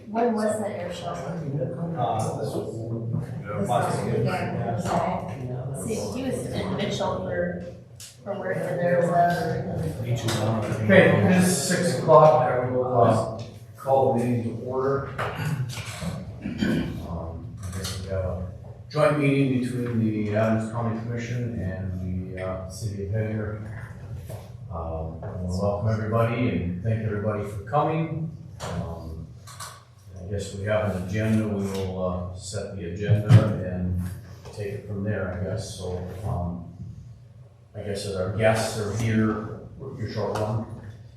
When was the air show? This was See, he was in Mitchell for work, and there was a, Okay, it is 6 o'clock, I will call the meeting to order. I guess we have a joint meeting between the Adams County Commission and the City of Hettinger. I want to welcome everybody and thank everybody for coming. I guess we have an agenda, we will set the agenda and take it from there, I guess. So, I guess as our guests are here, you're short one.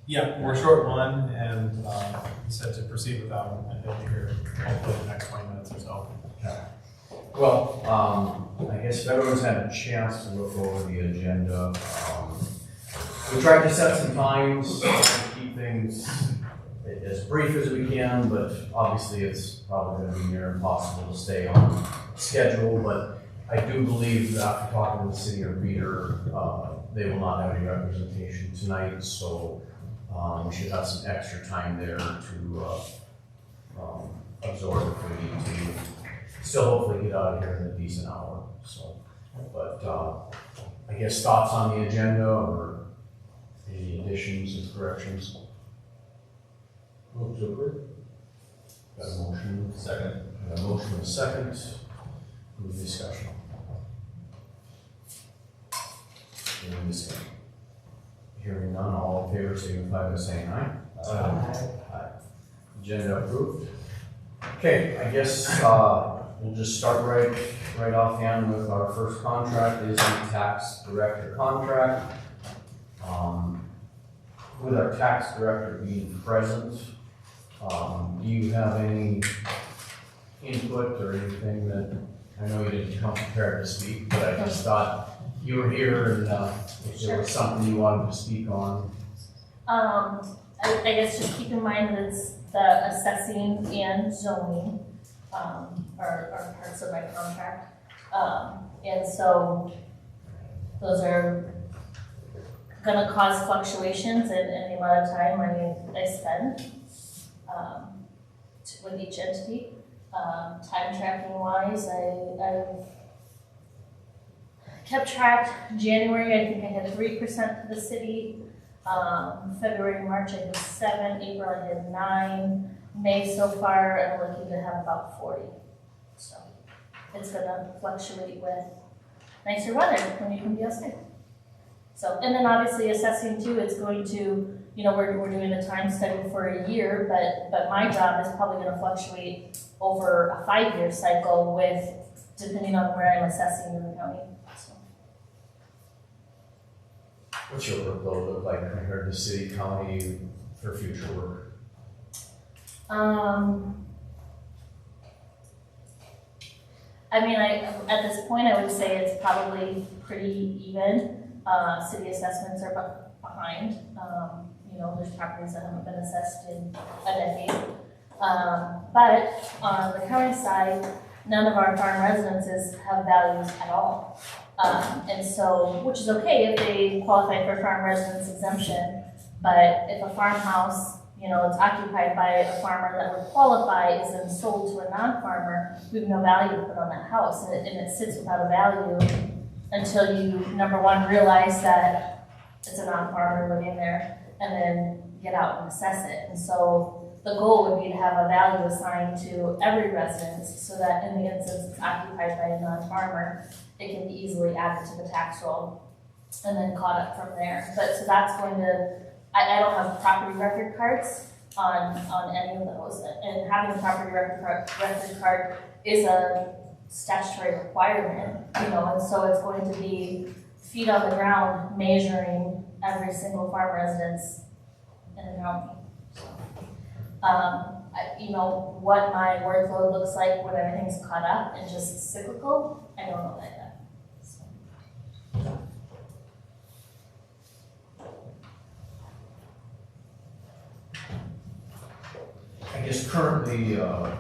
Yeah, we're short one, and we said to proceed without them, and they'll be here hopefully in the next 20 minutes or so. Okay. Well, I guess if everyone's had a chance to look over the agenda, we tried to set some times to keep things as brief as we can, but obviously it's probably going to be near impossible to stay on schedule. But I do believe that after talking to the city of Reeder, they will not have any representation tonight, so we should have some extra time there to absorb if we need to. Still hopefully get out of here in a decent hour. So, but I guess thoughts on the agenda or any additions and corrections? Move to approve. Got a motion? Second. Got a motion and a second. Move discussion. Any discussion? Hearing none, all in favor signify by saying aye. Aye. Agenda approved. Okay, I guess we'll just start right offhand with our first contract is the tax director contract. With our tax director being present, do you have any input or anything that, I know you didn't come prepared to speak, but I just thought you were here and if there was something you wanted to speak on. I guess just keep in mind that it's the assessing and zoning, are parts of my contract. And so those are gonna cause fluctuations in the amount of time I spend with each entity. Time tracking wise, I've kept track. January, I think I had 3% to the city. February, March, I had 7. April, I had 9. May so far, I'm looking to have about 40. So it's gonna fluctuate with nicer weather when you can be outside. So, and then obviously assessing too, it's going to, we're doing a time study for a year, but my job is probably gonna fluctuate over a 5-year cycle with, depending on where I'm assessing in the county, so. What's your workload look like compared to city, county for future work? At this point, I would say it's probably pretty even. City assessments are behind. There's properties that haven't been assessed in a decade. But on the county side, none of our farm residences have values at all. And so, which is okay if they qualify for farm residence exemption, but if a farmhouse, it's occupied by a farmer that would qualify is then sold to a non-farmer, we have no value to put on that house, and it sits without a value until you, number one, realize that it's a non-farmer living there, and then get out and assess it. And so the goal would be to have a value assigned to every residence so that in the instance it's occupied by a non-farmer, it can be easily added to the tax roll and then caught up from there. But so that's going to, I don't have property record cards on any of those. And having a property record card is a statutory requirement, and so it's going to be feet on the ground measuring every single farm residence in the county. So, what my workload looks like when everything's caught up and just cyclical, I don't know that yet. So. I guess currently, the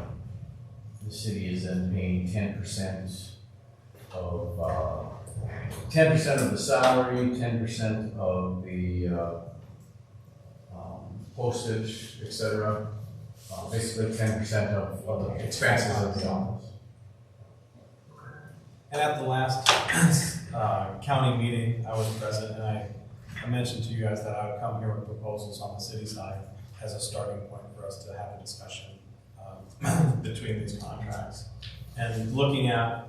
city is then paying 10% of 10% of the salary, 10% of the postage, etc. basically 10% of the expenses of the office. And at the last county meeting, I was present, and I mentioned to you guys that I would come here with proposals on the city side as a starting point for us to have a discussion between these contracts. And looking at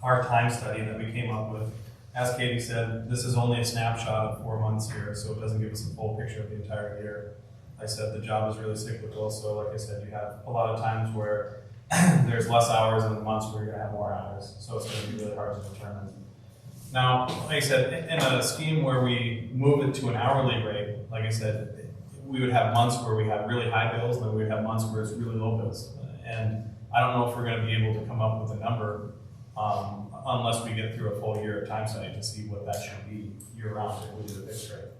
our time study that we came up with, as Katie said, this is only a snapshot of 4 months here, so it doesn't give us a full picture of the entire year. Like I said, the job is really cyclical, so like I said, you have a lot of times where there's less hours and months where you're gonna have more hours, so it's gonna be really hard to determine. Now, like I said, in a scheme where we move it to an hourly rate, like I said, we would have months where we have really high bills, and then we would have months where it's really low bills. And I don't know if we're gonna be able to come up with a number unless we get through a full year of time study to see what that should be year round if we do the fixed rate.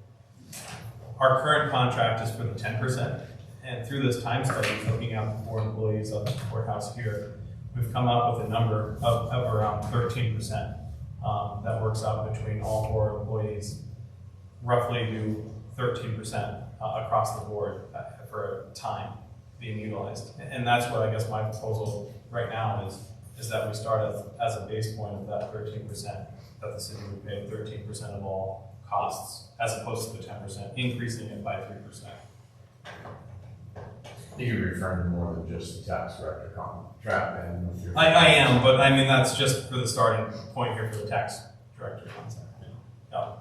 Our current contract is for the 10%, and through this time study, looking at the 4 employees of the courthouse here, we've come up with a number of around 13%. That works out between all 4 employees, roughly do 13% across the board for time being utilized. And that's what I guess my proposal right now is that we start as a base point of that 13%, that the city would pay 13% of all costs, as opposed to the 10%, increasing it by 3%. You're referring to more than just the tax director contract and with your. I am, but I mean, that's just for the starting point here for the tax director concept. Yeah.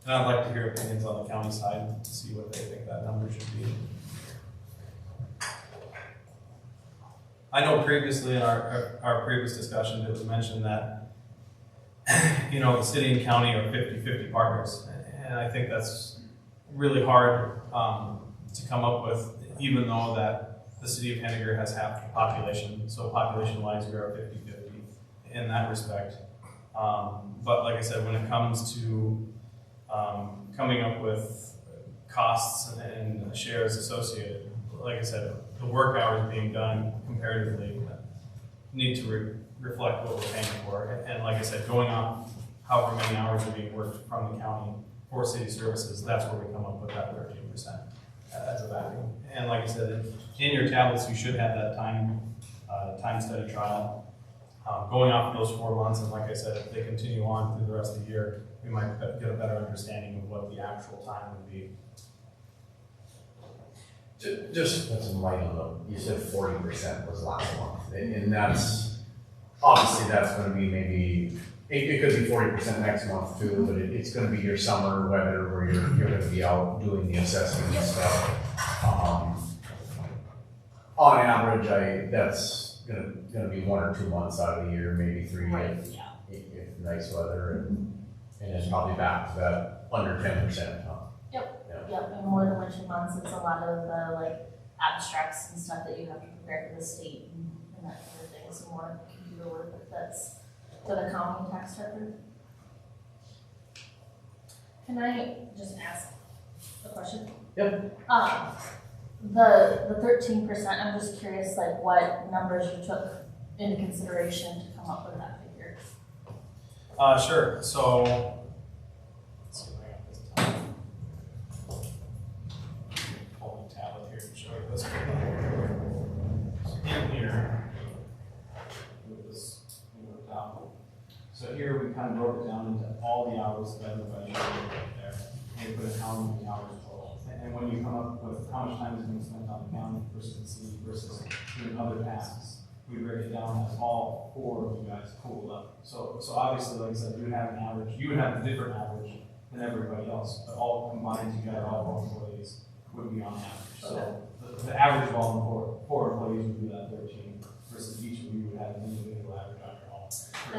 And I'd like to hear opinions on the county side, to see what they think that number should be. I know previously in our previous discussion, it was mentioned that, the city and county are 50-50 partners. And I think that's really hard to come up with, even though that the city of Hettinger has half the population. So population-wise, we are 50-50 in that respect. But like I said, when it comes to coming up with costs and shares associated, like I said, the work hours being done comparatively need to reflect what we're paying for. And like I said, going on however many hours are being worked from the county for city services, that's where we come up with that 13% as a value. And like I said, in your tablets, you should have that time study trial. Going off of those 4 months, and like I said, if they continue on through the rest of the year, we might get a better understanding of what the actual time would be. Just put some light on them. You said 40% was last month, and that's, obviously that's gonna be maybe, it could be 40% next month too, but it's gonna be your summer weather where you're gonna be out doing the assessment and stuff. On average, that's gonna be 1 or 2 months out of the year, maybe 3 if nice weather, and it's probably back to that under 10%, huh? Yep, and more than 1 or 2 months, it's a lot of abstracts and stuff that you have to prepare for the state and that sort of thing, some more computer work that's for the county tax director. Can I just ask a question? Yep. The 13%, I'm just curious, what numbers you took into consideration to come up with that figure? Sure. So, let's see if I got this time. Pull the tablet here to show you this. In here, with this down. So here we kind of broke it down into all the hours that everybody should be there, and put how many hours total. And when you come up with how much time is being spent on the county versus the city versus doing other tasks, we break it down as all 4 of you guys pooled up. So obviously, like I said, you would have an average, you would have a different average than everybody else, but all combined together, all 4 employees would be on average. So the average of all 4 employees would be that 13, versus each of you would have an individual average on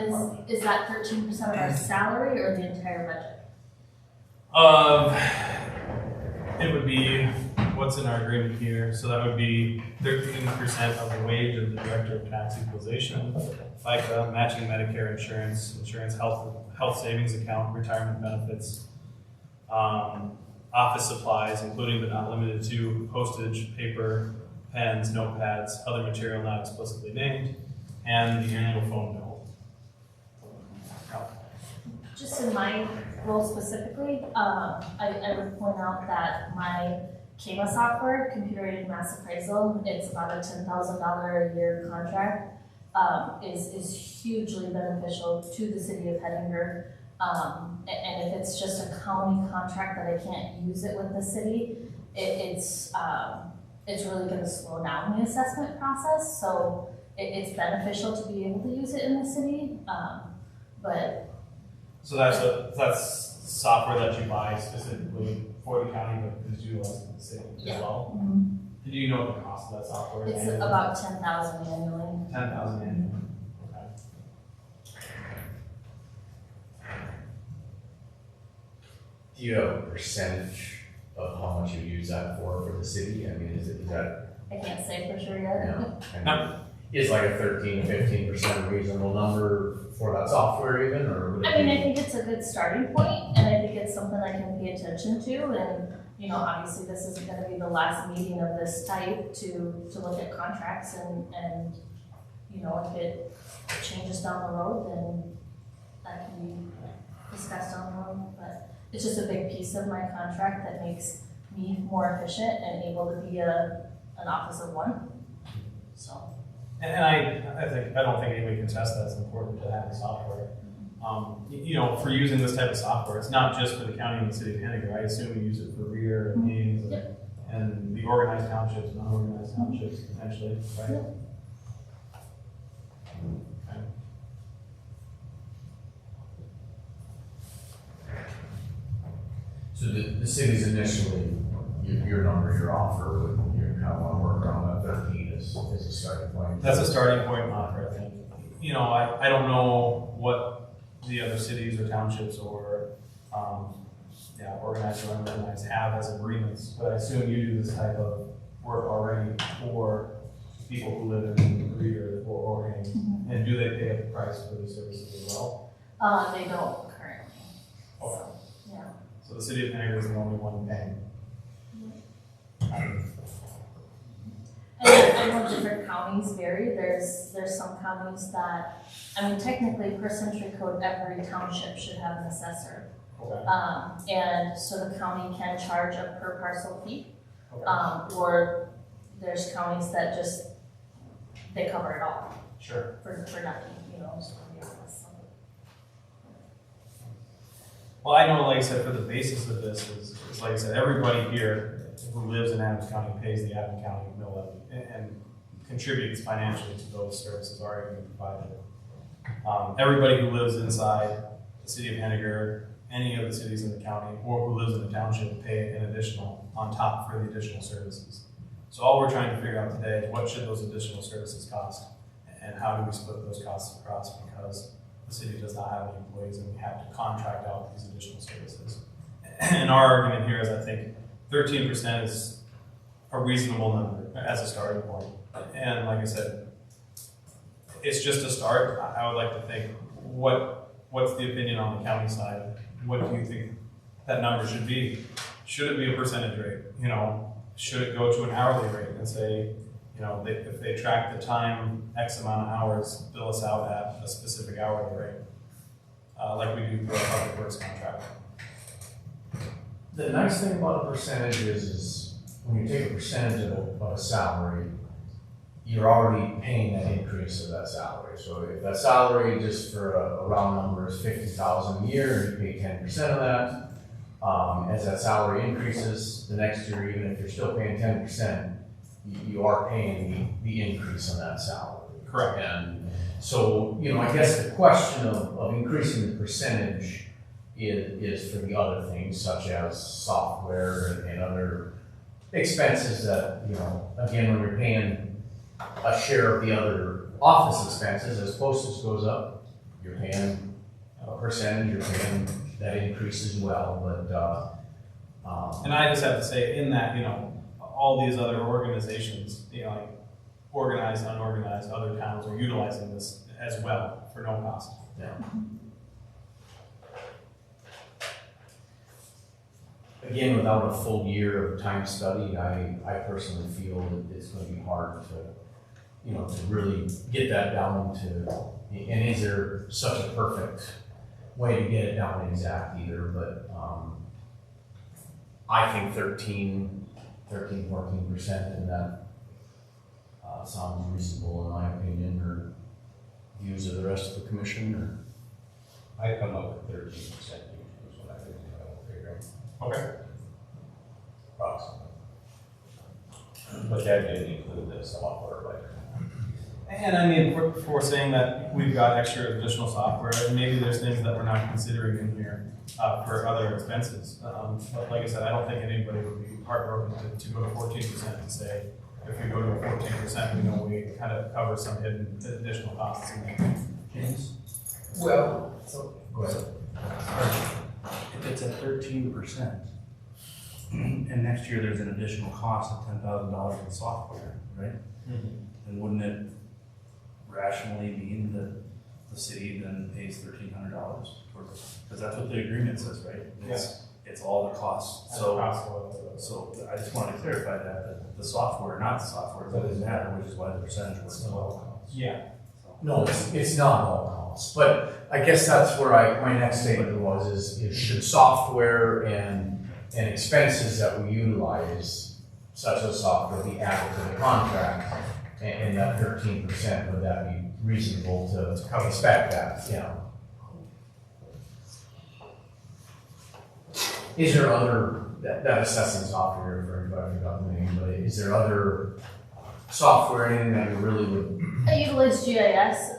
your own. Is that 13% of our salary or the entire budget? It would be what's in our agreement here, so that would be 13% of the wage of the Director of Tax Equalization, FICA, matching Medicare insurance, health savings account, retirement benefits, office supplies, including but not limited to postage, paper, pens, notepads, other material not explicitly named, and the annual phone bill. Just in my role specifically, I would point out that my CAMA software, computer aided mass appraisal, it's about a $10,000 a year contract, is hugely beneficial to the city of Hettinger. And if it's just a county contract that I can't use it with the city, it's really gonna slow down the assessment process, so it's beneficial to be able to use it in the city, but. So that's software that you buy specifically for the county, but is utilized in the city as well? Mhm. Do you know what the cost of that software is? It's about 10,000 annually. 10,000 annually. Okay. Do you have a percentage of how much you use that for the city? I mean, is that, I can't say for sure yet. yeah. Is like a 13-15% reasonable number for that software even, or would it I mean, I be? think it's a good starting point, and I think it's something I can pay attention to, and, you know, obviously this isn't gonna be the last meeting of this type to look at contracts and, you know, if it changes down the road, then that can be discussed down the road, but it's just a big piece of my contract that makes me more efficient and able to be an office of one, so. And I don't think anybody can test that it's important to have the software. You know, for using this type of software, it's not just for the county and the city of Hettinger. I assume you use it for Rear and Haynes and the organized townships and unorganized townships potentially, right? Yep. Okay. So the city's initially, your number, your offer, would you kind of want to work around that 13 as a starting point? That's a starting point offer, I think. You know, I don't know what the other cities or townships or, organized or unorganized have as agreements, but I assume you do this type of work already for people who live in Rear or Haynes. Mhm. And do they pay a price for the services as well? They don't currently, so, yeah. So the city of Hettinger is the only one paying. And I know different counties vary, there's some counties that, I mean, technically per century code, every township should have an assessor. Okay. And so the county can charge a per parcel fee, Okay. or there's counties that just, they cover it all Sure. for nothing, you know, just for the office. Well, I know, like I said, for the basis of this is like I said, everybody here who lives in Adams County pays the Adams County mill levy and contributes financially to those services already being provided. Everybody who lives inside the city of Hettinger, any of the cities in the county, or who lives in the township pay an additional on top for the additional services. So all we're trying to figure out today is what should those additional services cost and how do we split those costs across, because the city does not have any employees and we have to contract out these additional services. And our argument here is I think 13% is a reasonable number as a starting point. And like I said, it's just a start. I would like to think, what's the opinion on the county side? What do you think that number should be? Should it be a percentage rate? You know, should it go to an hourly rate and say, you know, if they track the time, X amount of hours, bill us out at a specific hourly rate, like we do for our public works contract. The nice thing about a percentage is when you take a percentage of a salary, you're already paying that increase of that salary. So if that salary, just for a round number, is $50,000 a year, and you pay 10% of that, as that salary increases the next year, even if you're still paying 10%, you are paying the increase on that salary. Correct. And so, you know, I guess the question of increasing the percentage is for the other things such as software and other expenses that, you know, again, when you're paying a share of the other office expenses, as postage goes up, you're paying a percentage, you're paying that increase as well, but, And I just have to say, in that, you know, all these other organizations, you know, like organized, unorganized, other towns are utilizing this as well for no cost. yeah. Again, without a full year of time study, I personally feel that it's gonna be hard to, you know, to really get that down to, and is there such a perfect way to get it down exact either, but, I think 14%, and that, sounds reasonable in my opinion, or views of the rest of the commission, or? I come up with 13% is what I think I will figure out. Okay. Approximately. But that didn't include the software, right? And I mean, for saying that we've got extra additional software, and maybe there's things that we're not considering in here for other expenses. But like I said, I don't think anybody would be heartbroken to go to 14% to say, if we go to 14%, we know we kind of cover some hidden additional costs in there. James, Well, so, go ahead. if it's at 13%, and next year there's an additional cost of $10,000 in software, right? Then wouldn't it rationally mean that the city then pays $1,300? Because that's what the agreement says, right? It's all the costs. So I just wanted to clarify that the software, not the software, doesn't matter, which is why the percentage was low. Yeah. No, it's not all costs, but I guess that's where my next statement was, is should software and expenses that we utilize, such as software, be added to the contract, and that 13%, would that be reasonable to expect that, yeah? Is there other, that assessing software, for anybody who got the name, but is there other software, anything that you really would? I utilize GIS,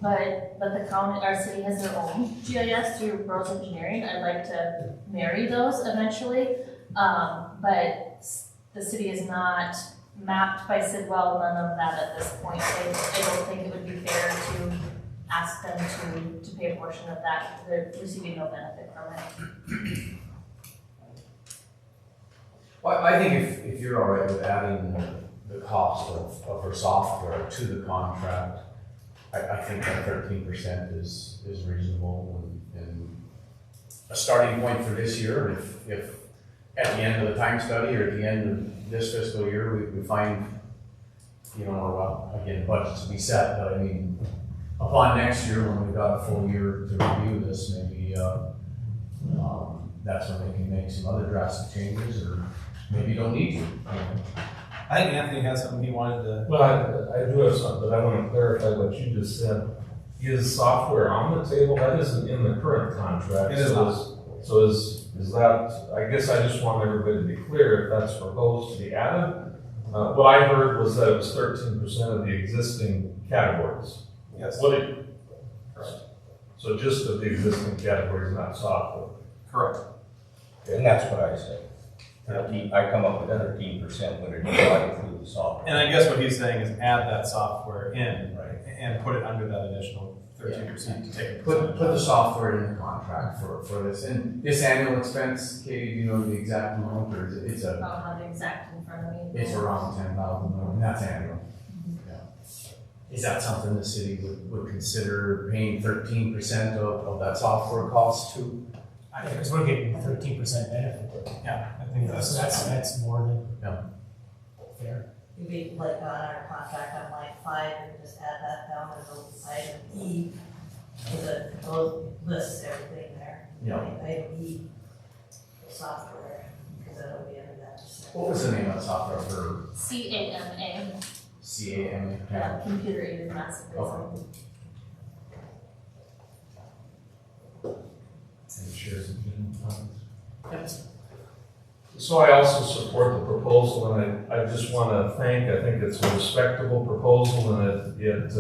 but the county, our city has their own GIS through Bros Engineering. I'd like to marry those eventually, but the city is not mapped by Sidwell, none of that at this point. I don't think it would be fair to ask them to pay a portion of that. They're receiving no benefit from it. Well, I think if you're all right with adding the cost of her software to the contract, I think that 13% is reasonable and a starting point for this year. If at the end of the time study or at the end of this fiscal year, we find, or well, again, budgets to be set, but I mean, upon next year, when we've got a full year to review this, maybe that's when they can make some other drastic changes, or maybe you don't need to. I think Anthony has something he wanted to. Well, I do have something, but I want to clarify what you just said. Is software on the table? That isn't in the current contract. It is not. So is that, I guess I just want everybody to be clear if that's proposed to be added. What I heard was that it was 13% of the existing categories. Yes. So just of the existing categories, not software. Correct. And that's what I said. I come up with 13% when it does not include the software. And I guess what he's saying is add that software in, Right. and put it under that additional 13% to take it. Put the software in the contract for this. And this annual expense, Katie, do you know the exact amount, or is it, I don't have the exact in front of me. it's around 10,000, and that's annual. Yeah. Is that something the city would consider paying 13% of that software cost to? Because we're getting 13% benefit. Yeah, I think So that's more than Yeah. fair. Maybe like on our contract on line 5, and just add that down as a item E, because it lists everything there. Yeah. Item E, the software, because that'll be under that. What was the name of that software for CAMA, CAMA? yeah, computer aided massive reasoning. Okay. And shares and general funds. Yep. So I also support the proposal, and I just want to thank, I think it's a respectable proposal, and it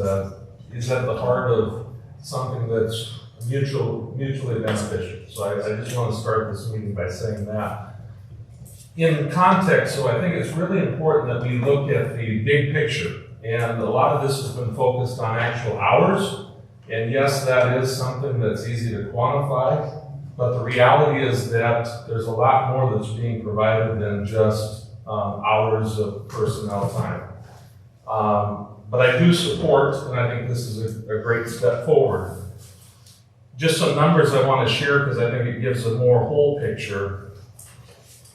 is at the heart of something that's mutually beneficial. So I just want to start this meeting by saying that. In context, so I think it's really important that we look at the big picture, and a lot of this has been focused on actual hours, and yes, that is something that's easy to quantify. But the reality is that there's a lot more that's being provided than just hours of personnel time. But I do support, and I think this is a great step forward. Just some numbers I want to share because I think it gives a more whole picture.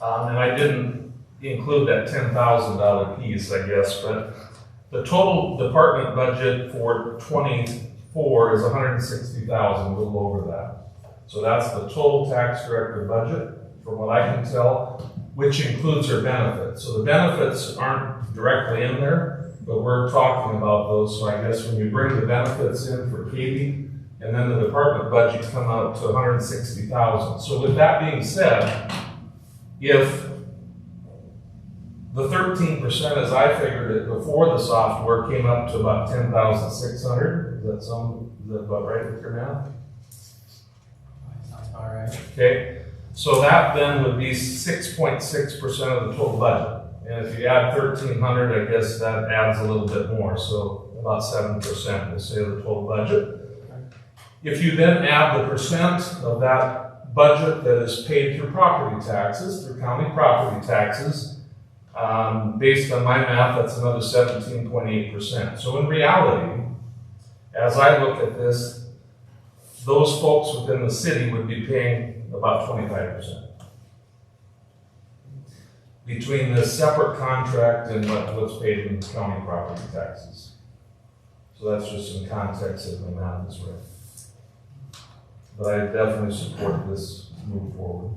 And I didn't include that $10,000 piece, I guess, but the total department budget for 24 is $160,000, a little over that. So that's the total tax director budget, from what I can tell, which includes her benefits. So the benefits aren't directly in there, but we're talking about those. So I guess when you bring the benefits in for Katie, and then the department budget come out to 160,000. So with that being said, if the 13%, as I figured it before the software, came up to about 10,600, is that about right with your math? Sounds about right. Okay, so that then would be 6.6% of the total budget. And if you add 1,300, I guess that adds a little bit more, so about 7%, we'll say, of the total budget. If you then add the percent of that budget that is paid through property taxes, through county property taxes, based on my math, that's another 17.8%. So in reality, as I look at this, those folks within the city would be paying about 25%. Between this separate contract and what's paid in county property taxes. So that's just in context if my math is right. But I definitely support this move forward.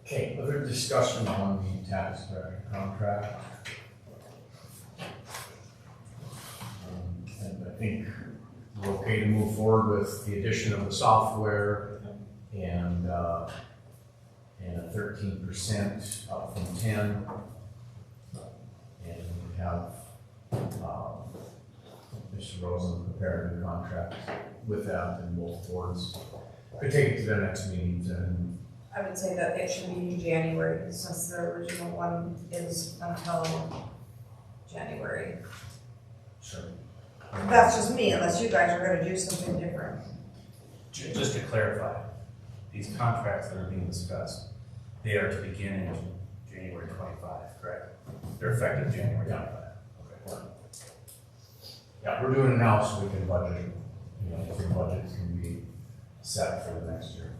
Okay, other discussion on the tax director contract. And I think we're okay to move forward with the addition of the software and a 13% up from 10. And we have Mr. Rosen prepared a contract with that and both boards. Could take it to their next meetings and I would say that it should be January, since the original one is until January. sure. That's just me, unless you guys are gonna do something different. Just to clarify, these contracts that are being discussed, they are to begin in January 25, correct? They're effective January 25. Okay. Yeah, we're doing it now so we can budget, the budget can be set for the next year.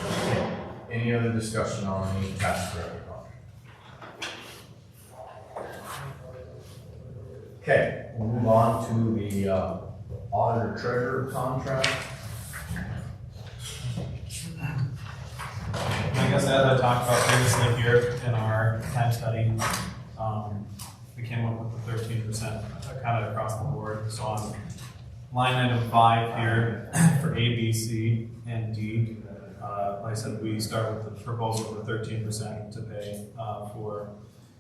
Okay. Any other discussion on the tax director contract? Okay, we'll move on to the auditor treasurer contract. I guess as I talked about previously here in our time study, we came up with the 13% kind of across the board. So on line item 5 here for A, B, C, and D, like I said, we start with the proposal of the 13% to pay for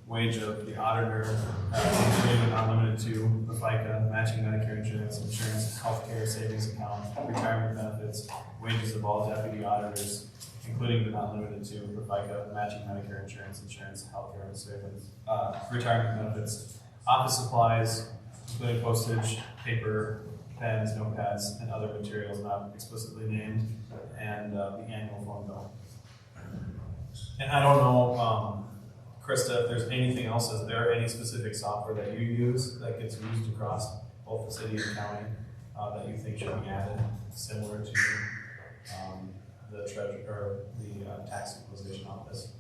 wage of the auditor, including and not limited to the FICA, matching Medicare insurance, healthcare savings account, retirement benefits, wages of all deputy auditors, including but not limited to the FICA, matching Medicare insurance, healthcare savings, retirement benefits, office supplies, including postage, paper, pens, notepads, and other materials not explicitly named, and the annual phone bill. And I don't know, Krista, if there's anything else, is there any specific software that you use that gets used across both the city and county that you think should be added, similar to the treasurer or the tax equalization office?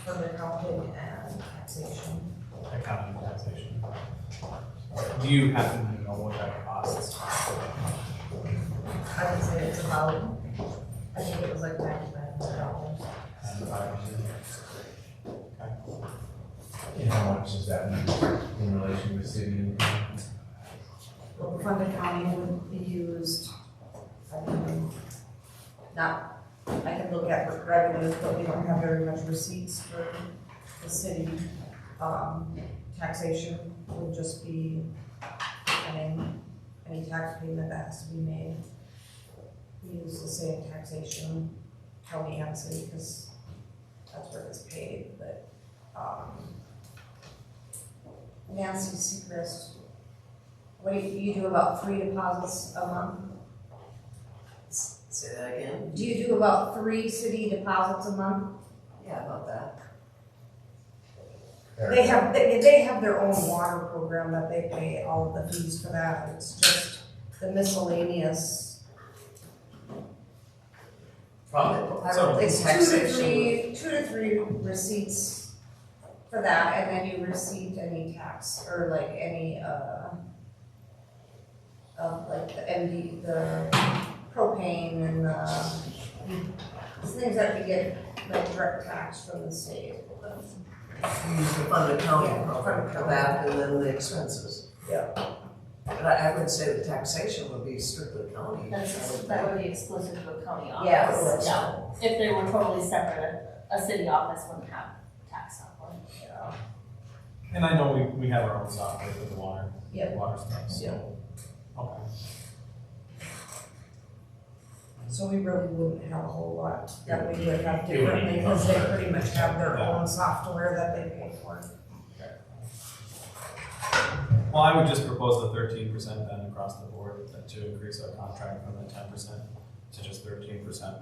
For the accounting and taxation. Accounting and taxation. Do you happen to know what that costs? I would say it's about, I think it was like $9,500. And how much is that in relation to city and county? Well, the fund accounting would be used, I can look at revenues, but we don't have very much receipts for the city. Taxation would just be any tax payment that has to be made. We use the same taxation, county and city, because that's where it's paid, but, Nancy Seacrest, what do you do about 3 deposits a month? Say that again? Do you do about 3 city deposits a month? Yeah, about that. They have their own water program that they pay all of the fees for that. It's just the miscellaneous. Probably. It's 2 to 3 receipts for that, and then you received any tax, or like any, of like the MD, the propane and the things that we get, like direct tax from the state. We use the fund accounting Yeah, program fund for that, and then the expenses. Yeah. But I would say the taxation would be strictly county. That would be exclusive to a county office. Yes. Yeah, if they were totally separate, a city office wouldn't have tax software. Yeah. And I know we have our own software for the water, Yep. water stuff, so. Yeah. Okay. So we really wouldn't have a whole lot that we would have It would be differently, because they pretty much have their own software that they pay for. Well, I would just propose the 13% then across the board, to increase our contract from the 10% to just 13%.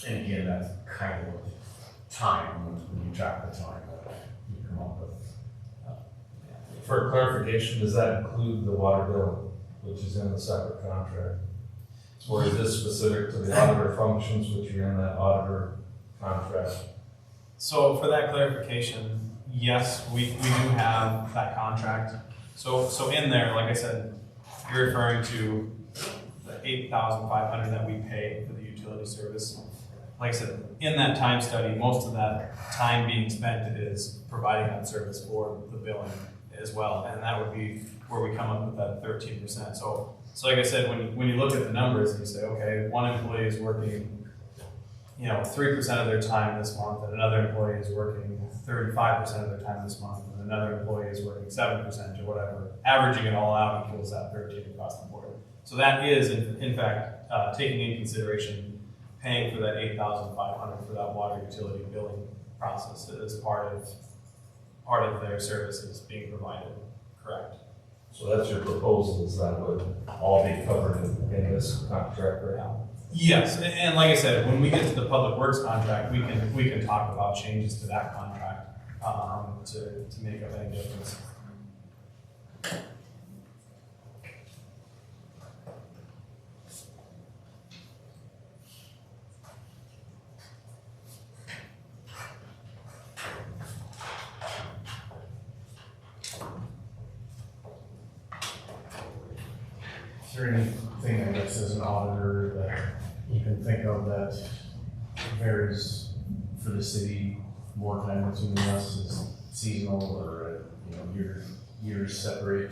And again, that's kind of time, when you track the time, you come up with. For clarification, does that include the water bill, which is in the separate contract? Or is this specific to the auditor functions, which are in that auditor contract? So for that clarification, yes, we do have that contract. So in there, like I said, you're referring to the $8,500 that we pay for the utility service. Like I said, in that time study, most of that time being spent is providing that service for the billing as well, and that would be where we come up with that 13%. So like I said, when you look at the numbers and you say, okay, one employee is working, 3% of their time this month, and another employee is working 35% of their time this month, and another employee is working 7% or whatever, averaging it all out equals that 13 across the board. So that is, in fact, taking in consideration paying for that $8,500 for that water utility billing process as part of their services being provided, correct? So that's your proposal, is that would all be covered in this contract right now? Yes, and like I said, when we get to the public works contract, we can talk about changes to that contract, to make up any difference. Is there anything, I guess, as an auditor that you can think of that varies for the city more time consuming, less, is seasonal, or, years separate?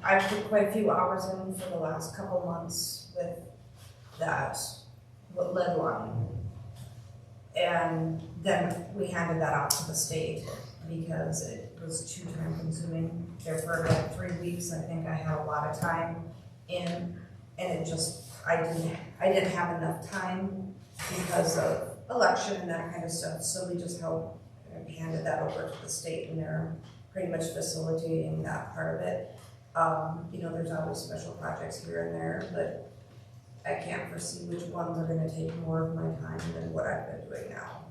I've put quite a few hours in for the last couple months with that, with lead line. And then we handed that out to the state because it was too time consuming. There for about 3 weeks, I think I had a lot of time in, and it just, I didn't have enough time because of election and that kind of stuff. So we just handed that over to the state, and they're pretty much facilitating that part of it. There's always special projects here and there, but I can't foresee which ones are gonna take more of my time than what I've been doing now.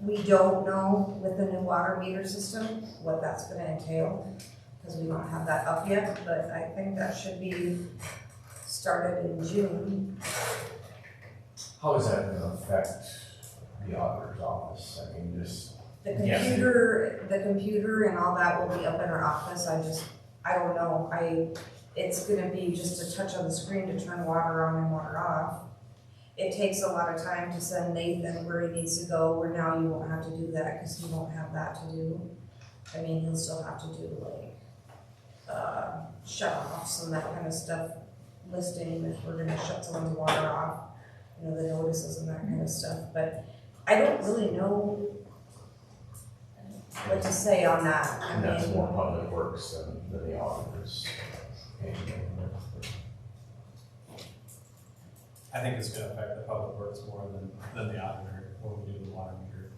We don't know with the new water meter system what that's gonna entail, because we don't have that up yet, but I think that should be started in June. How is that gonna affect the auditor's office? I mean, just. The Yeah. computer and all that will be up in our office. I don't know. It's gonna be just a touch on the screen to turn water on and water off. It takes a lot of time to send Nathan where he needs to go, where now you won't have to do that because he won't have that to do. I mean, he'll still have to do shut-offs and that kind of stuff, listing if we're gonna shut someone's water off, the notices and that kind of stuff. But I don't really know what to say on that. And that's more public works than the auditors. I think it's gonna affect the public works more than the auditor when we do the water meter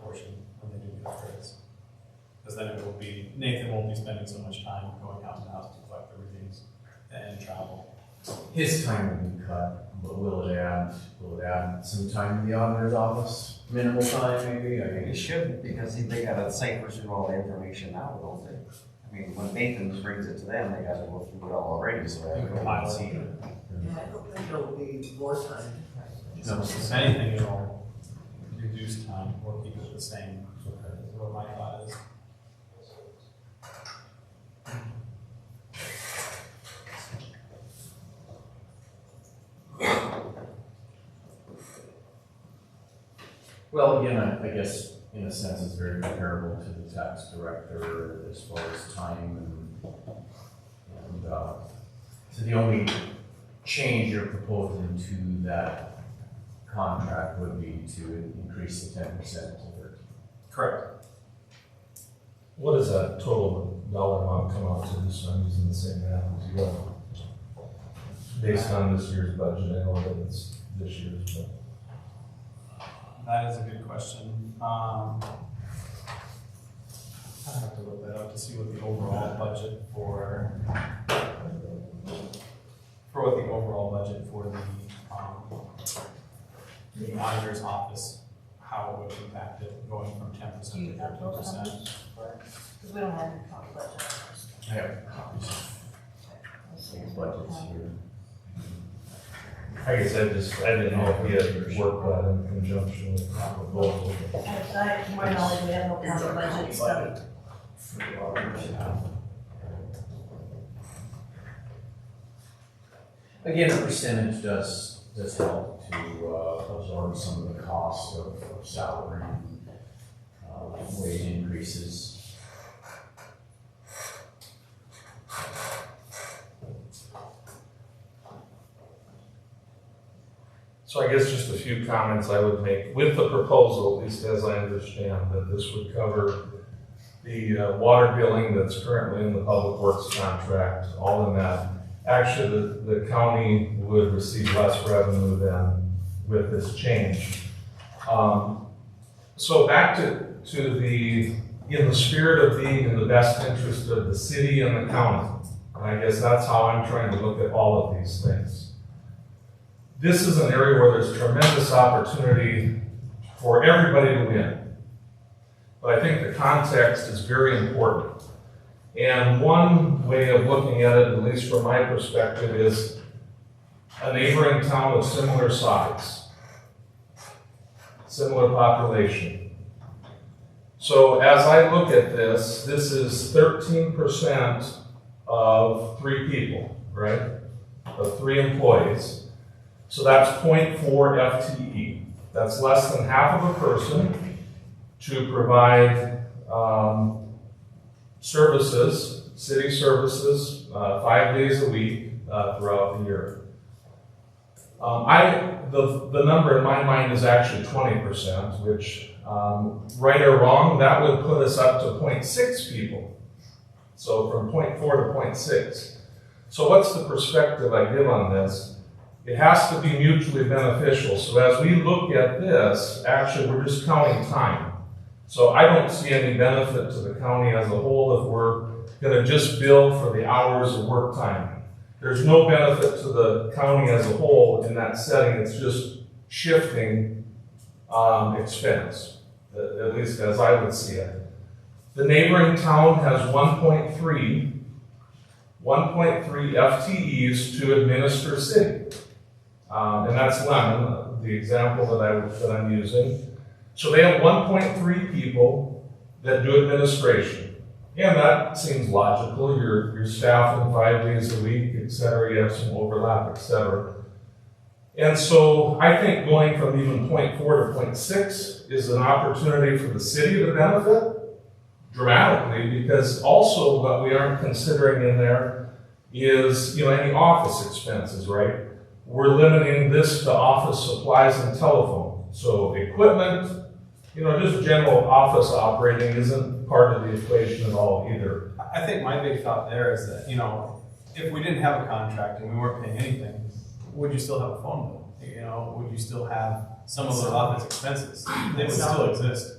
portion, when they do the upgrades. Because then Nathan won't be spending so much time going out to the house to collect the readings and travel. His time will be cut But will it add some time in the auditor's office? Minimal time, maybe? I It think. should, because they gotta cipher through all the information now, don't they? I mean, when Nathan brings it to them, they gotta go through it all already, so I don't see it. Yeah, I don't think there'll be more time. No, if anything, it'll reduce time or keep it the same, is what my thought is. Well, again, I guess in a sense it's very comparable to the tax director as far as time and so the only change you're proposing to that contract would be to increase the 10% to 13%. Correct. What does that total dollar amount come out to, so I'm using the same math as you go? Based on this year's budget, I know that it's this year's, but. That is a good question. I have to look that up to see what the overall budget for the auditor's office, how it would impact it going from 10% Do you to have those 13%. numbers for it? Because we don't have any county budget. I have copies of budgets here. I guess I didn't know if we had worked that in conjunction with the proposal. To my knowledge, we have no county budget study. Again, a percentage does help to absorb some of the costs of salary and wage increases. So I guess just a few comments I would make with the proposal, at least as I understand, that this would cover the water billing that's currently in the public works contract, all in that. Actually, the county would receive less revenue than with this change. So back to the, in the spirit of being in the best interest of the city and the county, and I guess that's how I'm trying to look at all of these things. This is an area where there's tremendous opportunity for everybody to win. But I think the context is very important. And one way of looking at it, at least from my perspective, is a neighboring town of similar size, similar population. So as I look at this, this is 13% of 3 people, right? Of 3 employees. So that's 0.4 FTE. That's less than half of a person to provide services, city services, 5 days a week throughout the year. The number in my mind is actually 20%, which, right or wrong, that would put us up to 0.6 people. So from 0.4 to 0.6. So what's the perspective I give on this? It has to be mutually beneficial. So as we look at this, actually we're just counting time. So I don't see any benefit to the county as a whole if we're gonna just bill for the hours of work time. There's no benefit to the county as a whole in that setting. It's just shifting expense, at least as I would see it. The neighboring town has 1.3 FTEs to administer city. And that's Lemon, the example that I'm using. So they have 1.3 people that do administration. And that seems logical. You're staffing 5 days a week, et cetera. You have some overlap, et cetera. And so I think going from even 0.4 to 0.6 is an opportunity for the city to benefit dramatically, because also what we aren't considering in there is, any office expenses, right? We're limiting this to office supplies and telephone. So equipment, just general office operating isn't part of the equation at all either. I think my big thought there is that, if we didn't have a contract and we weren't paying anything, would you still have a phone bill? Would you still have some of those office expenses? They would still exist,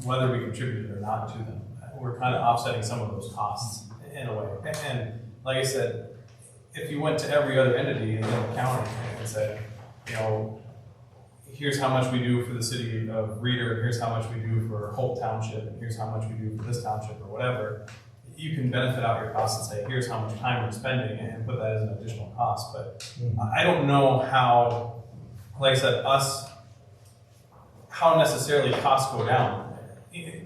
whether we contributed or not to them. We're kind of offsetting some of those costs in a way. And like I said, if you went to every other entity in the county and said, you know, here's how much we do for the city of Reeder, here's how much we do for Hope Township, and here's how much we do for this township or whatever, you can benefit out your costs and say, here's how much time we're spending and put that as an additional cost. But I don't know how, like I said, how necessarily costs go down.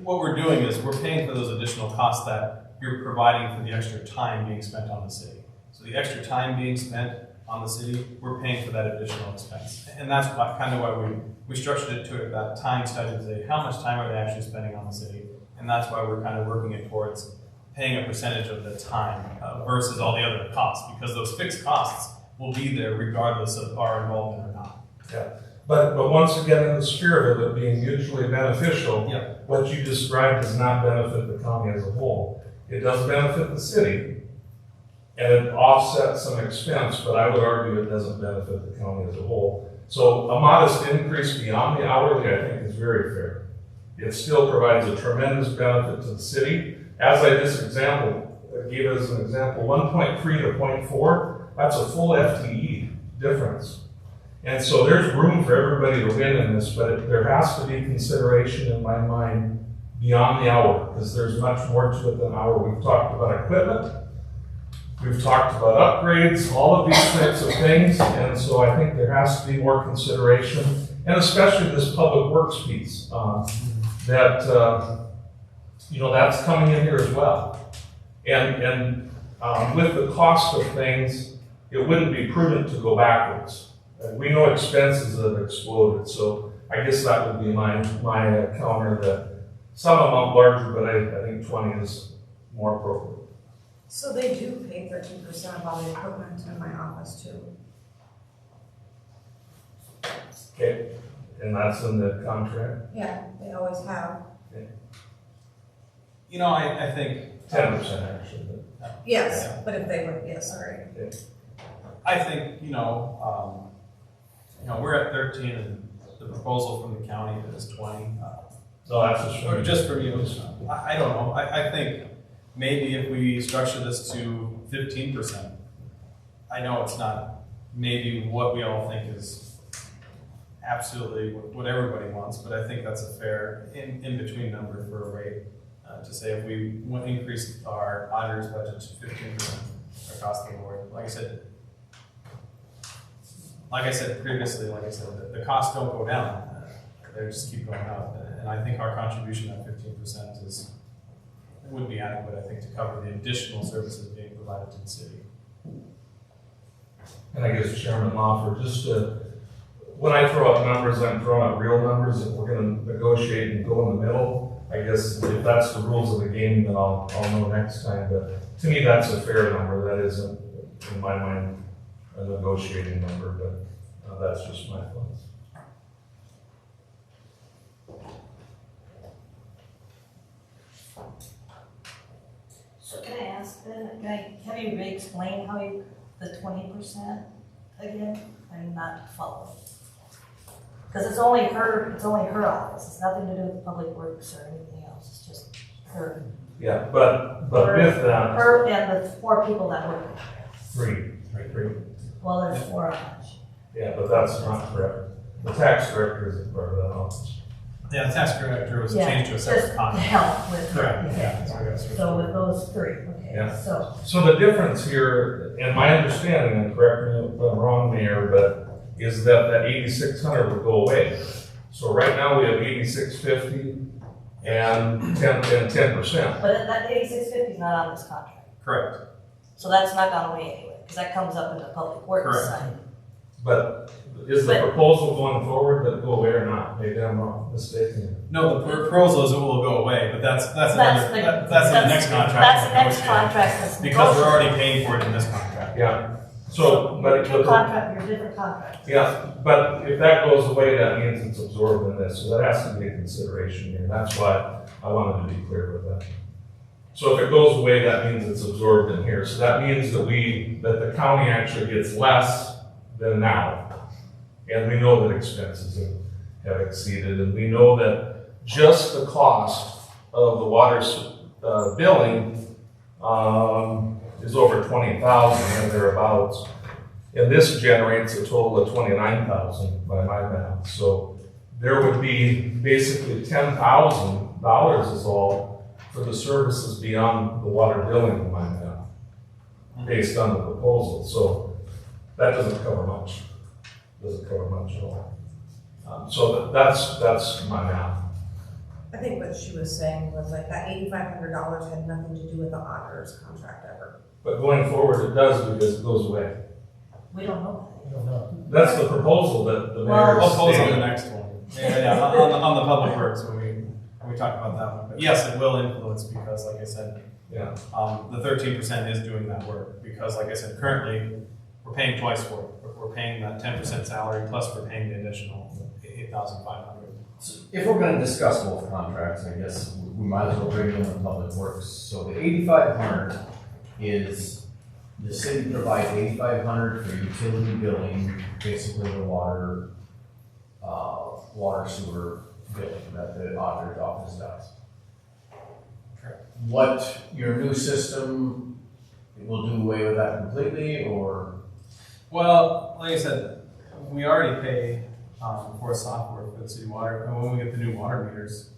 What we're doing is we're paying for those additional costs that you're providing for the extra time being spent on the city. So the extra time being spent on the city, we're paying for that additional expense. And that's kind of why we structured it to that time study to say, how much time are they actually spending on the city? And that's why we're kind of working it towards paying a percentage of the time versus all the other costs, because those fixed costs will be there regardless of our involvement or not. Yeah, but once again, in the spirit of it being mutually beneficial, Yeah. what you described does not benefit the county as a whole. It does benefit the city, and it offsets some expense, but I would argue it doesn't benefit the county as a whole. So a modest increase beyond the hourly, I think, is very fair. It still provides a tremendous benefit to the city. As I just gave as an example, 1.3 to 0.4, that's a full FTE difference. And so there's room for everybody to win in this, but there has to be consideration in my mind beyond the hour, because there's much more to it than an hour. We've talked about equipment, we've talked about upgrades, all of these types of things, and so I think there has to be more consideration, and especially this public works piece, that's coming in here as well. And with the cost of things, it wouldn't be prudent to go backwards. And we know expenses have exploded, so I guess that would be my counter, that some amount larger, but I think 20 is more appropriate. So they do pay 13% of all the equipment in my office too. Okay, and that's in the contract? Yeah, they always have. You know, I think 10% actually. Yes, Yeah. but if they would, yes, sorry. I think, we're at 13 and the proposal from the county is 20. No, that's just for Or me. just for you. I don't know. I think maybe if we structure this to 15%, I know it's not maybe what we all think is absolutely what everybody wants, but I think that's a fair in-between number for a rate. To say if we increase our auditor's budget to 15% across the board. Like I said previously, the costs don't go down. They just keep going up. And I think our contribution at 15% would be adequate, I think, to cover the additional services being provided to the city. And I guess Chairman Lawford, when I throw out numbers, I'm throwing out real numbers. If we're gonna negotiate and go in the middle, I guess if that's the rules of the game, then I'll know next time. But to me, that's a fair number. That isn't, in my mind, a negotiating number, but that's just my thoughts. So can I ask then, have you re-explain how the 20% again? I'm not following. Because it's only her office, it's nothing to do with public works or anything else, it's just her. Yeah, but with that, Her and the 4 people that work. three. Well, there's 4 on each. Yeah, but that's not correct. The tax director isn't part of that office. Yeah, the tax director was Yeah, changed to a just separate to contract. help with. Correct, Okay. yeah. So we gotta switch. So with those 3, okay, Yeah. so, So the difference here, and my understanding, and correct me if I'm wrong, Mayor, but is that 8,600 would go away. So right now we have 8,650 and 10%. but that 8650 is not on this contract. Correct. So that's not gone away anyway, because that comes up in the public works Correct. side. But is the proposal going forward that it go away or not? Maybe I'm wrong, mistaken. No, the proposal is it will go away, but that's That's in the next contract. That's the next negotiated. contract that's Because we're already negotiated. paying for it in this contract. Yeah, so, Your but, different contract. yeah, but if that goes away, that means it's absorbed in this, so that has to be a consideration here. That's why I wanted to be clear with that. So if it goes away, that means it's absorbed in here. So that means that the county actually gets less than now. And we know that expenses have exceeded, and we know that just the cost of the water billing is over 20,000 and thereabouts. And this generates a total of 29,000 by my math. So there would be basically $10,000 is all for the services beyond the water billing in my math, based on the proposal. So that doesn't cover much. Doesn't cover much at all. So that's my math. I think what she was saying was like that $8,500 had nothing to do with the auditor's contract ever. But going forward, it does because it goes away. We don't know I don't know. That's the proposal that the mayor I'll is pose on the stating. next one. Yeah, on the public works when we talk about that one. But yes, it will influence because, like I said, Yeah. the 13% is doing that work because, like I said, currently we're paying twice for it. We're paying that 10% salary plus we're paying the additional 8,500. So if we're gonna discuss both contracts, I guess we might as well bring in the public works. So the 8,500 is, the city provides 8,500 for utility billing, basically the water, water sewer billing that the auditor's office does. Correct. What, your new system will do away with that completely, or? Well, like I said, we already pay for software for the city water, and when we get the new water meters,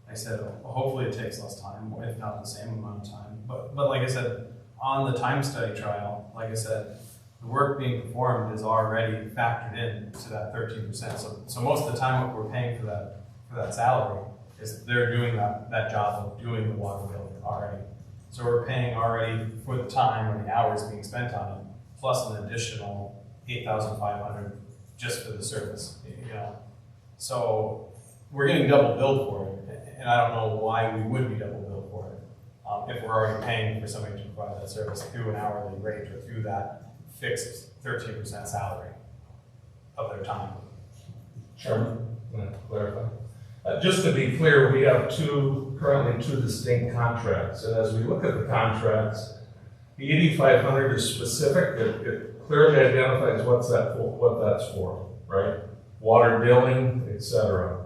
like I said, hopefully it takes less time, if not the same amount of time. But like I said, on the time study trial, like I said, the work being performed is already factored in to that 13%. So most of the time, what we're paying for that salary is they're doing that job of doing the water billing already. So we're paying already for the time or the hours being spent on it, plus an additional 8,500 just for the service, you know. So we're getting double billed for it, and I don't know why we would be double billed for it if we're already paying for somebody to provide that service through an hourly rate or through that fixed 13% salary of their time. Chairman, can I clarify? Just to be clear, we have currently two distinct contracts, and as we look at the contracts, the 8,500 is specific. It clearly identifies what that's for, right? Water billing, etc.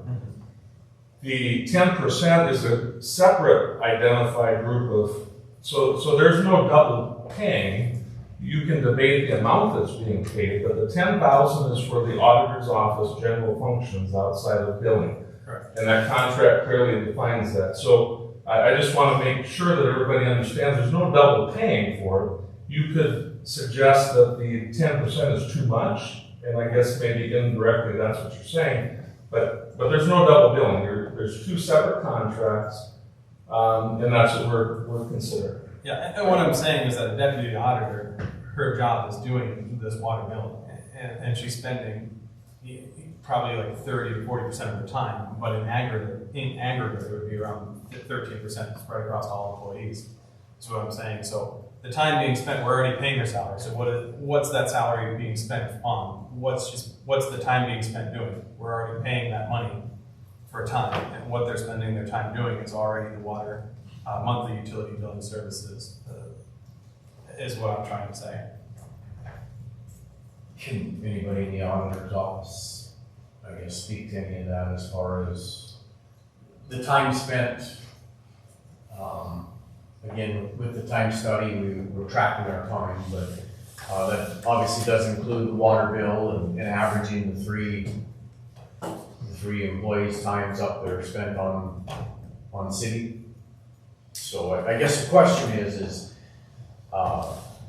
The 10% is a separate identified group of, so there's no double paying. You can debate the amount that's being paid, but the 10,000 is for the auditor's office general functions outside of billing. Correct. And that contract clearly defines that. So I just want to make sure that everybody understands there's no double paying for it. You could suggest that the 10% is too much, and I guess maybe indirectly that's what you're saying, but there's no double billing. There's two separate contracts, and that's what we're considering. Yeah, and what I'm saying is that a deputy auditor, her job is doing this water billing, and she's spending probably like 30 to 40% of her time, but in aggregate, it would be around 13% spread across all employees. That's what I'm saying. So the time being spent, we're already paying her salary. So what's that salary being spent on? What's the time being spent doing? We're already paying that money for time, and what they're spending their time doing is already the water monthly utility billing services, is what I'm trying to say. Can anybody in the auditor's office, I guess, speak to any of that as far as the time spent? Again, with the time study, we're tracking our time, but that obviously does include the water bill and averaging the three employees' times up there spent on city. So I guess the question is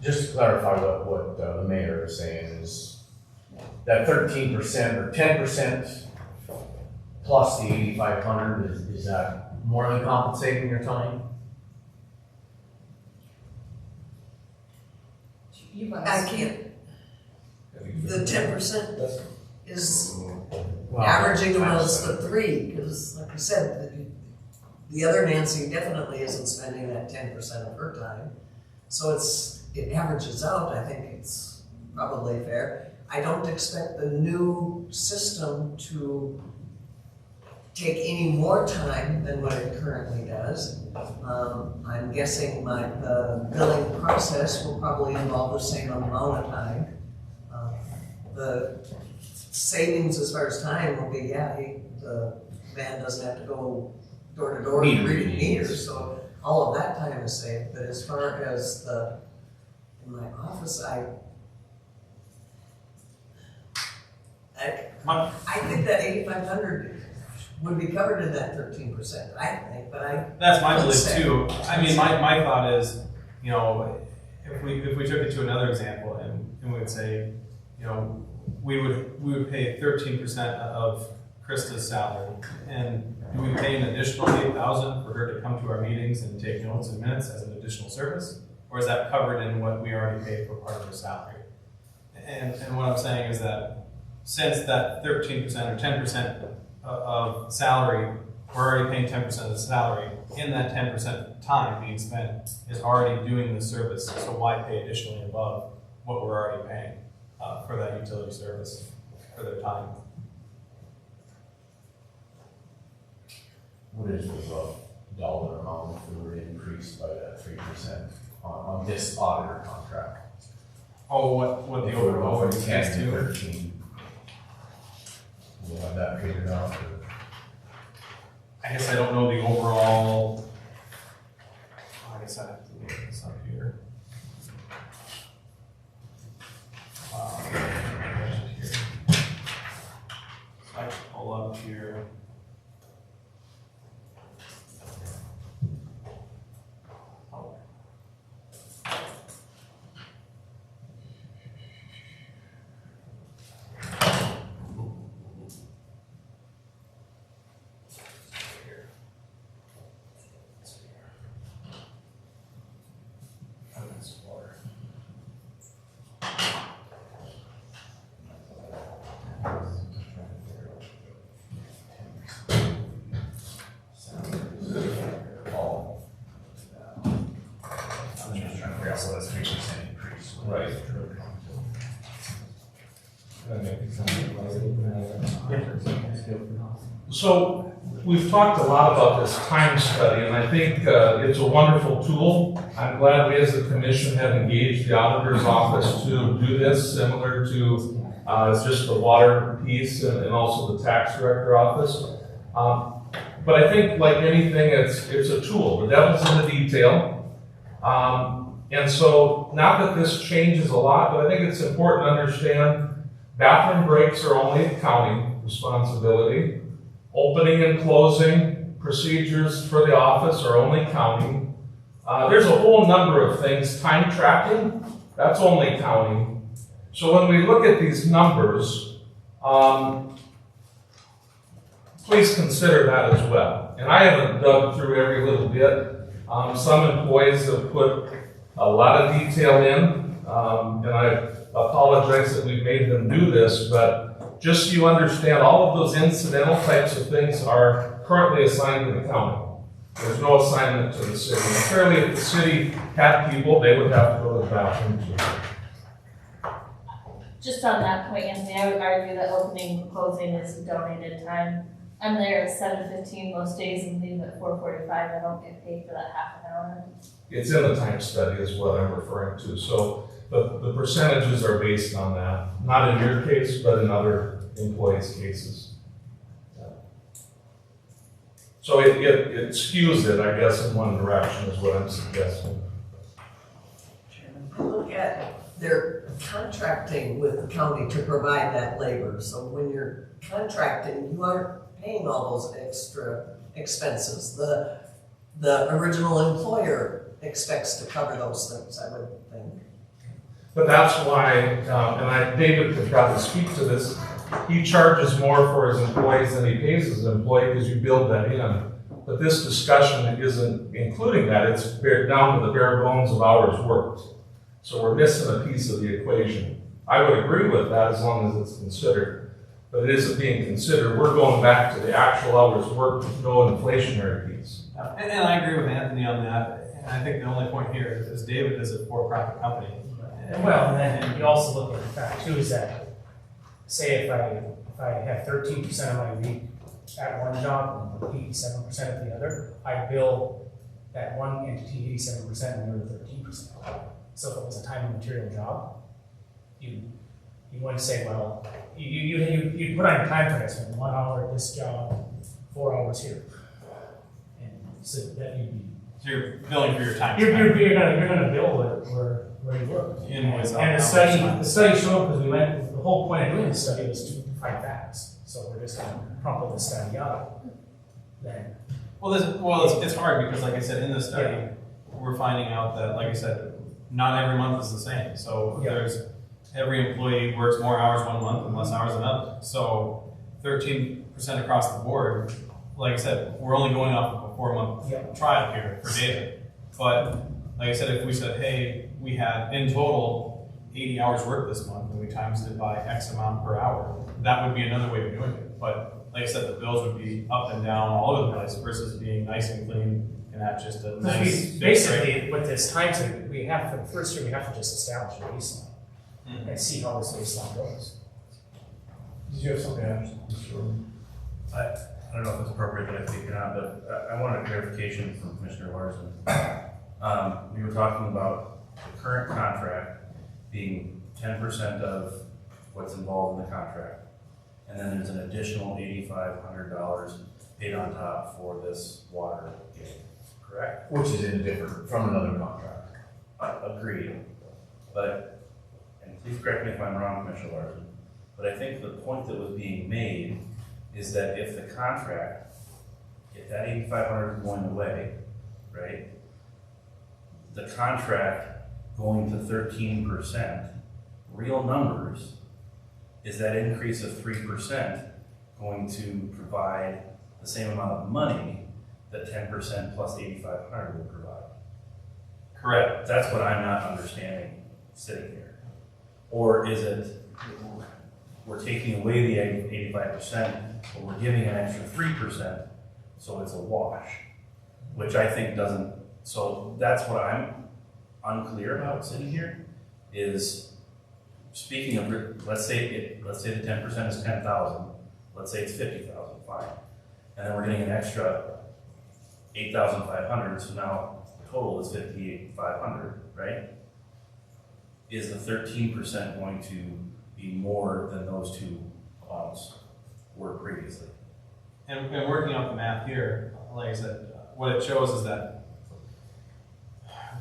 just to clarify what the mayor is saying is that 13% or 10% plus the 8,500 is that more than compensating your time? I can't, the 10% is Well, averaging times amounts to 3, because like I said, the other Nancy definitely isn't spending that 10% of her time. So it averages out. I think it's probably fair. I don't expect the new system to take any more time than what it currently does. I'm guessing the billing process will probably involve the same amount of time. The savings as far as time will be, the man doesn't have to go door to door and read meters, so all of that time is saved. But as far as the in my office, I think that 8,500 would be covered in that 13%, I think, but That's my belief Let's say. too. I mean, my thought is, you know, if we took it to another example and we would say, you know, we would pay 13% of Krista's salary, and do we pay an additional 8,000 for her to come to our meetings and take notes and minutes as an additional service? Or is that covered in what we already paid for part of her salary? And what I'm saying is that since that 13% or 10% of salary, we're already paying 10% of the salary, in that 10% time being spent is already doing the service, so why pay additionally above what we're already paying for that utility service, for their time? What is the rough dollar amount if we were to increase by that 3% on this auditor contract? Oh, what the If we were overall going is from 10 to? to 13. We'll have that figured out. I guess I don't know the overall, I guess I have to look this up here. Here. So I can pull up here. Oh. I'm just trying to figure out what a 3% increase. Right. So we've talked a lot about this time study, and I think it's a wonderful tool. I'm glad we as a commission have engaged the auditor's office to do this, similar to just the water piece and also the tax director office. But I think like anything, it's a tool. The devil's in the detail. And so, not that this changes a lot, but I think it's important to understand bathroom breaks are only county responsibility. Opening and closing procedures for the office are only county. There's a whole number of things. Time tracking, that's only county. So when we look at these numbers, please consider that as well. And I haven't dug through every little bit. Some employees have put a lot of detail in, and I apologize that we've made them do this, but just so you understand, all of those incidental types of things are currently assigned to the county. There's no assignment to the city. And clearly, if the city had people, they would have to go to the bathroom too. Just on that point, Anthony, I would argue that opening and closing is donated time. I'm there at 7:15 most days and leave at 4:45. I don't get paid for that half an hour. It's in the time study is what I'm referring to. So the percentages are based on that, not in your case, but in other employees' cases. So it skews it, I guess, in one direction is what I'm suggesting. I look at their contracting with the county to provide that labor. So when you're contracting, you aren't paying all those extra expenses. The original employer expects to cover those things, I would think. But that's why, David could probably speak to this, he charges more for his employees than he pays his employee because you build that in. But this discussion isn't including that, it's down to the bare bones of hours worked. So we're missing a piece of the equation. I would agree with that as long as it's considered, but it isn't being considered. We're going back to the actual hours worked with no inflationary piece. And I agree with Anthony on that. And I think the only point here is David is a for-profit company. Well, and then you also look at the fact too, is that, say if I have 13% of my week at one job and 87% at the other, I bill that one entity 87% and the other 13%. So if it was a time and material job, you wouldn't say, well, you put on your time card, I spend 1 hour at this job, 4 hours here. And so that you'd be So you're billing for your time. You're spent. gonna bill where you work. Invoice out And how the study showed, because the whole point of doing the study was to find facts. So we're just gonna crumple the study up. Then, It's hard because, like I said, in the study, we're finding out that, like I said, not every month is the same. So Yeah. every employee works more hours one month and less hours another. So 13% across the board, like I said, we're only going off of a 4-month trial here for data. But like I said, if we said, hey, we had in total 80 hours worked this month and we times it by X amount per hour, that would be another way of doing it. But like I said, the bills would be up and down all over the place versus being nice and clean and have just a nice big basically, with this time study, we have, for the first year, we have to just establish a baseline and see how this baseline goes. Did you have something else? I don't know if it's appropriate that I speak or not, but I wanted a clarification from Commissioner Larson. We were talking about the current contract being 10% of what's involved in the contract. And then there's an additional $8,500 paid on top for this water gig, correct? Which is in a different, from another contract. Agreed. But, and please correct me if I'm wrong, Commissioner Larson, but I think the point that was being made is that if the contract, if that $8,500 is going away, right? The contract going to 13%, real numbers, is that increase of 3% going to provide the same amount of money that 10% plus 8,500 would provide? Correct. That's what I'm not understanding sitting here. Or is it, we're taking away the 85%, but we're giving an extra 3%, so it's a wash, which I think doesn't, so that's what I'm unclear about sitting here, is speaking of, let's say the 10% is 10,000, let's say it's 50,000, fine. And then we're getting an extra 8,500, so now the total is 58,500, right? Is the 13% going to be more than those two amounts were previously? And working out the math here, like I said, what it shows is that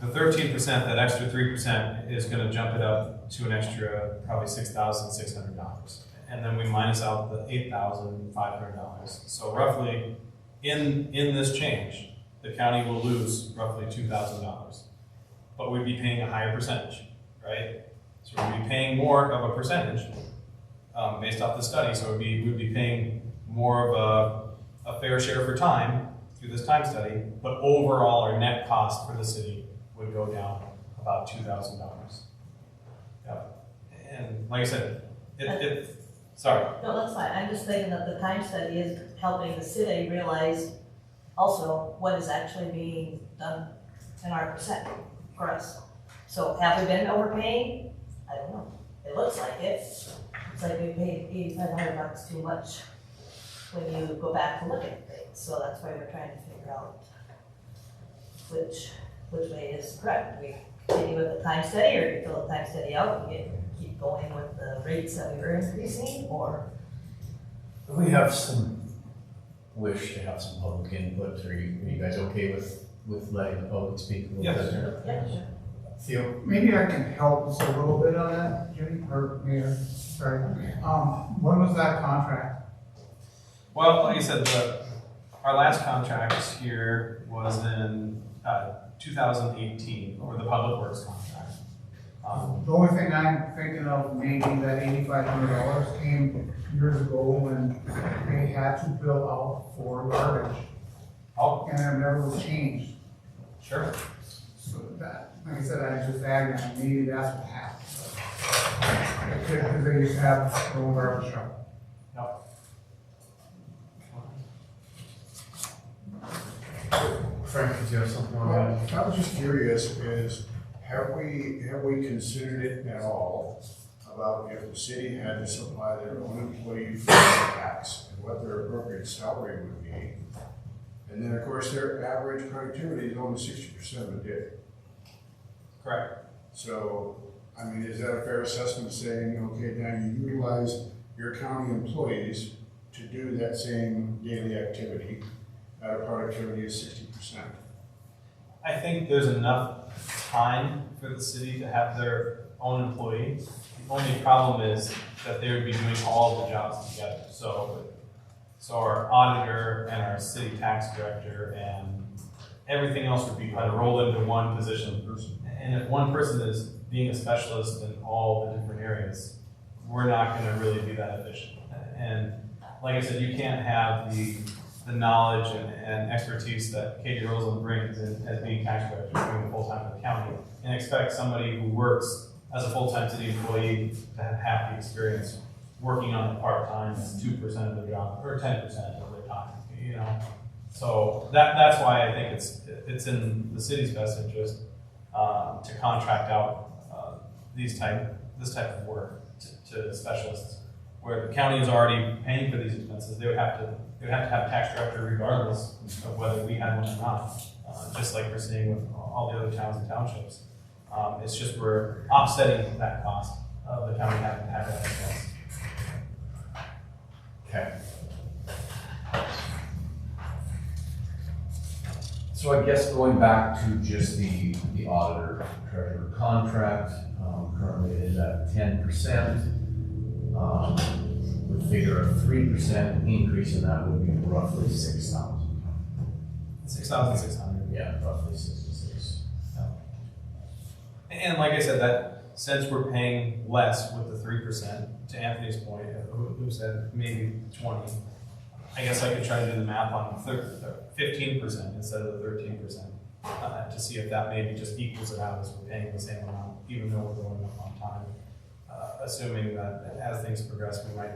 the 13%, that extra 3% is gonna jump it up to an extra probably $6,600. And then we minus out the $8,500. So roughly, in this change, the county will lose roughly $2,000. But we'd be paying a higher percentage, right? So we'd be paying more of a percentage based off the study. So we'd be paying more of a fair share for time through this time study, but overall our net cost for the city would go down about $2,000. Yep. And like I said, sorry. No, that's fine, I'm just thinking that the time study is helping the city realize also what is actually being done in our percent for us. So have we been overpaying? I don't know, it looks like it. It's like we paid $8,500 too much when you go back and look at things, so that's why we're trying to figure out which way is correct. Do we continue with the time study, or do we fill the time study out and keep going with the rates that we were increasing, or? We have some wish to have some public input. Are you guys okay with letting the public speak a little bit? Yeah, sure. Theo? Maybe I can help us a little bit on that, Jimmy, or Mayor, sorry. When was that contract? Well, like I said, our last contract here was in 2018, or the Public Works contract. The only thing I'm thinking of, maybe that $8,500 came years ago when they had to bill out for garbage. Oh, And it never was changed. sure. So that, like I said, I just added that, maybe that's what happened. Because they used to have their own garbage truck. Frank, did you have something on that? I was just curious, have we considered it at all about if the city had to supply their own employee for tax and what their appropriate salary would be? And then, of course, their average productivity is only 60% of a day. Correct. So, I mean, is that a fair assessment saying, okay, now you utilize your county employees to do that same daily activity at a productivity of 60%? I think there's enough time for the city to have their own employee. The only problem is that they would be doing all of the jobs together. So our auditor and our city tax director and everything else would be kind of rolled into one position. And if one person is being a specialist in all the different areas, we're not gonna really be that efficient. And like I said, you can't have the knowledge and expertise that Katie Roseland brings in as being tax director, doing full-time for the county, and expect somebody who works as a full-time city employee to have half the experience working on it part-time as 2% of their job, or 10% of their time, you know? So that's why I think it's in the city's best interest to contract out this type of work to specialists, where the county is already paying for these expenses. They would have to have a tax director regardless of whether we had one or not, just like we're seeing with all the other towns and townships. It's just we're offsetting that cost of the county having to have that expense. Okay. So I guess going back to just the auditor treasurer contract, currently it is at 10%. Would figure a 3% increase in that would be roughly 6,000. 6,600. Yeah, roughly 66. And like I said, that since we're paying less with the 3%, to Anthony's point, who said maybe 20, I guess I could try to do the math on 15% instead of the 13%, to see if that maybe just equals it out as we're paying the same amount, even though we're going up on time. Assuming that as things progress, we might,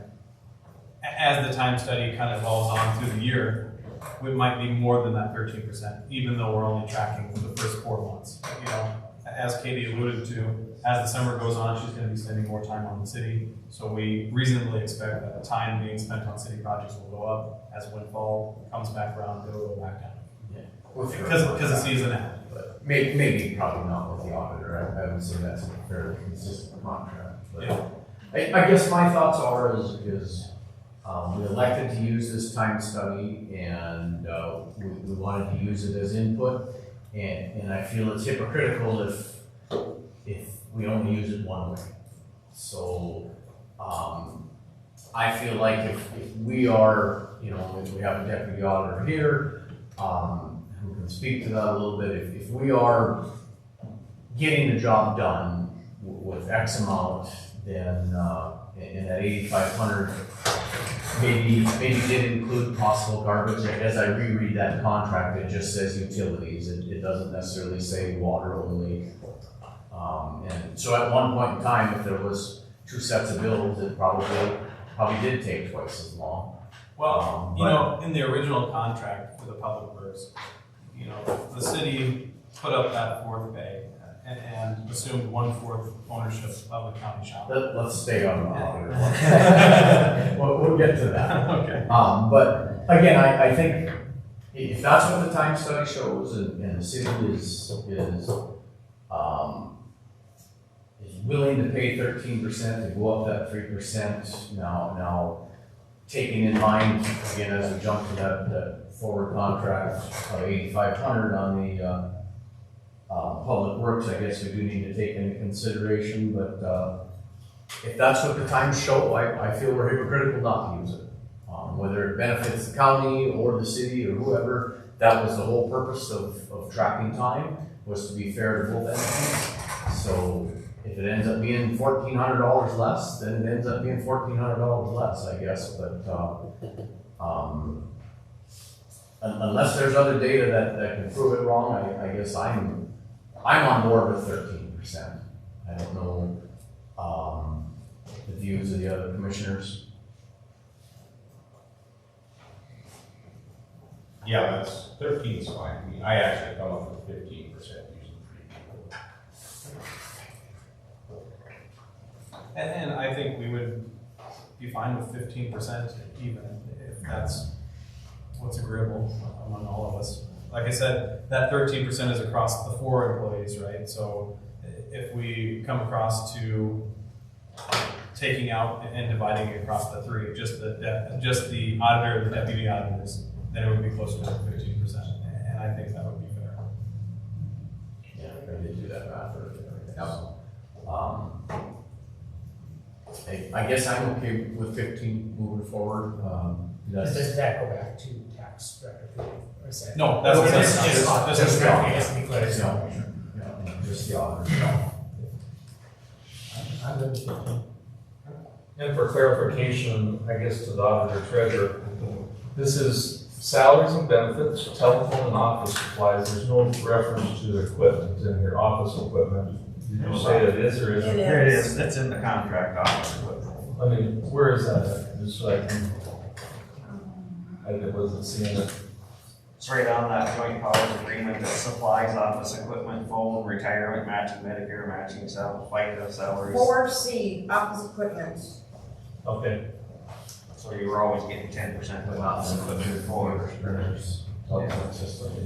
as the time study kind of evolves on through the year, we might be more than that 13%, even though we're only tracking the first 4 months. You know, as Katie alluded to, as the summer goes on, she's going to be spending more time on the city. So we reasonably expect that the time being spent on city projects will go up. As when fall comes back around, it'll go back down. Yeah. Because of seasonality. But maybe probably not with the auditor. I would say that's a fairly consistent contract. But Yeah. I guess my thoughts are is we elected to use this time study and we wanted to use it as input. And I feel it's hypocritical if we only use it one way. So I feel like if we are, you know, if we have a deputy auditor here who can speak to that a little bit, if we are getting the job done with X amount, then in that 8,500 maybe did include possible garbage. As I reread that contract, it just says utilities. It doesn't necessarily say water only. And so at one point in time, if there was 2 sets of bills, it probably did take twice as long. Well, you know, in the original contract for the public works, you know, the city put up that 4th bay and assumed 1/4 ownership of the county shop. Let's stay on the auditor. We'll get to that. Okay. But again, I think if that's what the time study shows, and the city is willing to pay 13% to go up that 3%, now taking in mind, again, as we jump to that forward contract of 8,500 on the public works, I guess we do need to take into consideration, but if that's what the times show, I feel we're hypocritical not to use it. Whether it benefits the county or the city or whoever, that was the whole purpose of tracking time, was to be fair to both entities. So if it ends up being $1,400 less, then it ends up being $1,400 less, I guess, but unless there's other data that can prove it wrong, I guess I'm on board with 13%. I don't know the views of the other commissioners. Yeah, that's 13 is fine. I mean, I actually come up with 15% using 3 people. And I think we would be fine with 15% even, if that's what's agreeable among all of us. Like I said, that 13% is across the 4 employees, right? So if we come across to taking out and dividing it across the 3, just the auditor and the deputy auditors, then it would be closer to 15%. And I think that would be fair. I did do that math earlier. I guess I'm okay with 15 moving forward. Does that go back to tax record? Or is that? No, that's Just the okay, just to be clear. Just the auditor. I'm good with 15. And for clarification, I guess to the auditor treasurer, this is salaries and benefits, telephone and office supplies. There's no reference to the equipment in here, office equipment. Did you say it is or isn't? There it is, it's in the contract office. I mean, where is that at? Just so I can, I wasn't seeing it. It's right on that joint powers agreement that supplies office equipment, phone, retirement, matching Medicare, matching FICA salaries. 4C, office equipment. Okay. So you were always getting 10% with office equipment for.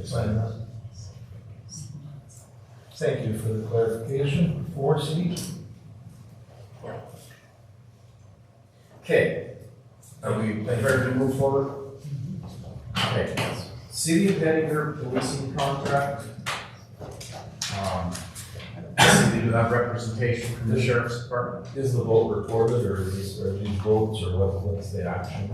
Sign that. Thank you for the clarification. 4C. Okay, are we ready to move forward? Okay, City of Hettinger policing contract. We do have representation from the sheriff's department. Is the vote recorded or are these votes or what's the action?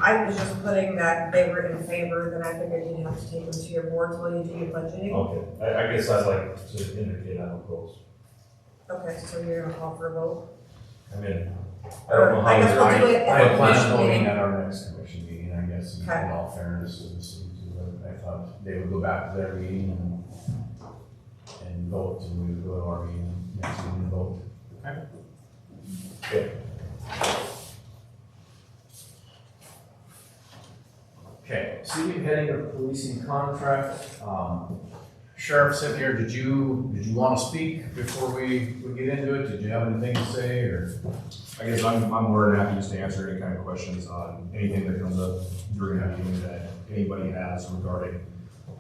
I was just putting that they were in favor, then I figured you'd have to take them to your boards while you do your budgeting. Okay, I guess I'd like to indicate I'm opposed. Okay, so you're gonna call for a vote? I mean, I don't know how. I guess we'll do it I at the plan commission on voting meeting. at our next commission meeting, I guess, in Okay. all fairness to the city, too. I thought they would go back to their meeting and vote, and we would go to our meeting next meeting and vote. Okay. Okay, City of Hettinger policing contract. Sheriff sitting here, did you want to speak before we get into it? Did you have anything to say, or? I guess I'm more than happy just to answer any kind of questions on anything that comes up during that meeting that anybody has regarding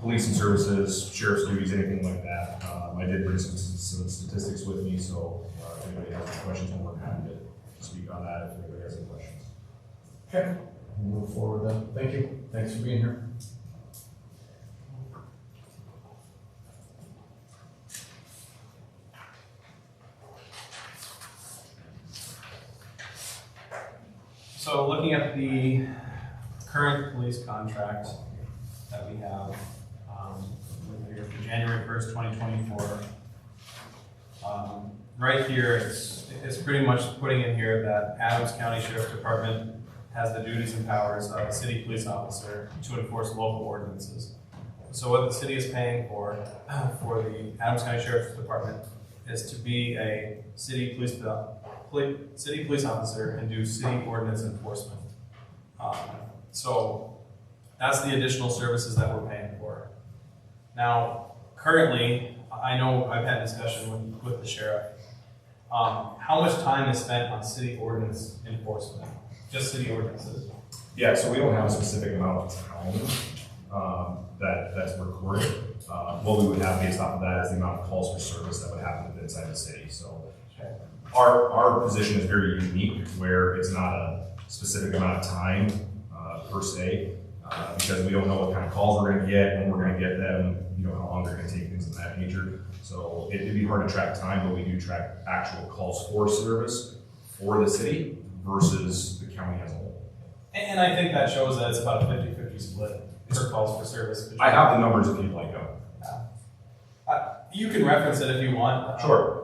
policing services, sheriff's duties, anything like that. I did bring some statistics with me, so if anybody has any questions, I'm more than happy to speak on that if anybody has any questions. Okay, we'll move forward then. Thank you. Thanks for being here. So looking at the current police contract that we have, for January 1st, 2024, right here, it's pretty much putting in here that Adams County Sheriff's Department has the duties and powers of a city police officer to enforce local ordinances. So what the city is paying for the Adams County Sheriff's Department is to be a city police officer and do city ordinance enforcement. So that's the additional services that we're paying for. Now, currently, I know I've had discussion with the sheriff. How much time is spent on city ordinance enforcement? Just city ordinances? Yeah, so we don't have a specific amount of time that's recorded. What we would have based off of that is the amount of calls for service that would happen inside the city. So our position is very unique, where it's not a specific amount of time per se, because we don't know what kind of calls we're going to get, when we're going to get them, how long they're going to take, things of that nature. So it'd be hard to track time, but we do track actual calls for service for the city versus the county as a whole. And I think that shows that it's about a 50-50 split for calls for service. I have the numbers if you'd like them. You can reference it if you want. Sure.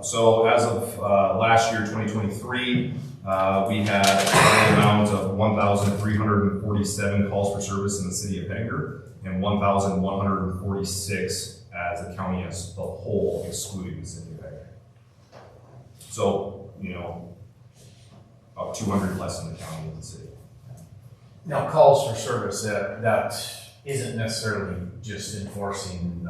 So as of last year, 2023, we had an amount of 1,347 calls for service in the city of Hettinger and 1,146 as the county as the whole, excluding the city of Hettinger. So, about 200 less in the county than the city. Now, calls for service, that isn't necessarily just enforcing,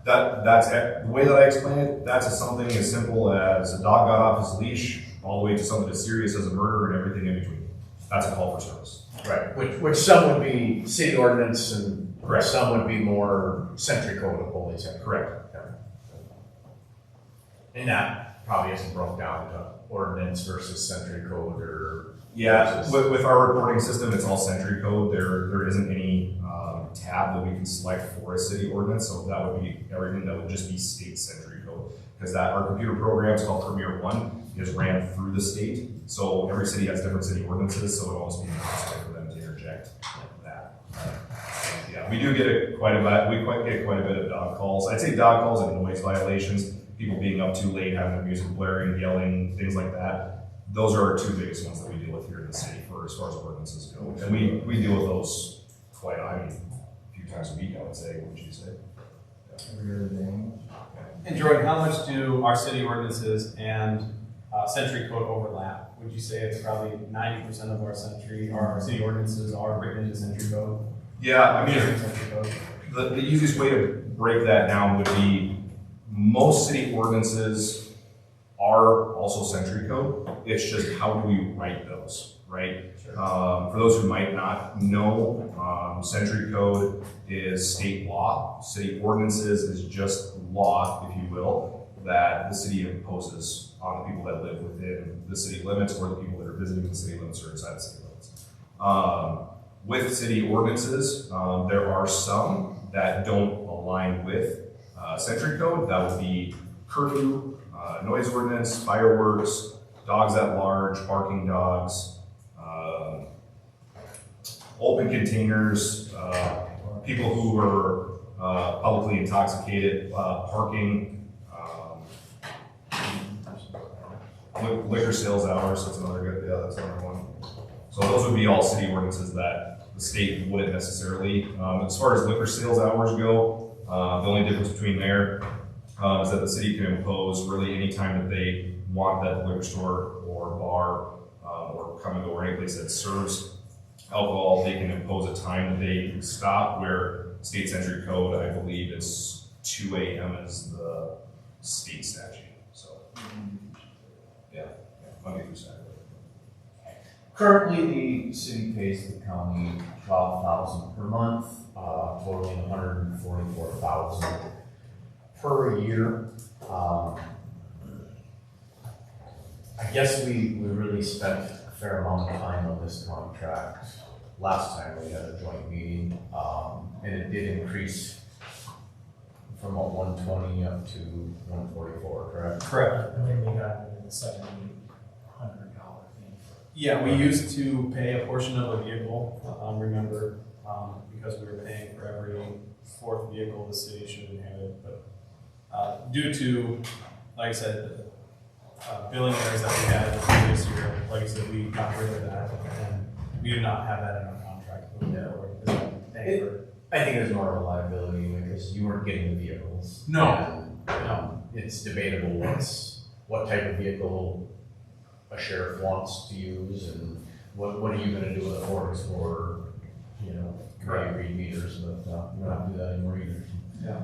That's the way that I explain it. That's something as simple as a dog got off his leash, all the way to something as serious as a murder and everything in between. That's a call for service. right, which some would be city ordinance and Correct. some would be more century code of police. Correct. And that probably isn't broken down into ordinance versus century code or? Yeah, with our reporting system, it's all century code. There isn't any tab that we can select for a city ordinance, so that would be everything that would just be state century code. Because our computer program is called Premier One, is ran through the state, so every city has different city ordinances, so it would almost be impossible for them to interject that. Yeah, we do get quite a bit of dog calls. I'd say dog calls and noise violations, people being up too late, having their music blaring, yelling, things like that. Those are our two biggest ones that we deal with here in the city for as far as ordinances go. And we deal with those a few times a week, I would say. What would you say? And Jordan, how much do our city ordinances and century code overlap? Would you say it's probably 90% of our city ordinances are written into century code? Yeah, I mean, the easiest way to break that down would be most city ordinances are also century code. It's just how do we write those, right? Sure. For those who might not know, century code is state law. City ordinances is just law, if you will, that the city imposes on the people that live within the city limits or the people that are visiting the city limits or inside the city limits. With city ordinances, there are some that don't align with century code. That would be curfew, noise ordinance, fireworks, dogs at large, barking dogs, open containers, people who are publicly intoxicated, parking, liquor sales hours, that's that's another one. So those would be all city ordinances that the state wouldn't necessarily. As far as liquor sales hours go, the only difference between there is that the city can impose really any time that they want that liquor store or bar or come and go or any place that serves alcohol, they can impose a time that they stop, where state century code, I believe it's 2 a.m. is the state statute. So, yeah, Monday through Saturday. Currently, the city pays the county $12,000 per month, totaling $144,000 per year. I guess we really spent a fair amount of time on this contract last time we had a joint meeting, and it did increase from what, 120 up to 144, correct? Correct. And then we got the $700 fee. Yeah, we used to pay a portion of a vehicle, remember, because we were paying for every fourth vehicle the city should inherit. But due to, like I said, billing errors that we had the previous year, like I said, we got rid of that, and we do not have that in our contract moving forward. I think it's more of a liability because you weren't getting the vehicles. No. And, it's debatable what type of vehicle a sheriff wants to use, and what are you going to do with a Ford Explorer? You know, Correct. read meters, but we don't have to do that anymore either. Yeah.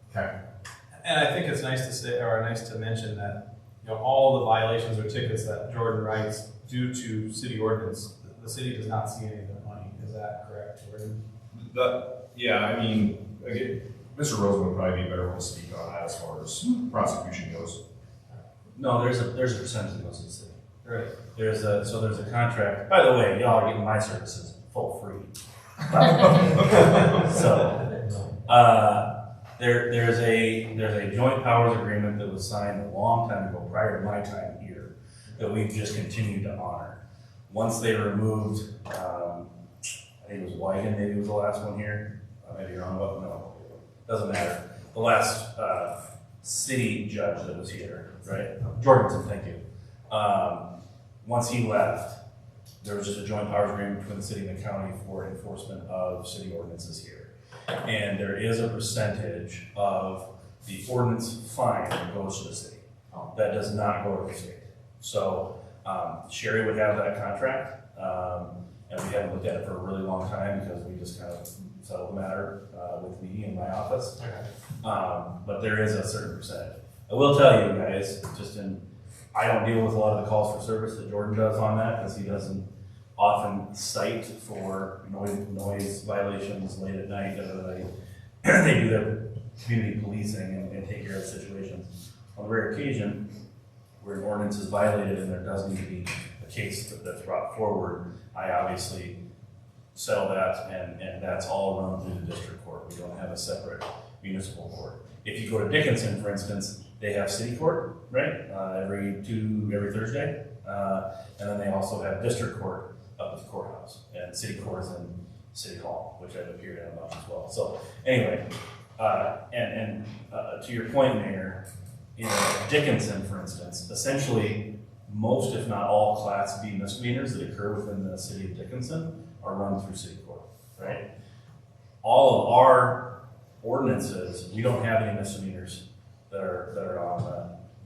Okay. And I think it's nice to say, or nice to mention that, all the violations or tickets that Jordan writes due to city ordinance, the city does not see any of the money. Is that correct, Jordan? Yeah, I mean, again, Mr. Rosen would probably be better able to speak on that as far as prosecution goes. No, there's a percentage that goes to the city. Right. There's a contract. By the way, y'all are getting my services full free. There's a joint powers agreement that was signed a long time ago, prior to my time here, that we've just continued to honor. Once they removed, I think it was Wygan, maybe was the last one here. I may be wrong, but no, doesn't matter. The last city judge that was here, right? Jorgensen, thank you. Once he left, there was just a joint powers agreement between the city and the county for enforcement of city ordinances here. And there is a percentage of the ordinance fine that goes to the city. That does not go to the state. So Sherry would have that contract, and we haven't looked at it for a really long time because we just kind of settled the matter with me in my office. But there is a certain percentage. I will tell you guys, I don't deal with a lot of the calls for service that Jordan does on that, because he doesn't often cite for noise violations late at night. They do their community policing and take care of situations. On a rare occasion, where an ordinance is violated and there does need to be a case that's brought forward, I obviously settle that, and that's all run through the district court. We don't have a separate municipal court. If you go to Dickinson, for instance, they have city court, right, every Thursday, and then they also have district court up at the courthouse, and city court is in City Hall, which I've appeared in a bunch as well. So anyway, to your point, Mayor, in Dickinson, for instance, essentially most, if not all, Class B misdemeanors that occur within the city of Dickinson are run through city court, right? All of our ordinances, we don't have any misdemeanors that are on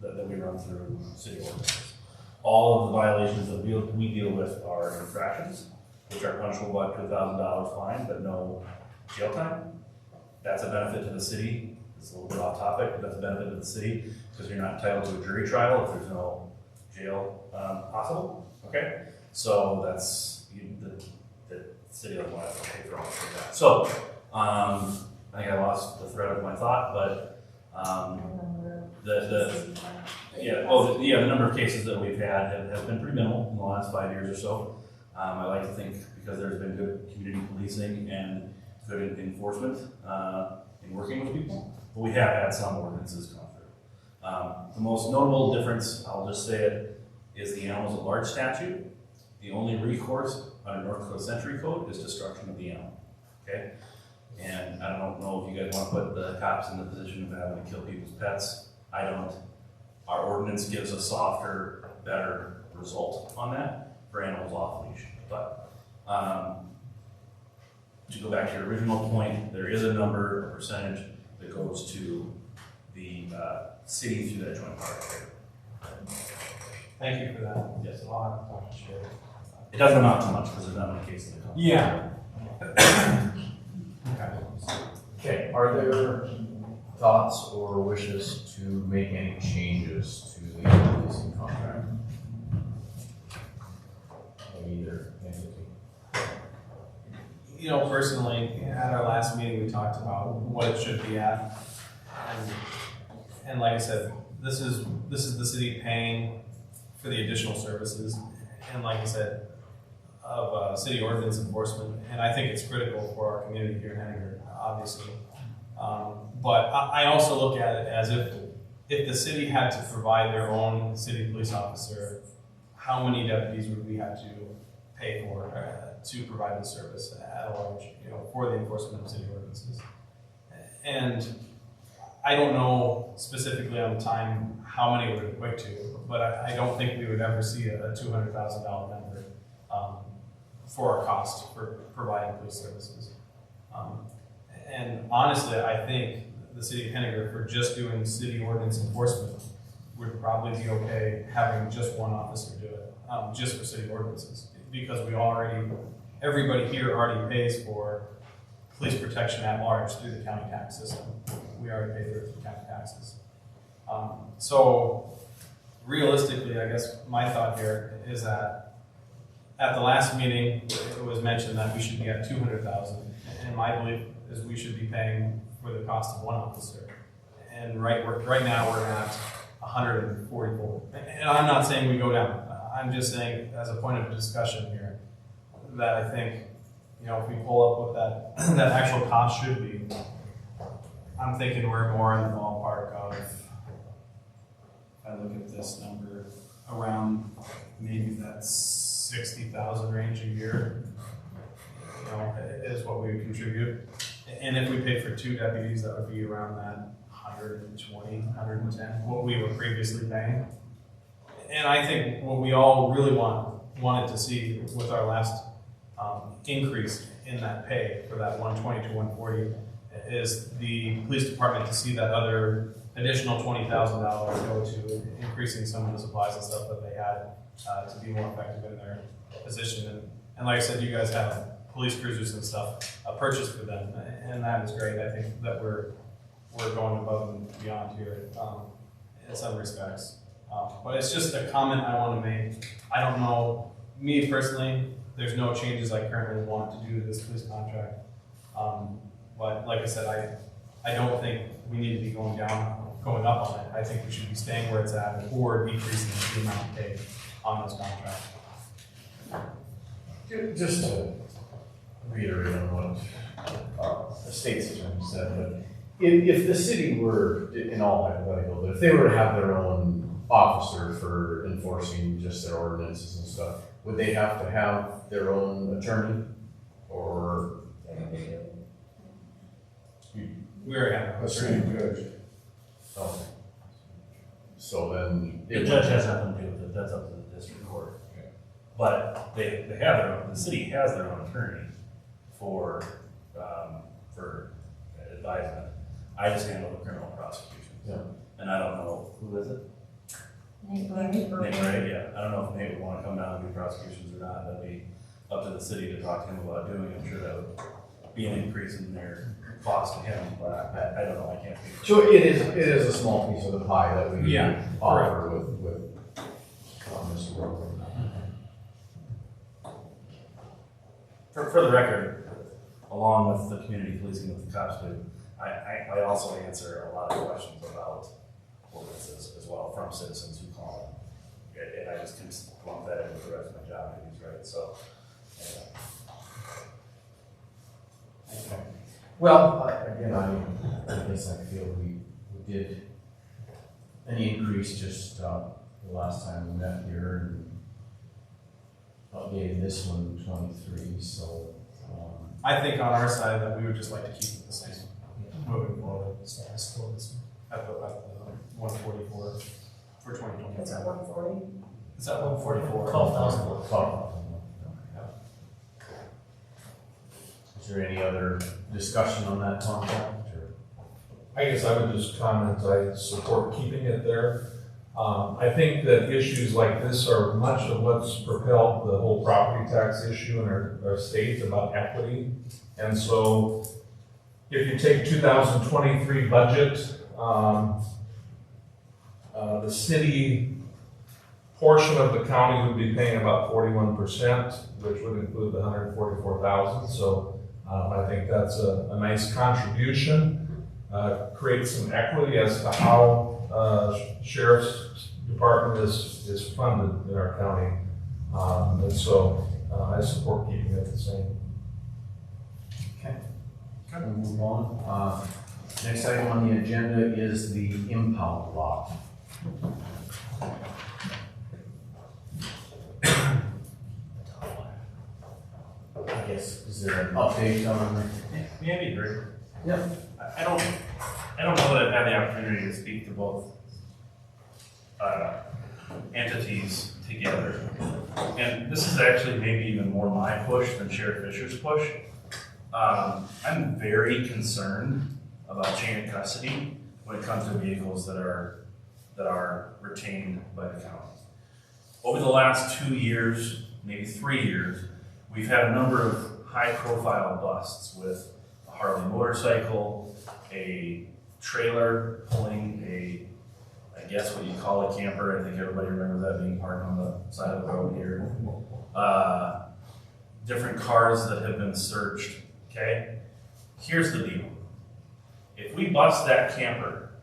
that we run through city ordinances. All of the violations that we deal with are infractions, which are punishable by up to $1,000 fine, but no jail time. That's a benefit to the city. It's a little bit off topic, but that's a benefit to the city because you're not entitled to a jury trial if there's no jail possible. Okay, so that's the city doesn't want to pay for all of that. So I think I lost the thread of my thought, but the number of cases that we've had has been pretty minimal in the last 5 years or so. I like to think because there's been good community policing and good enforcement in working with people, but we have had some ordinances come through. The most notable difference, I'll just say it, is the animals at large statute. The only recourse under North Dakota Century Code is destruction of the animal. Okay, and I don't know if you guys want to put the cops in the position of having to kill people's pets. I don't. Our ordinance gives a softer, better result on that for animals off leash. But to go back to your original point, there is a number, a percentage that goes to the city through that joint powers. Thank you for that. Yes, a lot to share. It doesn't amount to much because there's not many cases that come. Yeah. Okay, are there thoughts or wishes to make any changes to the leasing contract? Of either entity? You know, personally, at our last meeting, we talked about what it should be at. And like I said, this is the city paying for the additional services. And like I said, of city ordinance enforcement. And I think it's critical for our community here in Hettinger, obviously. But I also look at it as if the city had to provide their own city police officer, how many deputies would we have to pay for to provide the service at large, you know, for the enforcement of city ordinances? And I don't know specifically on the time how many it would equate to, but I don't think we would ever see a $200,000 number for our cost for providing police services. And honestly, I think the city of Hettinger, for just doing city ordinance enforcement, would probably be okay having just one officer do it, just for city ordinances, because everybody here already pays for police protection at large through the county tax system. We already pay for it through county taxes. So realistically, I guess my thought here is that at the last meeting, it was mentioned that we should be at 200,000, and my belief is we should be paying for the cost of one officer. And right now we're at 144. And I'm not saying we go down. I'm just saying, as a point of discussion here, that I think, you know, if we pull up what that actual cost should be, I'm thinking we're more in the ballpark of, if I look at this number, around maybe that 60,000 range a year, you know, is what we would contribute. And if we paid for 2 deputies, that would be around that 120, 110, what we were previously paying. And I think what we all really wanted to see with our last increase in that pay for that 120 to 140 is the police department to see that other additional $20,000 go to increasing some of the supplies and stuff that they had to be more effective in their position. And like I said, you guys have police cruisers and stuff purchased for them, and that is great. I think that we're going above and beyond here in some respects. But it's just a comment I want to make. I don't know, me personally, there's no changes I currently want to do to this police contract. But like I said, I don't think we need to be going down going up on it. I think we should be staying where it's at or decreasing the amount paid on those contracts. Just to reiterate on what the state's attorney said, but if the city were, in all hypothetical, if they were to have their own officer for enforcing just their ordinances and stuff, would they have to have their own attorney? Or? We already have A city judge. Oh. So then. The judge has nothing to do with it, that's up to the district court. But they have their own, the city has their own attorney for advisement. I just handle the criminal prosecutions. Yeah. And I don't know, who is it? Nate Nate, right, yeah. I don't know if Nate would wanna come down and do prosecutions or not, that'd be up to the city to talk to him about doing it. I'm sure that would be an increase in their cost to him, but I don't know, I can't speak. So it is a small piece of the pie that we offer with Mr. Roper. For the record, along with the community policing that the cops do, I also answer a lot of questions about ordinances as well from citizens who call in. And I just can lump that in with the rest of my job duties, right? So, Okay. Well, again, I guess I feel we did an increase just the last time we met here and gave this one 23, so. I think on our side that we would just like to keep it the same moving forward. Status quo this At the 144 for 2020. It's at 140. Is that 144? 12,000. Is there any other discussion on that contract? Or? I guess I would just comment, I support keeping it there. I think that issues like this are much of what's propelled the whole property tax issue in our state about equity. And so if you take 2023 budget, the city portion of the county would be paying about 41%, which would include the 144,000. So I think that's a nice contribution, creates some equity as to how sheriff's department is funded in our county. And so I support keeping it the same. Okay. We'll move on. Next item on the agenda is the impound lot. I guess, is there an update on? maybe great. Yep. I don't know that I've had the opportunity to speak to both entities together. And this is actually maybe even more my push than Sheriff Fisher's push. I'm very concerned about chain of custody when it comes to vehicles that are retained by the county. Over the last 2 years, maybe 3 years, we've had a number of high-profile busts with a Harley motorcycle, a trailer pulling I guess what you call a camper. I think everybody remembers that being parked on the side of the road here. Different cars that have been searched, okay? Here's the deal. If we bust that camper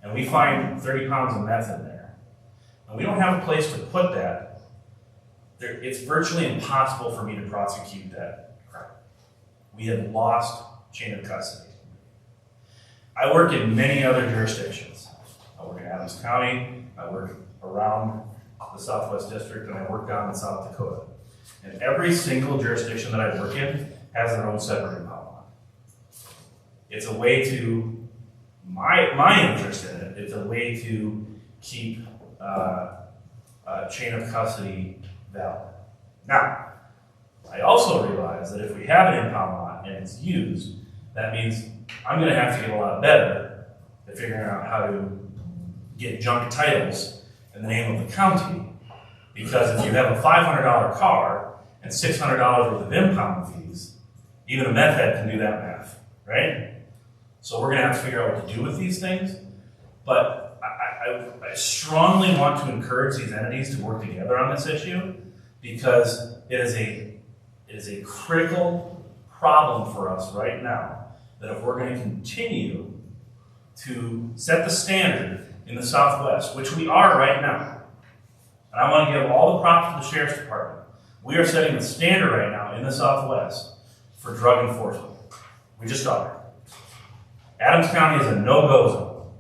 and we find 30 pounds of meth in there, and we don't have a place to put that, it's virtually impossible for me to prosecute that crime. We have lost chain of custody. I work in many other jurisdictions. I work in Adams County, I work around the Southwest District, and I work down in South Dakota. And every single jurisdiction that I work in has their own separate impound lot. It's a way to, my interest in it, it's a way to keep chain of custody valid. Now, I also realize that if we have an impound lot and it's used, that means I'm gonna have to get a lot better at figuring out how to get junk titles in the name of the county. Because if you have a $500 car and $600 worth of impound fees, even a meth head can do that math, right? So we're gonna have to figure out what to do with these things. But I strongly want to encourage these entities to work together on this issue because it is a critical problem for us right now that if we're gonna continue to set the standard in the Southwest, which we are right now. And I want to give all the props to the Sheriff's Department. We are setting the standard right now in the Southwest for drug enforcement. We just are. Adams County is a no-go zone.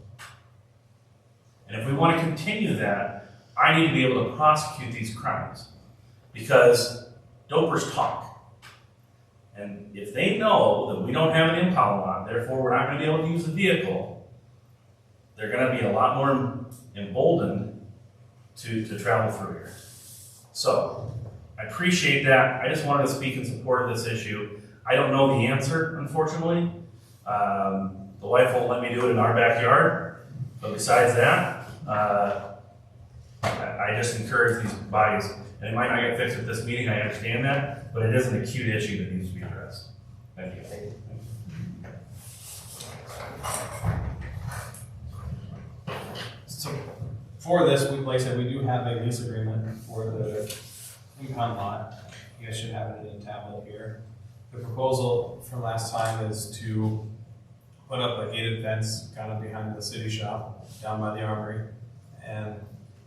And if we want to continue that, I need to be able to prosecute these crimes. Because dopers talk. And if they know that we don't have an impound lot, therefore we're not going to be able to use the vehicle, they're going to be a lot more emboldened to travel through here. So, I appreciate that. I just wanted to speak in support of this issue. I don't know the answer, unfortunately. The wife won't let me do it in our backyard. But besides that, I just encourage these bodies. And it might not get fixed at this meeting, I understand that, but it is an acute issue that needs to be addressed. Thank you. So for this, like I said, we do have a lease agreement for the impound lot. You guys should have it in a tablet here. The proposal from last time is to put up a gated fence kind of behind the city shop down by the armory. And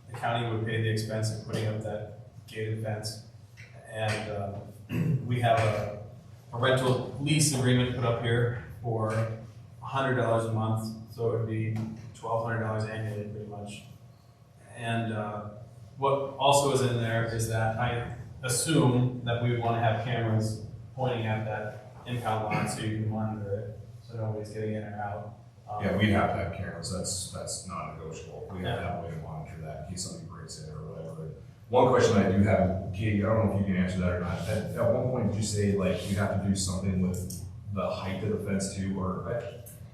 the county would pay the expense of putting up that gated fence. And we have a rental lease agreement put up here for $100 a month. So it would be $1,200 annually pretty much. And what also is in there is that I assume that we would want to have cameras pointing at that impound lot so you can monitor it, so nobody's getting in or out. Yeah, we'd have to have cameras, that's non-negotiable. We have to have a way to monitor that in case somebody breaks in or whatever. One question I do have, Katie, I don't know if you can answer that or not. At one point, did you say like you have to do something with the height of the fence too, or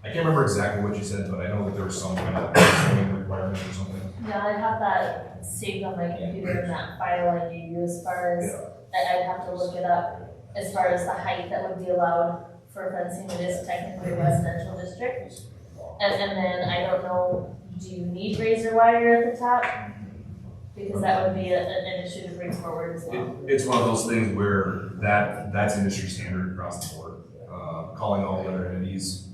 I can't remember exactly what you said, but I know that there was some kind of zoning requirement or something. Yeah, I'd have that saved on my computer in that file I gave you as far as, I'd have to look it up as far as the height that would be allowed for fencing. It is technically a residential district. And then I don't know, do you need razor wire at the top? Because that would be an issue to bring forward as well. It's one of those things where that's industry standard across the board. Calling all the other entities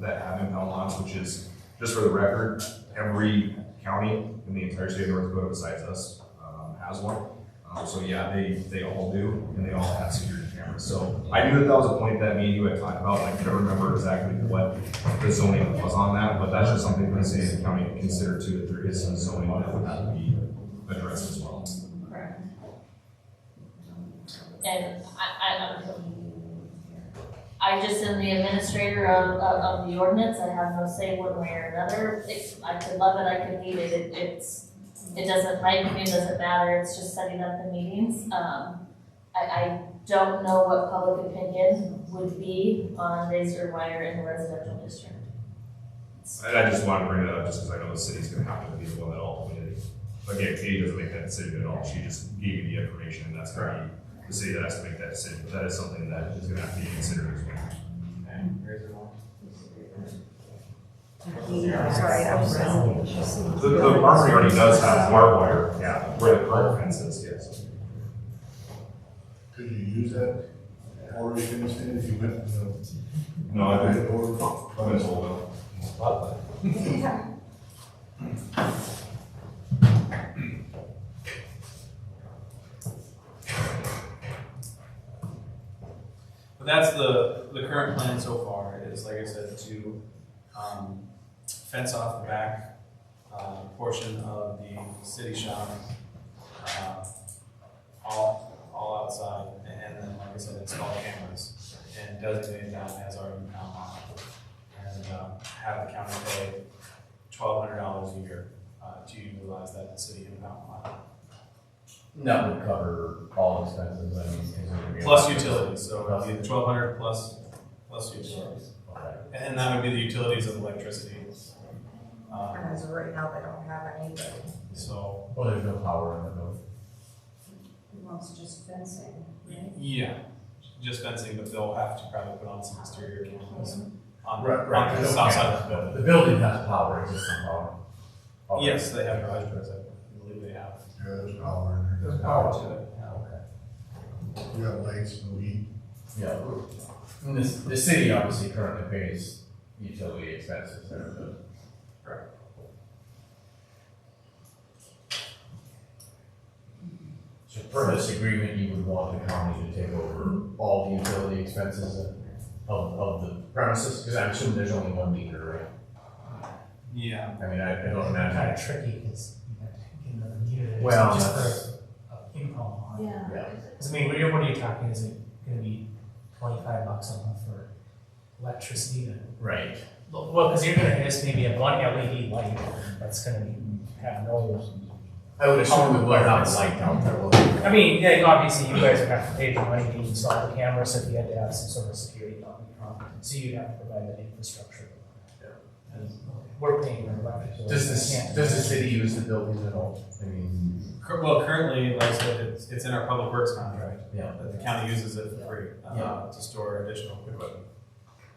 that have impound lots, which is, just for the record, every county in the entire state of North Dakota besides us has one. So yeah, they all do, and they all have security cameras. So I knew that was a point that me and you had talked about. I can't remember exactly what the zoning was on that, but that's just something for the city and the county to consider too, that there is some zoning that would have to be addressed as well. Correct. And I just am the administrator of the ordinance. I have no say one way or another. I could love it, I could hate it. It doesn't, my opinion doesn't matter. It's just setting up the meetings. I don't know what public opinion would be on razor wire in the residential district. And I just wanted to bring that up just because I know the city's gonna have to be the one that ultimately, again, Katie doesn't make that decision at all. She just gave you the information, and that's gonna be the city that has to make that decision. But that is something that is gonna have to be considered as well. Sorry, I was. The armory already does have barbed wire, yeah, where the current fence is, yes. Could you use that already finished if you went to the? No, I think Or- it's old though. But that's the current plan so far, is like I said, to fence off the back portion of the city shop, all outside, and then, like I said, install cameras and designate that as our impound lot. And have the county pay $1,200 a year to utilize that city impound lot. That would cover all expenses, I mean. is it gonna be Plus a- utilities, so it'd be the 1,200 plus utilities. Okay. And that would be the utilities of electricity. And as of right now, they don't have any, but So, Well, there's no power in the building. he wants just fencing, right? yeah, just fencing, but they'll have to probably put on some exterior cameras on Right, the south side of the building. The building has power, existing power. Okay. Yes, they have garage doors, I believe they have. Yeah, there's power in there. There's power to it, okay. You got lights, no heat. Yeah, and the city obviously currently pays utility expenses there, but. Correct. So per this agreement, you would want the county to take over all the utility expenses of the premises? Because I'm assuming there's only one meter, right? Yeah. I mean, I don't Kind imagine. of tricky, because you have to get another meter. Well, Just that's- for a ping pong line. Yeah. Yeah. 'Cause I mean, what are you talking, is it gonna be $25 a month for electricity then? Right. Well, because you're gonna just maybe have one LED light that's gonna have no. I would assume we would have a light out there. wouldn't we? I mean, yeah, obviously you guys would have to pay the money to install the cameras if you had to have some sort of security company come, so you'd have to provide that infrastructure. And we're paying for electric. bill. Does We can't- the city use the buildings at all? I mean, Well, currently, like I said, it's in our public works contract. yeah. That the county uses it for free, to store additional equipment.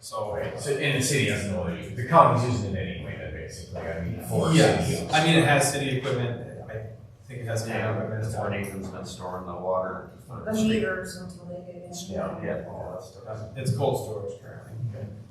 So. So, and the city doesn't know that the county's using it anyway, then basically, I mean, for Yes. city use. I mean, it has city equipment, I think it has some other equipment as That's well. where Nathan's been storing the water. The meters until they get in. Yeah, all that stuff. It's cold storage currently.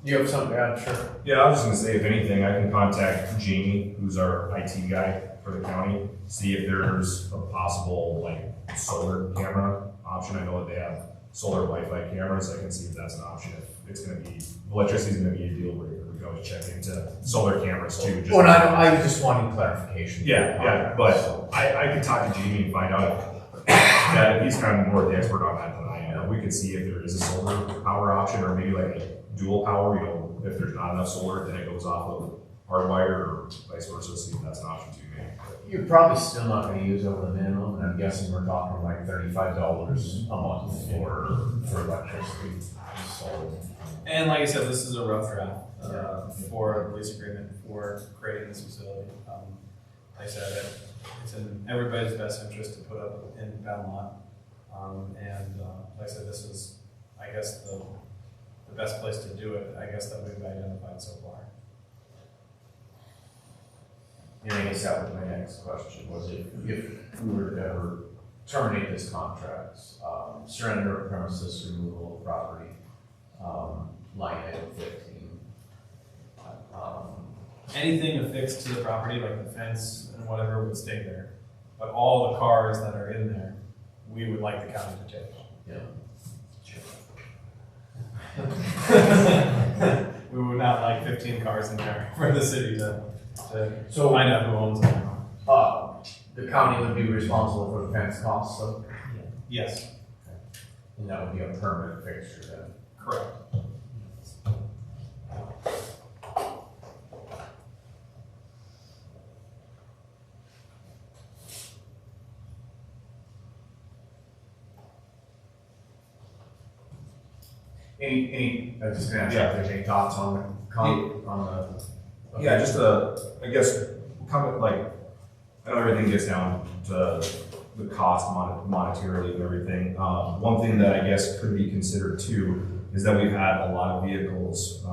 Do you have something to add? Sure. Yeah, I was just gonna say, if anything, I can contact Jamie, who's our IT guy for the county, see if there's a possible, like, solar camera option. I know that they have solar Wi-Fi cameras, I can see if that's an option. If it's gonna be, electricity's gonna be a deal breaker, we can always check into solar cameras too. just- Well, I was just wanting clarification. Yeah, but I could talk to Jamie and find out that he's kind of more the expert on that than I am. We could see if there is a solar power option, or maybe like a dual power, you know, if there's not enough solar, then it goes off of hardwire, or vice versa, see if that's an option too, maybe. You're probably still not gonna use over the minimum, and I'm guessing we're talking like $35 a month for electricity. So, And like I said, this is a rough draft, for the lease agreement for creating this facility. Like I said, it's in everybody's best interest to put up an impound lot. Like I said, this is, I guess, the best place to do it, I guess, that we've identified so far. and I guess that was my next question, was if we were to ever terminate this contract, surrender of premises, removal of property, line item 15. Anything affixed to the property, like the fence and whatever, would stay there. But all the cars that are in there, we would like the county to take. Yeah. We would not like 15 cars in there for the city to So- find out who owns them. The county would be responsible for the fence costs, so, Yes, and that would be a permanent fixture then. correct. I was just gonna ask if there's any thoughts on the. Yeah, just I guess, comment, like, I know everything gets down to the cost monetarily and everything. One thing that I guess could be considered too is that we've had a lot of vehicles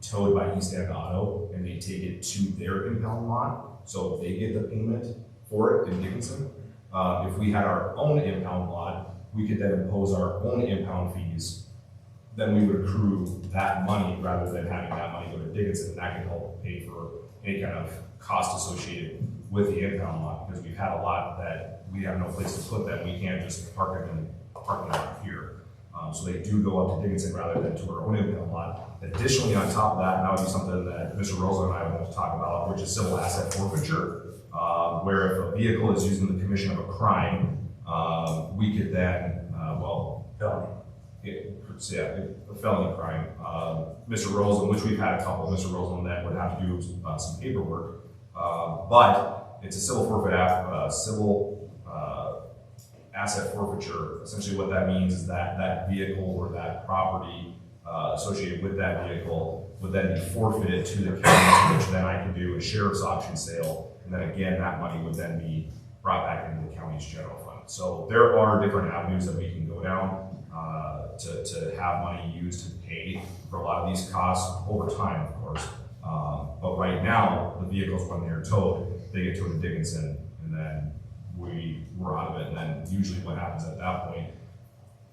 towed by East End Auto, and they take it to their impound lot, so they get the payment for it in Dickinson. If we had our own impound lot, we could then impose our own impound fees. Then we would accrue that money rather than having that money go to Dickinson, and that can help pay for any kind of cost associated with the impound lot, because we've had a lot that we have no place to put them. We can't just park them in a parking lot here. So they do go up to Dickinson rather than to our own impound lot. Additionally, on top of that, and that would be something that Mr. Rosa and I would have to talk about, which is civil asset forfeiture, where if a vehicle is used in the commission of a crime, we could then, a felony crime. Mr. Rosen, which we've had a couple, Mr. Rosen that would have to do some paperwork, but it's a civil asset forfeiture. Essentially what that means is that that vehicle or that property associated with that vehicle would then be forfeited to the county, which then I can do a sheriff's auction sale, and then again, that money would then be brought back into the county's general fund. So there are different avenues that we can go down to have money used to pay for a lot of these costs over time, of course. But right now, the vehicles, when they're towed, they get towed to Dickinson, and then we're out of it. And then usually what happens at that point,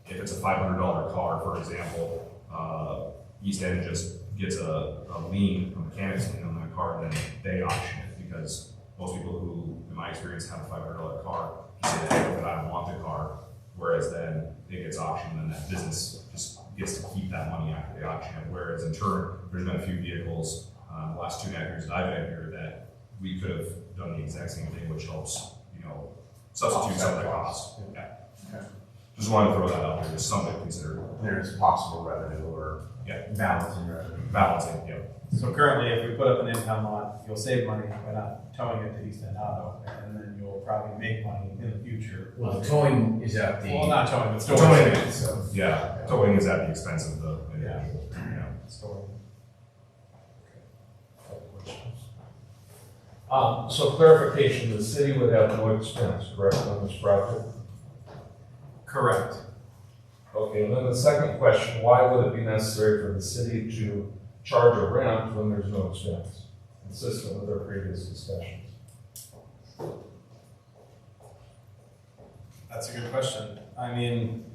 if it's a $500 car, for example, East End just gets a lien, a mechanic's lien on that car, and then they auction it, because most people who, in my experience, have a $500 car, just say, hey, but I don't want the car, whereas then it gets auctioned, and that business just gets to keep that money after they auction it, whereas in turn, there's been a few vehicles, the last 2.5 years that I've been here, that we could have done the exact same thing, which helps, substitute some of the cost. Yeah. Okay. Just wanted to throw that out there, just something to consider. There's possible revenue or balancing revenue. Balancing, yeah. So currently, if we put up an impound lot, you'll save money by not towing it to East End Auto, and then you'll probably make money in the future. Well, the towing is at the. Well, not towing, but Towing, storing. So, yeah, towing is at the expense of the individual. storing. So clarification, the city would have no expense, correct, on this project? Correct. Okay, and then the second question, why would it be necessary for the city to charge a rent when there's no expense? Consistent with our previous discussions. That's a good question. I mean,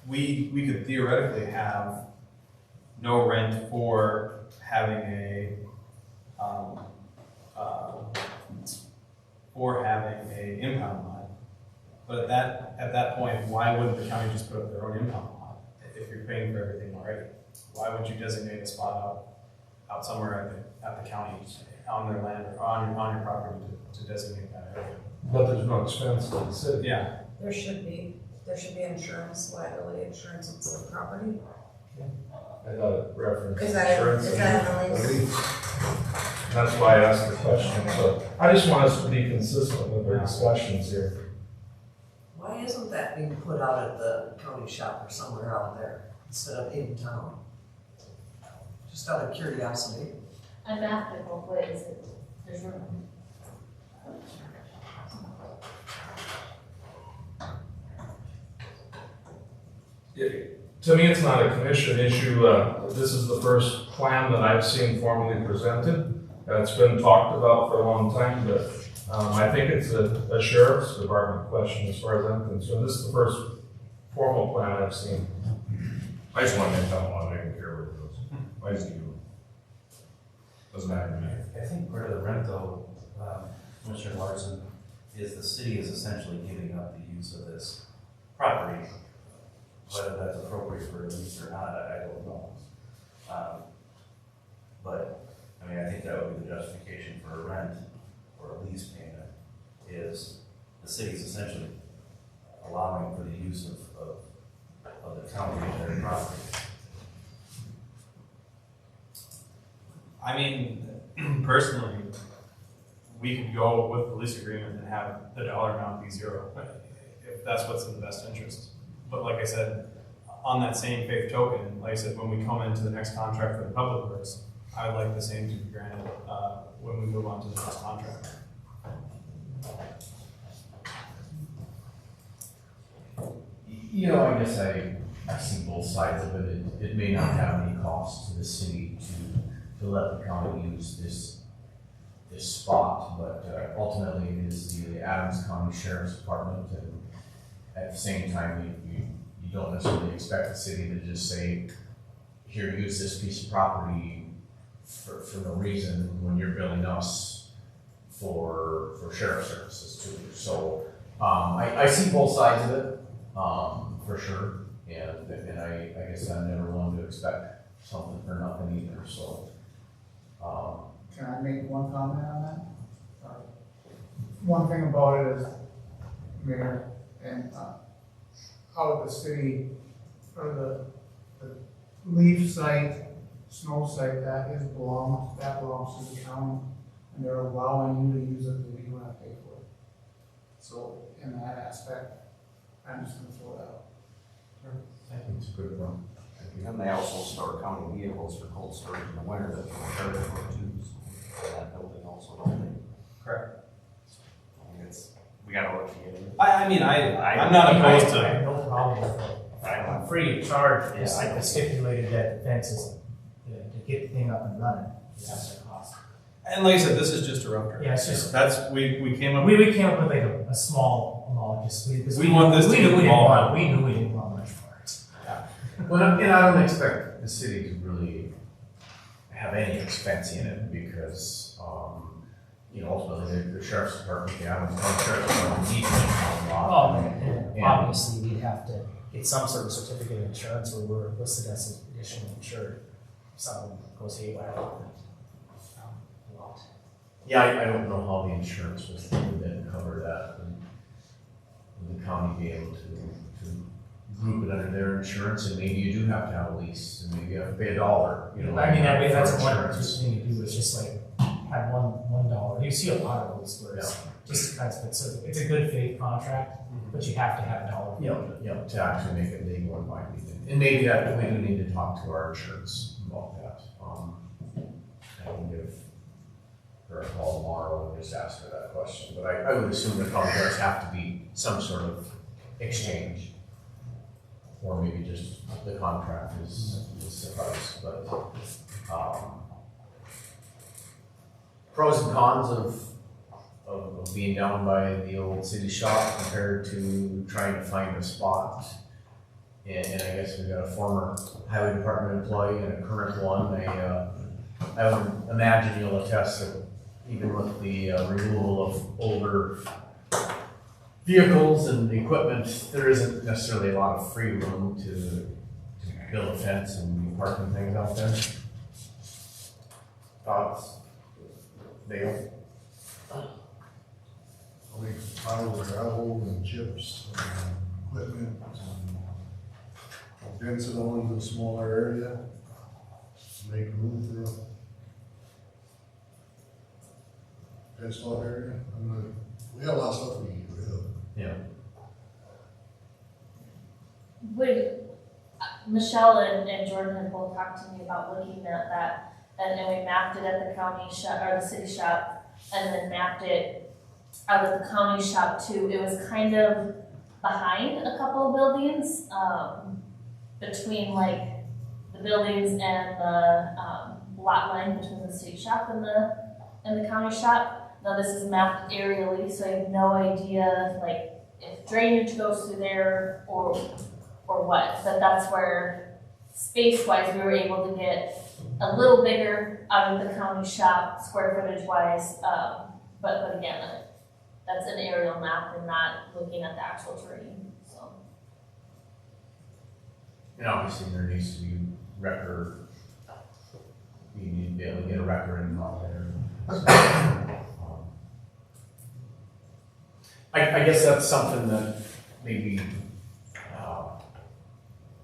we could theoretically have no rent for having a impound lot. But at that point, why wouldn't the county just put up their own impound lot if you're paying for everything already? Why would you designate a spot out somewhere at the county on their land or on your property to designate that area? But there's no expense to the city. Yeah. There should be insurance, liability insurance of the property. I thought it referenced Is that insurance. in the lease? That's why I asked the question. So I just want us to be consistent with our discussions here. Why isn't that being put out at the county shop or somewhere out there instead of in town? Just out of curiosity. I mapped it both ways, there's room. To me, it's not a commission issue. This is the first plan that I've seen formally presented. It's been talked about for a long time, but I think it's a sheriff's department question as far as I'm concerned. This is the first formal plan I've seen. I just want to tell them, I don't care where it goes. I just do it. Doesn't matter to me. I think part of the rent though, Commissioner Larson, is the city is essentially giving up the use of this property. Whether that's appropriate for a lease or not, I don't know. But, I mean, I think that would be the justification for a rent or a lease payment, is the city's essentially allowing for the use of the county and their property. I mean, personally, we could go with the lease agreement and have the dollar amount be zero, if that's what's in the best interest. But like I said, on that same faith token, like I said, when we come into the next contract for the public works, I would like the same to be granted when we move on to the next contract. I guess I see both sides of it. It may not have any cost to the city to let the county use this spot, but ultimately it is the Adams County Sheriff's Department, and at the same time, you don't necessarily expect the city to just say, here, use this piece of property for no reason when you're billing us for sheriff services too. So I see both sides of it, for sure, and I guess I'm never one to expect something for nothing either, so. Can I make one comment on that? One thing about it is, Mayor, and out of the city, or the leaf site, snow site, that belongs to the county, and they're allowing you to use it, and you don't have to pay for it. So in that aspect, I'm just gonna throw that out. I think it's a good one. And they also store county vehicles for cold storage in the winter that people charge for too, so that building also, don't they? Correct. I mean, we gotta look at it. I'm not opposed I have to. no problem with it. Free of charge, just like the stipulated that the fence is, to get the thing up and running, that's the cost. And like I said, this is just a rough draft. Yeah, it's just- That's, we came up. We came up with like a small amount, just because We want this to we be knew we didn't small. want much for it. Well, and I don't expect the city to really have any expense in it because, ultimately the sheriff's department, the Adams County Sheriff's Department needs to have a lot. And obviously, we'd have to get some sort of certificate of insurance where we're listed as an additional insured. If something goes haywire. A lot. Yeah, I don't know how the insurance would then cover that. Would the county be able to group it under their insurance, and maybe you do have to have a lease, and maybe you have to pay $1, I mean, that's for one insurance. thing to do is just like have $1. You see a lot of those where it's just kind of, it's a good faith contract, but you have to have $1. To actually make it legal and binding. And maybe that we do need to talk to our insurance about that. I can give her a call tomorrow and just ask her that question, but I would assume there probably does have to be some sort of exchange. Or maybe just the contract is suffice, but, pros and cons of being down by the old city shop compared to trying to find a spot. And I guess we've got a former highway department employee and a current one. I would imagine you'll attest that even with the removal of older vehicles and equipment, there isn't necessarily a lot of free room to build a fence and be parking things out there. Thoughts? Dale? I mean, piles of gravel and chips and equipment and condense it all into a smaller area, make room for a fenced off area. We have a lot of stuff we can get rid of. Yeah. Michelle and Jordan had both talked to me about looking at that, and then we mapped it at the county shop, or the city shop, and then mapped it out of the county shop too. It was kind of behind a couple of buildings, between like the buildings and the lot line between the city shop and the county shop. Now this is mapped aerially, so I have no idea like if drainage goes through there or what. But that's where space-wise we were able to get a little bigger out of the county shop square footage-wise. But again, that's an aerial map and not looking at the actual terrain. So. And obviously there needs to be record. You need to be able to get a record in out there. I guess that's something that maybe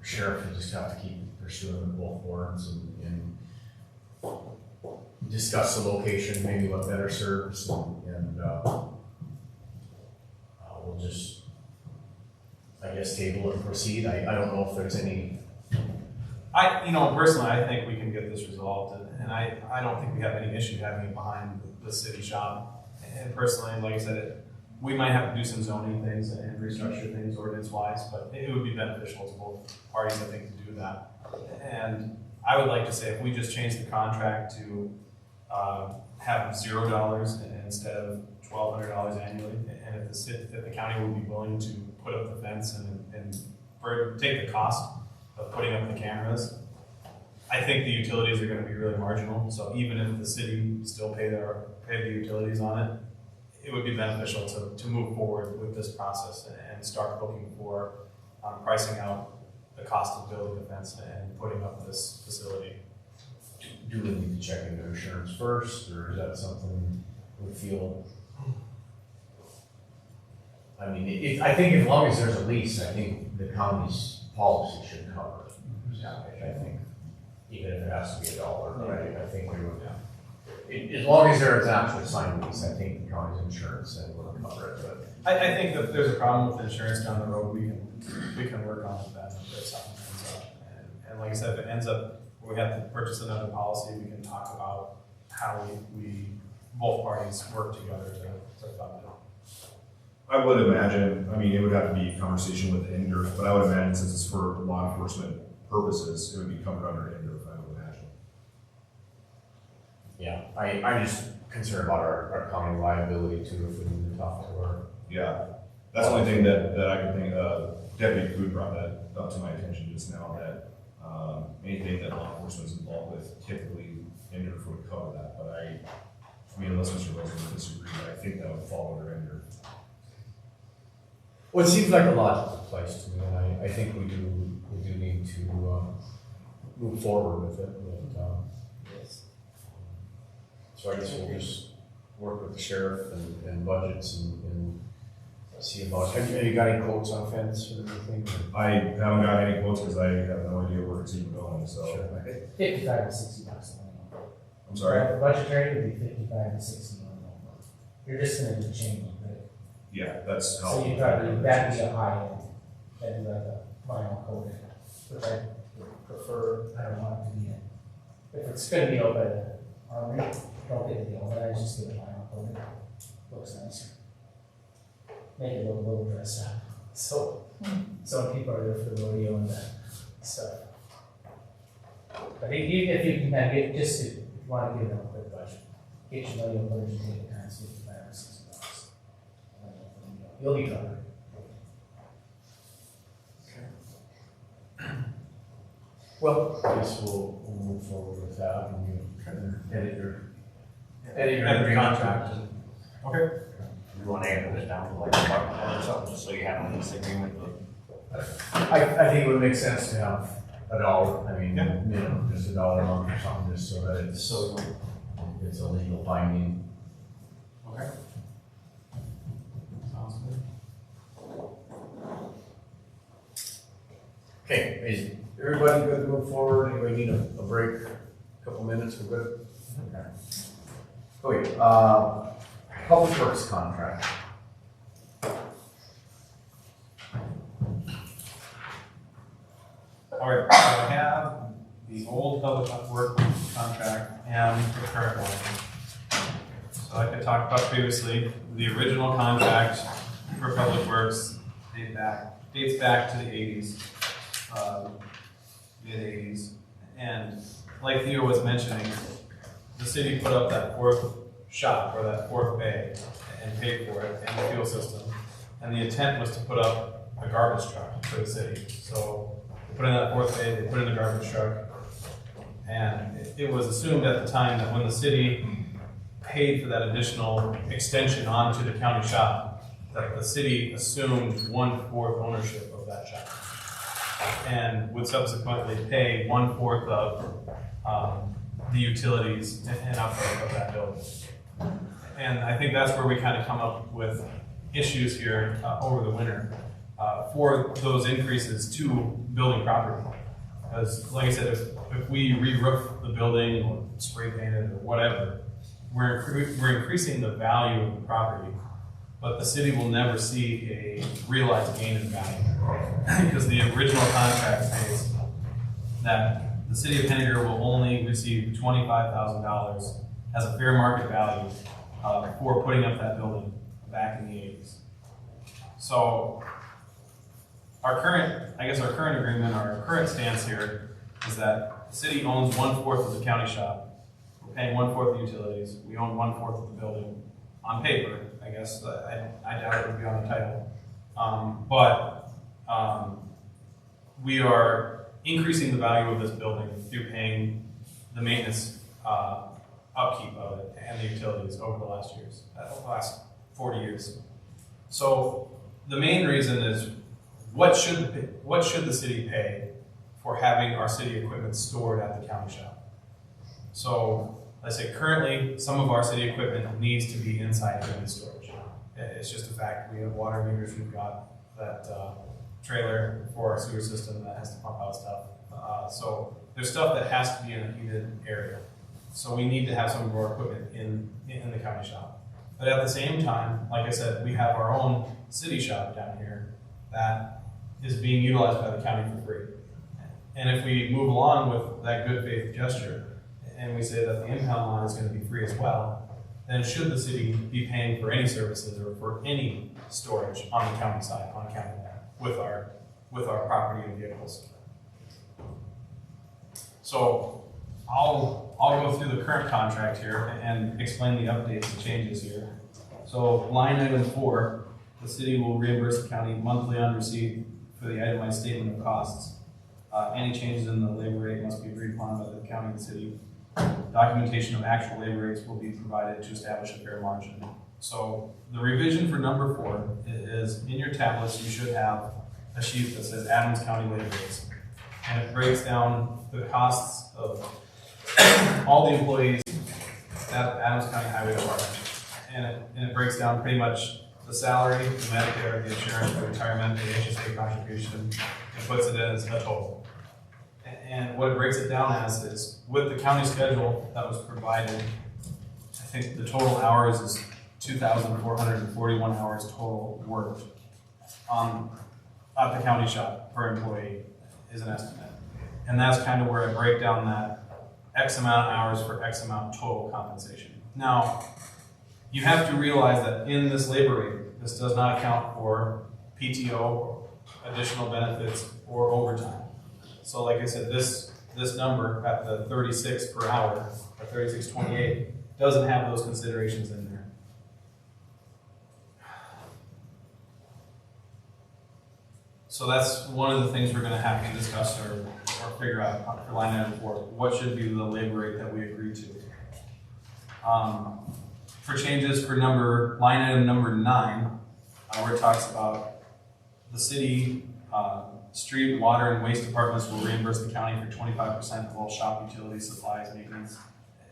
sheriff will just have to keep pursuing in both boards and discuss the location, maybe what better serves, and we'll just, I guess, table it and proceed. I don't know if there's any. Personally, I think we can get this resolved, and I don't think we have any issue having it behind the city shop. And personally, like I said, we might have to do some zoning things and restructure things ordinance-wise, but it would be beneficial to both parties, I think, to do that. And I would like to say if we just change the contract to have $0 instead of $1,200 annually, and if the county would be willing to put up the fence and take the cost of putting up the cameras, I think the utilities are going to be really marginal. So even if the city still pay the utilities on it, it would be beneficial to move forward with this process and start looking for pricing out the cost of building the fence and putting up this facility. Do we need to check into insurance first, or is that something we feel? I mean, I think as long as there's a lease, I think the county's policy should cover it. I think, even if it has to be $1, right? I think we would. As long as there is an actual signed lease, I think the county's insurance and will cover it. But I think that if there's a problem with insurance down the road, we can work on that if something ends up. And like I said, if it ends up we have to purchase another policy, we can talk about how we both parties work together to fund it. I would imagine, it would have to be a conversation with INDRF, but I would imagine since it's for law enforcement purposes, it would be covered under INDRF, I would imagine. yeah, I'm just concerned about our county liability too, if we need to talk to our. Yeah. That's the only thing that I could think of. Deputy Food brought that up to my attention just now, that anything that law enforcement is involved with, typically Ender would cover that, but I mean, unless Mr. Rosen would disagree, but I think that would fall under Ender. Well, it seems like a logical place to me, and I think we do need to move forward with it, but, so I guess we'll just work with the sheriff and budgets and see about, have you got any quotes on fence or anything? I haven't got any quotes because I have no idea where it's even going, so. Sure. 55 to 60 bucks. I'm sorry? Budgetary would be 55 to 60 million. You're just gonna do change, right? Yeah, that's how. So you probably, that'd be a high end, that'd be like a vinyl coated, which I would prefer, I don't want it to be in. If it's gonna be over the armory, don't get the deal, but I just get a vinyl coated, looks nicer. Make it look a little dressed up, so people are there for the rodeo and that stuff. But even if you can kind of get, just if you want to give them a quick budget, get your million dollars and take it times 55 or 60 bucks. You'll be covered. Well, I guess we'll move forward with that, and you kind of edit your contract. Okay. You want to add this down to like a buck or something, just so you have a disagreement with. I think it would make sense to have $1, I mean, Yeah. minimum, just $1 a month or something, just so that it's a legal binding. Okay. Sounds good. Okay, is everybody good to move forward? Anybody need a break, a couple minutes, we're good? Okay. Okay, Public Works contract. All right, so I have the old public work contract and the current one. So like I talked about previously, the original contract for public works dates back to the 80s, mid-80s. And like Theo was mentioning, the city put up that fourth shop or that fourth bay and paid for it and the fuel system. And the intent was to put up a garbage truck for the city. So they put in that fourth bay, they put in the garbage truck. And it was assumed at the time that when the city paid for that additional extension onto the county shop, that the city assumed 1/4 ownership of that shop. And would subsequently pay 1/4 of the utilities and upkeep of that building. And I think that's where we kind of come up with issues here over the winter for those increases to building property. Because like I said, if we re-roof the building or spray paint it or whatever, we're increasing the value of the property, but the city will never see a realized gain in value. Because the original contract states that the City of Hettinger will only receive $25,000 as a fair market value for putting up that building back in the 80s. So our current agreement, our current stance here is that the city owns 1/4 of the county shop. We're paying 1/4 of the utilities. We own 1/4 of the building on paper. I guess I doubt it would be on the title. But we are increasing the value of this building through paying the maintenance upkeep of it and the utilities over the last 40 years. So the main reason is what should the city pay for having our city equipment stored at the county shop? So let's say currently some of our city equipment needs to be inside of the storage. It's just a fact. We have water meters. We've got that trailer for our sewer system that has to pump out stuff. So there's stuff that has to be in a heated area. So we need to have some of our equipment in the county shop. But at the same time, like I said, we have our own city shop down here that is being utilized by the county for free. And if we move along with that good faith gesture and we say that the impound line is going to be free as well, then should the city be paying for any services or for any storage on the county side, on county land, with our property and vehicles? So I'll go through the current contract here and explain the updates and changes here. So line item 4 the city will reimburse the county monthly on receipt for the itemized statement of costs. Any changes in the labor rate must be agreed upon by the county and city. Documentation of actual labor rates will be provided to establish a fair margin. So the revision for number 4 is in your tablets, you should have a sheet that says Adams County labor rates. And it breaks down the costs of all the employees at Adams County Highway Department. And it breaks down pretty much the salary, the Medicare, the insurance, the retirement, the HSA contribution, and puts it as a total. And what it breaks it down as is, with the county schedule that was provided, I think the total hours is 2,441 hours total worked at the county shop per employee is an estimate. And that's kind of where I break down that X amount of hours for X amount total compensation. Now, you have to realize that in this labor rate, this does not account for PTO, additional benefits, or overtime. So like I said, this number at the 36 per hour, or 36.28, doesn't have those considerations in there. So that's one of the things we're gonna have to discuss or figure out for line item 4. What should be the labor rate that we agree to? For changes for line item number 9, where it talks about the city, street, water, and waste departments will reimburse the county for 25% of all shop utilities, supplies, maintenance,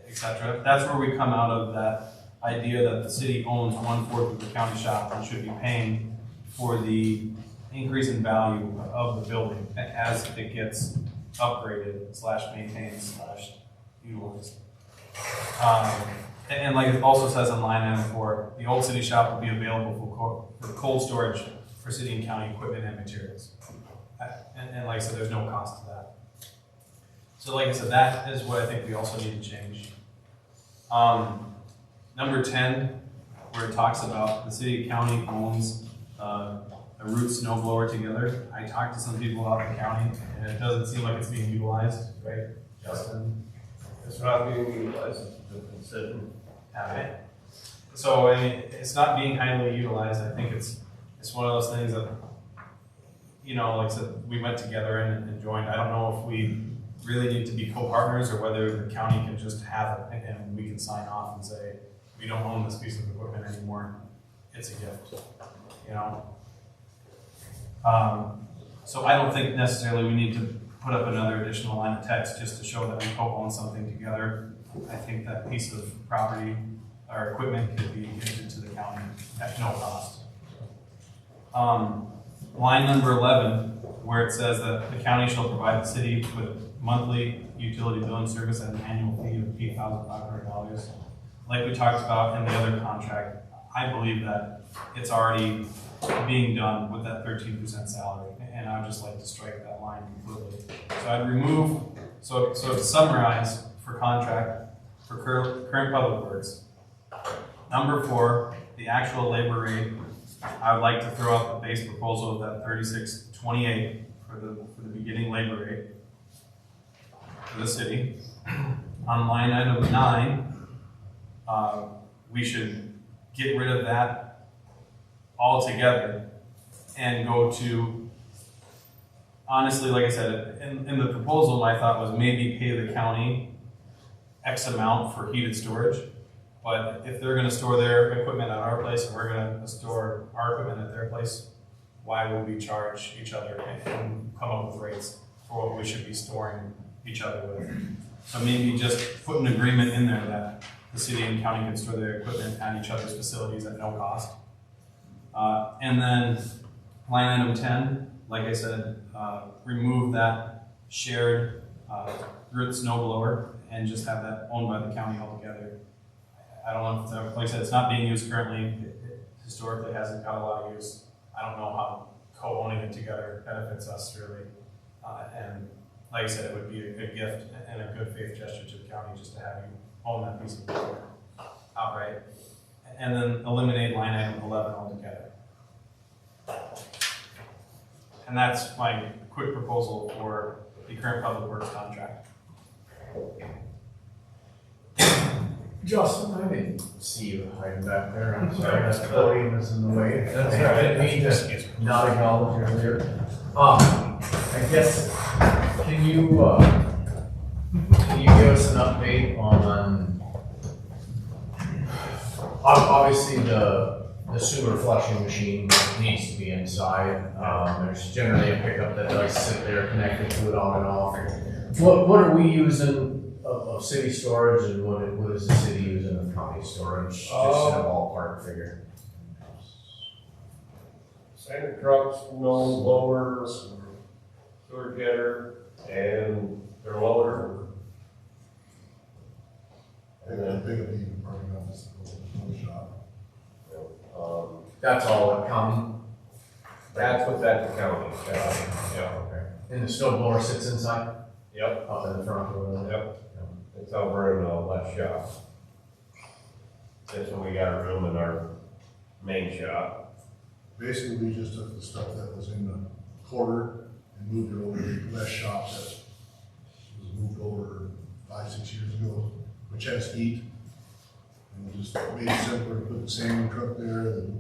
etc. That's where we come out of that idea that the city owns 1/4 of the county shop and should be paying for the increase in value of the building as it gets upgraded / maintained / utilized. And like it also says in line item 4, the old city shop will be available for cold storage for city and county equipment and materials. And like I said, there's no cost to that. So like I said, that is what I think we also need to change. Number 10, where it talks about the city and county owns a root snow blower together. I talked to some people out in the county, and it doesn't seem like it's being utilized, right, Justin? It's not being utilized, considered. Okay. So I mean, it's not being highly utilized. I think it's one of those things that, you know, like I said, we went together and joined. I don't know if we really need to be co-partners or whether the county can just have it and we can sign off and say, we don't own this piece of equipment anymore. It's a gift, you know? So I don't think necessarily we need to put up another additional line of text just to show that we co-own something together. I think that piece of property or equipment could be gifted to the county at no cost. Line number 11, where it says that the county shall provide the city with monthly utility billing service at an annual fee of $8,500. Like we talked about in the other contract, I believe that it's already being done with that 13% salary, and I would just like to strike that line completely. So I'd remove, so to summarize for contract, for current public works, number 4, the actual labor rate, I would like to throw out the base proposal of that 36.28 for the beginning labor rate for the city. On line item 9, we should get rid of that altogether and go to, honestly, like I said, in the proposal, my thought was maybe pay the county X amount for heated storage. But if they're gonna store their equipment at our place and we're gonna store our equipment at their place, why would we charge each other and come up with rates for what we should be storing each other with? So maybe just put an agreement in there that the city and county can store their equipment at each other's facilities at no cost. And then line item 10, like I said, remove that shared root snow blower and just have that owned by the county altogether. I don't know if it's, like I said, it's not being used currently. It historically hasn't got a lot of use. I don't know how co-owning it together benefits us really. And like I said, it would be a good gift and a good faith gesture to the county just to have you own that piece of equipment outright. And then eliminate line item 11 altogether. And that's my quick proposal for the current public works contract. Justin, I didn't see you hiding back there, I'm sorry, that podium is in the way. That's I didn't mean to not acknowledge earlier. I guess, can you give us an update on, obviously the sewer flushing machine needs to be inside. There's generally a pickup that does sit there connected to it on and off. What are we using of city storage, and what is the city using of county storage, just in a ballpark figure? Standard trucks, snow blower, sewer getter, and their loader. And then big even parking lot is the shop. That's all at county? That's what's at the county, yeah. Okay. And the snow blower sits inside? Yep. Up in the front or whatever? Yep. It's over in the left shop. That's when we got a room in our main shop. Basically, we just took the stuff that was in the quarter and moved it over to the west shop that was moved over 5-6 years ago, which has heat. And we just made it simpler to put the sanding truck there, the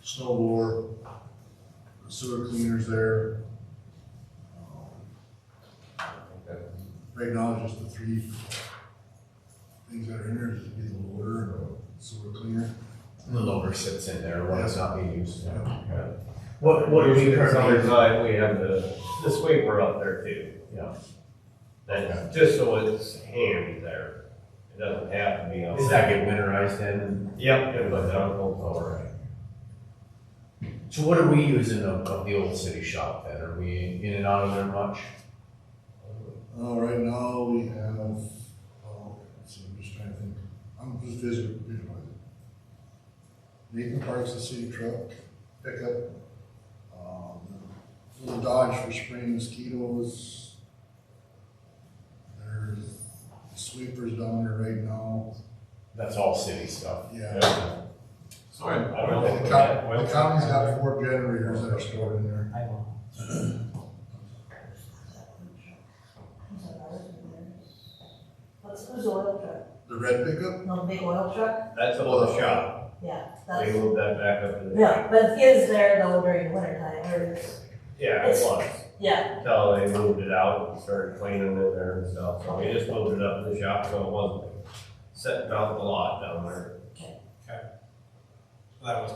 snow blower, the sewer cleaners there. Right now, just the 3 things that are in there, just be the loader and the sewer cleaner. And the loader sits in there when it's not being used. Yeah. Okay. What do we Usually the currently? summertime, we have the sweeper up there too. Yeah. That's just so it's handy there. It doesn't have to be on. Does that get winterized in? Yep, it was uncle. All right. So what are we using of the old city shop then? Are we in and out of there much? Right now we have, let's see, I'm just trying to think, I'm just visualizing. Nathan Park's the city truck, pickup, little Dodge for spraying mosquitoes. There's sweepers down there right now. That's all city stuff. Yeah. Sorry, I don't know. The county's got 4 generators that are stored in there. Who's the oil truck? The red pickup? No, the big oil truck? That's up in the shop. Yeah, They that's, moved that back up to the. yeah, but it is there though during winter time, or, Yeah, it was. yeah, Until they moved it out and started cleaning in there and stuff, so we just moved it up to the shop, so it wasn't sitting out the lot down there. That was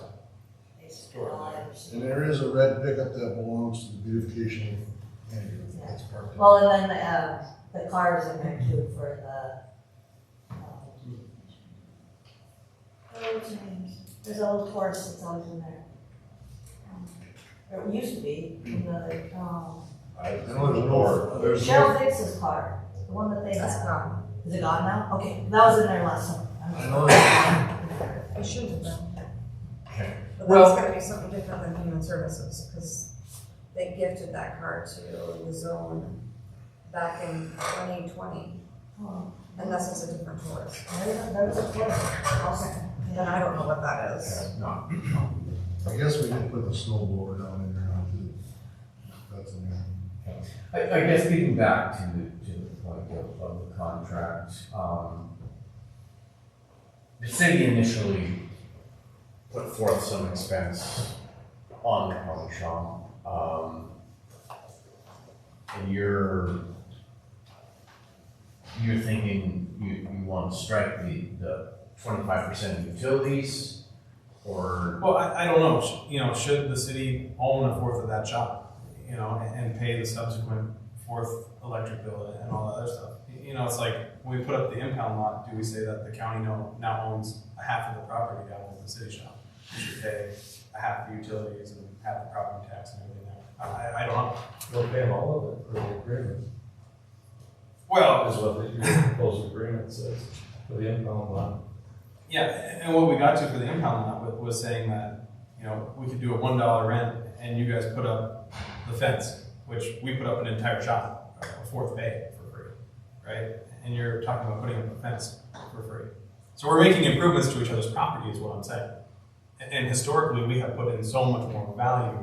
basically all I ever see. And there is a red pickup that belongs to the beautification manager. That's parked in. Well, and then, the cars in there too for the, what's her name? There's a little Taurus that's always in there. Or it used to be, in the, I know there's Cheryl Fix's car, the one that they That's had. gone. Is it gone now? Okay, that was in there last summer. I know there's It should have been. Okay. But Well- that's gotta be something different than human services, because they gifted that car to the zone back in 2020. Oh, And this is a different Taurus. there was a Taurus. Okay. And I don't know what that is. No. I guess we did put the snow blower down in there now too. That's in there. I guess getting back to the point of the contract, the city initially put forth some expense on the county shop. And you're thinking you want to strike the 25% utilities, or? Well, I don't know, should the city own a fourth of that shop, and pay the subsequent fourth electric bill and all that other stuff? It's like, when we put up the impound lot, do we say that the county now owns a half of the property down at the city shop? We should pay a half the utilities and half the property tax and everything there. I don't know. We'll pay them all of it for the agreement. Well, Is what the proposed agreement says for the impound lot. yeah, and what we got to for the impound lot was saying that, we could do a $1 rent and you guys put up the fence, which we put up an entire shop, a fourth bay for free, right? And you're talking about putting up a fence for free. So we're making improvements to each other's property is what I'm saying. And historically, we have put in so much more value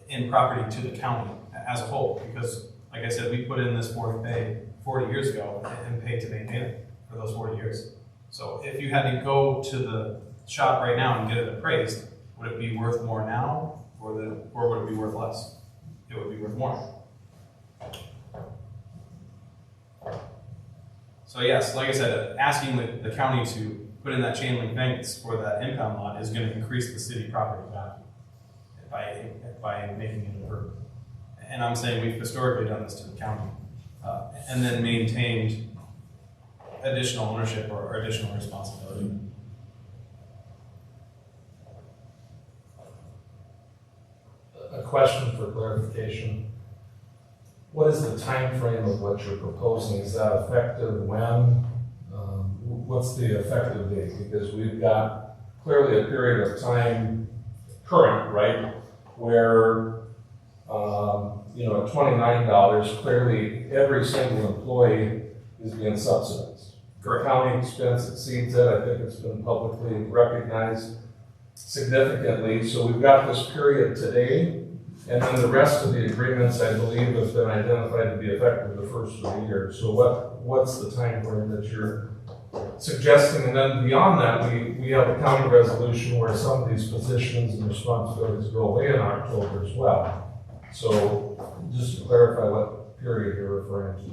in property to the county as a whole, because like I said, we put in this fourth bay 40 years ago and paid to maintain it for those 40 years. So if you had to go to the shop right now and get it appraised, would it be worth more now, or would it be worth less? It would be worth more. So yes, like I said, asking the county to put in that chain link fence for that impound lot is going to increase the city property value by making it impervious. And I'm saying we've historically done this to the county, and then maintained additional ownership or additional responsibility. A question for clarification. What is the time frame of what you're proposing? Is that effective when? What's the effective date? Because we've got clearly a period of time, current, right, where, at $29, clearly every single employee is being subsidized. Correct. County expense exceeds it. I think it's been publicly recognized significantly. So we've got this period today, and then the rest of the agreements, I believe, have been identified to be effective the first of the year. So what's the time frame that you're suggesting? And then beyond that, we have a county resolution where some of these positions and responsibilities go away in October as well. So just to clarify what period you're referring to.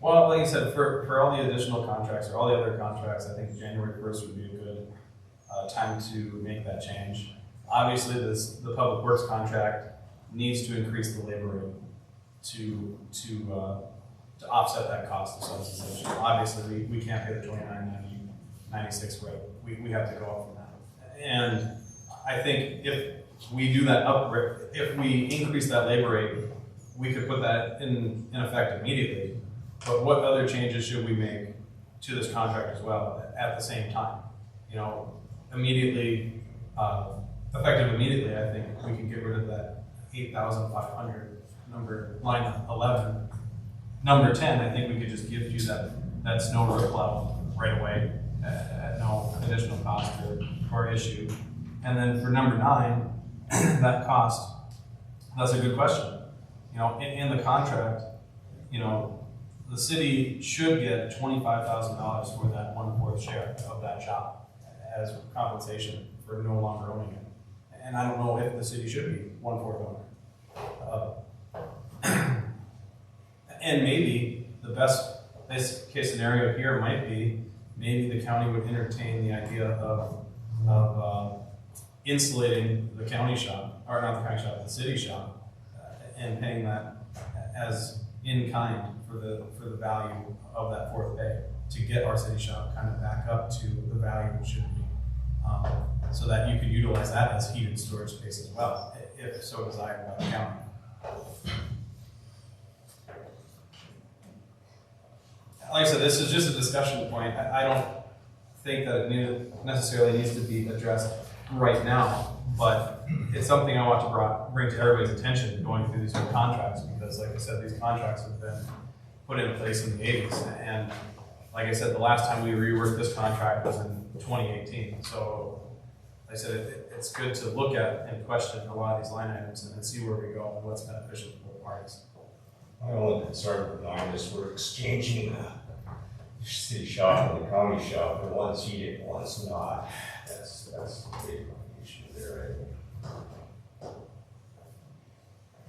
Well, like you said, for all the additional contracts or all the other contracts, I think January 1st would be a good time to make that change. Obviously, the public works contract needs to increase the labor rate to offset that cost of subsidization. Obviously, we can't pay the $29.96 rate. We have to go up from that. And I think if we do that if we increase that labor rate, we could put that in effect immediately. But what other changes should we make to this contract as well at the same time? Immediately, effective immediately, I think we can get rid of that 8,500 number, line 11. Number 10, I think we could just give you that snow road plow right away at no additional cost or issue. And then for number 9, that cost, that's a good question. In the contract, the city should get $25,000 for that 1/4 share of that shop as compensation for no longer owning it. And I don't know if the city should be 1/4 owner. And maybe the best case scenario here might be maybe the county would entertain the idea of insulating the county shop, or not the county shop, the city shop, and paying that as in kind for the value of that 4th bay to get our city shop kind of back up to the value it should be, so that you could utilize that as heated storage space as well, if so desired by the county. Like I said, this is just a discussion point. I don't think that it necessarily needs to be addressed right now, but it's something I want to bring to everybody's attention going through these new contracts, because like I said, these contracts have been put in place in the 80s, and like I said, the last time we reworked this contract was in 2018. So like I said, it's good to look at and question a lot of these line items and see where we go and what's beneficial for both parties. My only concern with mine is we're exchanging the city shop and the county shop, and one's heated, one's not. That's the big issue there, I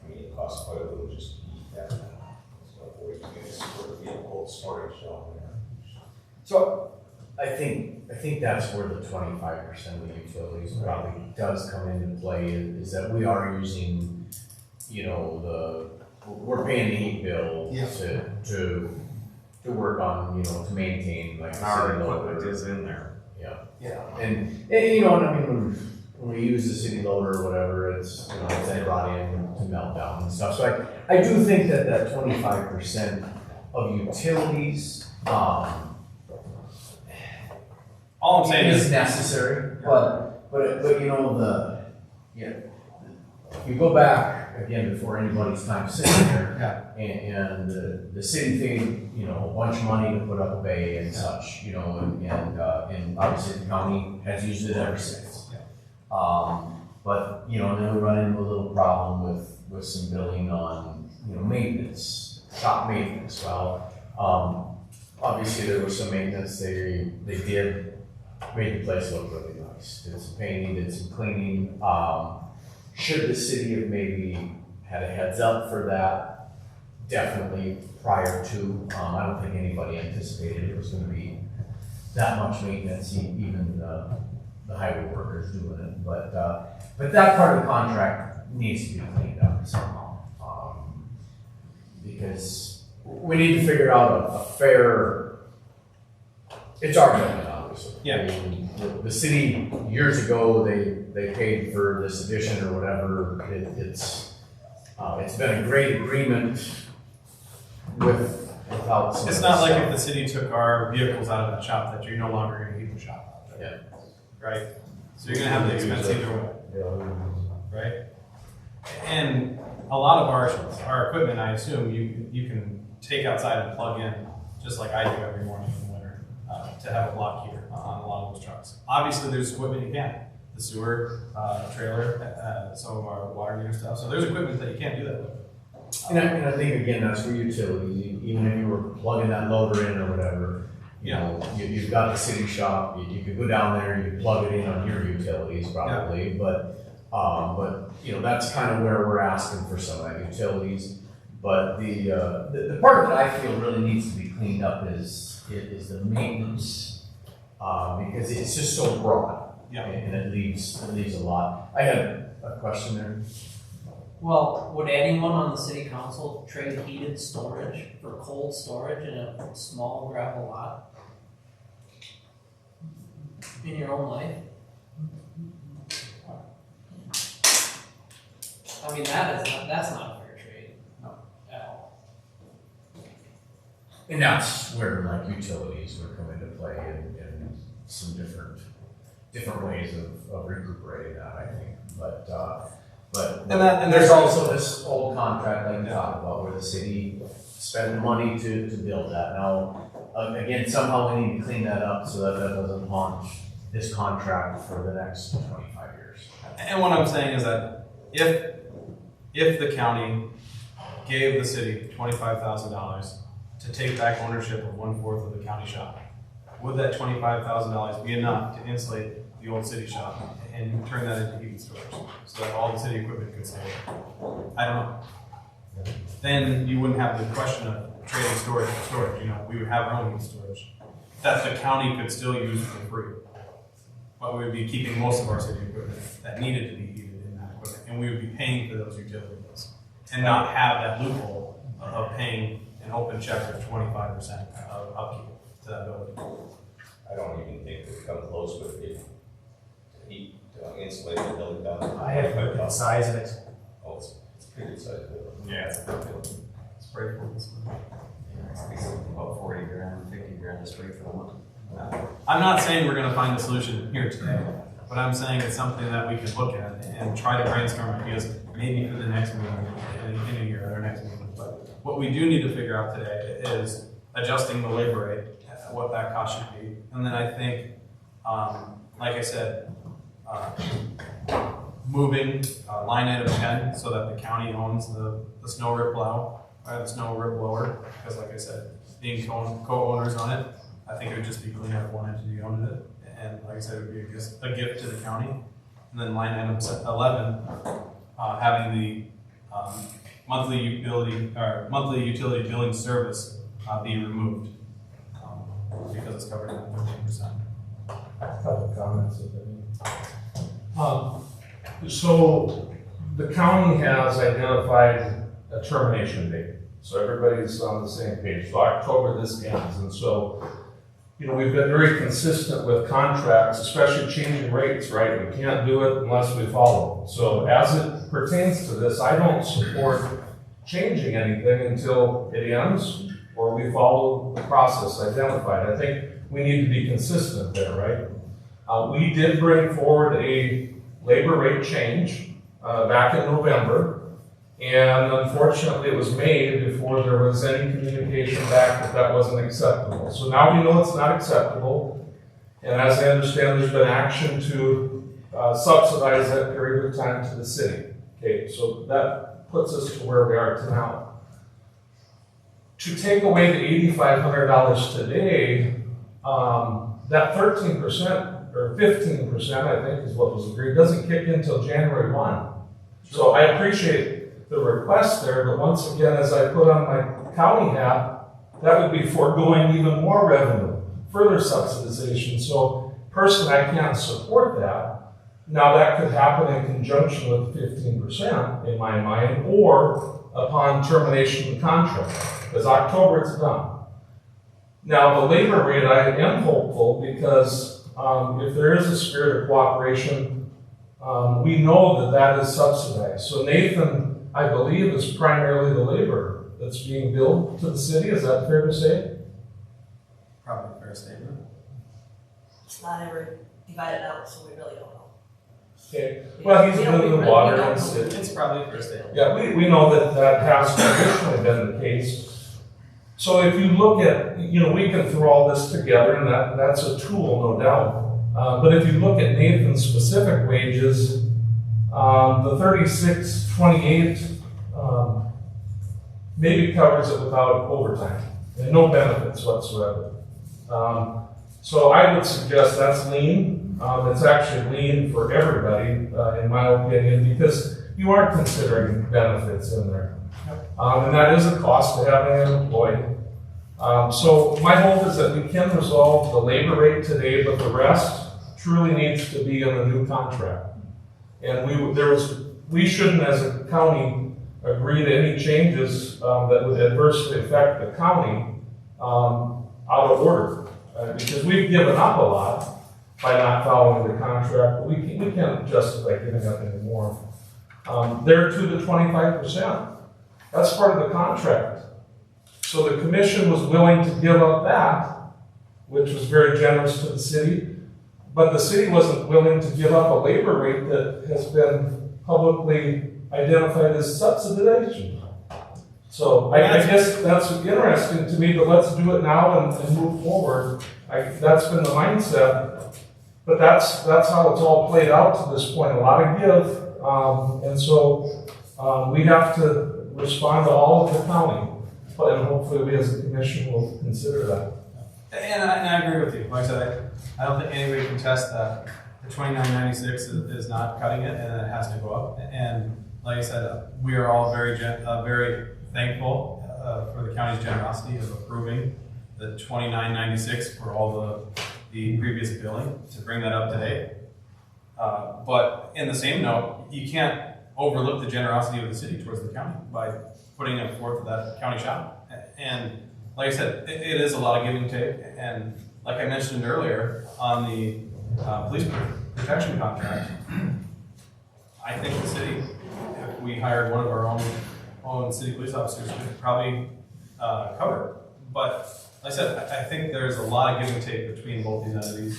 mean, it costs quite a little just to heat that. So we're going to sort of be a cold storage down there. So I think that's where the 25% of the utilities probably does come into play, is that we are using, we're paying the heat bill to work on, to maintain like Our equipment is in there. Yeah, and when we use the city loader or whatever, it's it's brought in to melt down and stuff. So I do think that 25% of utilities All I'm saying is necessary, but you go back again before anybody's time sitting there, and the city paid a bunch of money to put up a bay and such, and obviously the county has used it ever since. But then we run into a little problem with some billing on maintenance, shop maintenance. Well, obviously there was some maintenance, they did, made the place look really nice. Did some painting, did some cleaning. Should the city have maybe had a heads up for that? Definitely prior to, I don't think anybody anticipated it was gonna be that much maintenance, even the highway workers doing it. But that part of the contract needs to be cleaned up somehow. Because we need to figure out a fair, it's our building, obviously. Yeah. I mean, the city, years ago, they paid for this addition or whatever. It's been a great agreement without some. It's not like if the city took our vehicles out of that shop that you're no longer gonna keep the shop out there. Yeah. Right? So you're gonna have the expense either way, right? And a lot of our equipment, I assume, you can take outside and plug in, just like I do every morning in the winter, to have a block heater on a lot of those trucks. Obviously, there's equipment you can't. The sewer, trailer, some of our water meter stuff. So there's equipment that you can't do that with. And I think, again, that's for utilities. Even if you were plugging that loader in or whatever, you know, you've got the city shop, you could go down there, you could plug it in on your utilities probably, but you know, that's kind of where we're asking for some of that utilities. But the part that I feel really needs to be cleaned up is the maintenance, because it's just so broad. Yeah. And it leaves a lot. I had a question there. Well, would anyone on the city council trade heated storage for cold storage in a small gravel lot? In your own life? I mean, that's not a fair trade. No. At all. And that's where like utilities would come into play and some different ways of recuperating that, I think. And there's also this old contract like we talked about where the city spent the money to build that. Now, again, somehow we need to clean that up so that doesn't haunt this contract for the next 25 years. And what I'm saying is that if the county gave the city $25,000 to take back ownership of 1/4 of the county shop, would that $25,000 be enough to insulate the old city shop and turn that into heated storage so that all the city equipment could stay there? I don't know. Then you wouldn't have the question of trading storage for storage. You know, we would have our own heated storage that the county could still use for free. But we would be keeping most of our city equipment that needed to be heated in that equipment, and we would be paying for those utility bills and not have that loophole of paying an open check of 25% of upkeep to that building. I don't even think they come close with it. Heat, insulate the building down. I have looked at the size of it. Oh, it's a pretty good size building. Yeah, it's a good building. It's pretty cool. About 40 grand, 50 grand to spray for the month. I'm not saying we're gonna find a solution here today, but I'm saying it's something that we can look at and try to brainstorm ideas, maybe for the next meeting, in a year, or our next meeting. But what we do need to figure out today is adjusting the labor rate, what that cost should be. And then I think, like I said, moving line item 10 so that the county owns the snow rip plow, the snow rip blower, because like I said, being co-owners on it, I think it would just be cleaner if one entity owned it. And like I said, it would be a gift to the county. And then line item 11, having the monthly utility billing service be removed because it's covered at 13%. Couple comments, if any. So the county has identified a termination date. So everybody's on the same page. So October this ends. And so, you know, we've been very consistent with contracts, especially changing rates, right? We can't do it unless we follow them. So as it pertains to this, I don't support changing anything until it ends or we follow the process identified. I think we need to be consistent there, right? We did bring forward a labor rate change back in November. And unfortunately, it was made before there was any communication back that wasn't acceptable. So now we know it's not acceptable. And as I understand, there's been action to subsidize that period of time to the city. Okay, so that puts us to where we are to now. to take away the $8,500 today, that 13% or 15%, I think is what was agreed, doesn't kick in until January 1. So I appreciate the request there, but once again, as I put on my county hat, that would be foregoing even more revenue, further subsidization. So personally, I can't support that. Now, that could happen in conjunction with 15% in my mind, or upon termination of the contract, because October it's done. Now, the labor rate, I am hopeful, because if there is a spirit of cooperation, we know that that is subsidized. So Nathan, I believe, is primarily the labor that's being billed to the city. Is that fair to say? Probably a fair statement. It's not ever divided out, so we really don't know. Okay. Well, he's doing the water and city. It's probably a fair statement. Yeah, we know that that has traditionally been the case. So if you look at, we can throw all this together, and that's a tool, no doubt. But if you look at Nathan's specific wages, the 3628 maybe covers it without overtime and no benefits whatsoever. So I would suggest that's lean. It's actually lean for everybody, in my opinion, because you aren't considering benefits in there. And that is a cost to having an employee. So my hope is that we can resolve the labor rate today, but the rest truly needs to be in the new contract. And we shouldn't, as a county, agree to any changes that would adversely affect the county out of order. Because we've given up a lot by not following the contract, but we can't justify giving up anymore. They're to the 25%. That's part of the contract. So the commission was willing to give up that, which was very generous to the city, but the city wasn't willing to give up a labor rate that has been publicly identified as subsidization. So I guess that's interesting to me, but let's do it now and move forward. That's been the mindset, but that's how it's all played out to this point. A lot of give, and so we have to respond to all of the county, and hopefully we as a commission will consider that. And I agree with you. Like I said, I don't think anybody can contest that the 2996 is not cutting it, and it has to go up. And like I said, we are all very thankful for the county's generosity of approving the 2996 for all the previous billing to bring that up today. But in the same note, you can't overlook the generosity of the city towards the county by putting it forth to that county shop. And like I said, it is a lot of give and take. And like I mentioned earlier on the police protection contract, I think the city, if we hired one of our own city police officers, could probably cover it. But like I said, I think there's a lot of give and take between both these entities,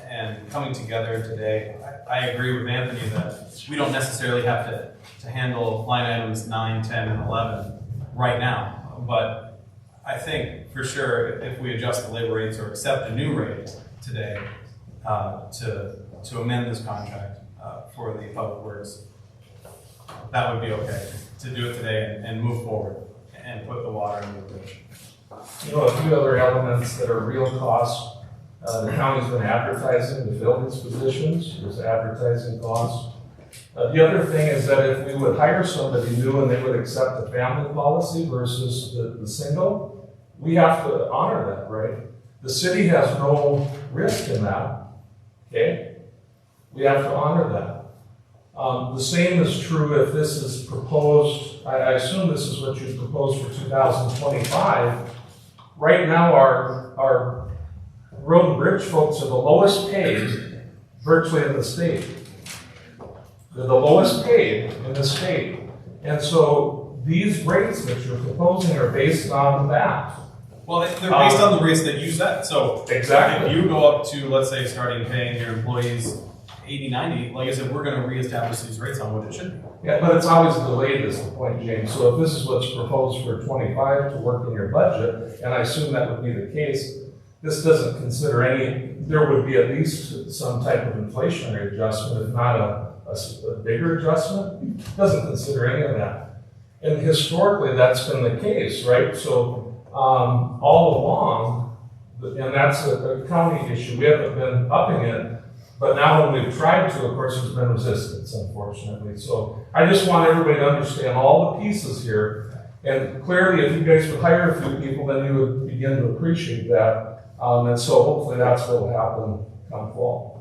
and coming together today, I agree with Anthony that we don't necessarily have to handle line items 9, 10, and 11 right now. But I think for sure, if we adjust the labor rates or accept a new rate today to amend this contract for the public works, that would be okay to do it today and move forward and put the water in the bridge. A few other elements that are real costs. The county's been advertising to fill these positions. There's advertising costs. The other thing is that if we would hire somebody new and they would accept the family policy versus the single, we have to honor that, right? The city has no risk in that, okay? We have to honor that. The same is true if this is proposed, I assume this is what you proposed for 2025. Right now, our road and bridge folks are the lowest paid virtually in the state. They're the lowest paid in the state. And so these rates that you're proposing are based on that. Well, they're based on the rates that you set. So exactly. If you go up to, let's say, starting paying your employees 80, 90, like I said, we're going to reestablish these rates on what it should be. Yeah, but it's always delayed is the point, James. So if this is what's proposed for 25 to work in your budget, and I assume that would be the case, this doesn't consider there would be at least some type of inflationary adjustment, if not a bigger adjustment. It doesn't consider any of that. And historically, that's been the case, right? So all along, and that's a county issue, we haven't been upping it, but now when we've tried to, of course, there's been resistance, unfortunately. So I just want everybody to understand all the pieces here, and clearly, if you guys would hire a few people, then you would begin to appreciate that, and so hopefully that's what will happen come fall.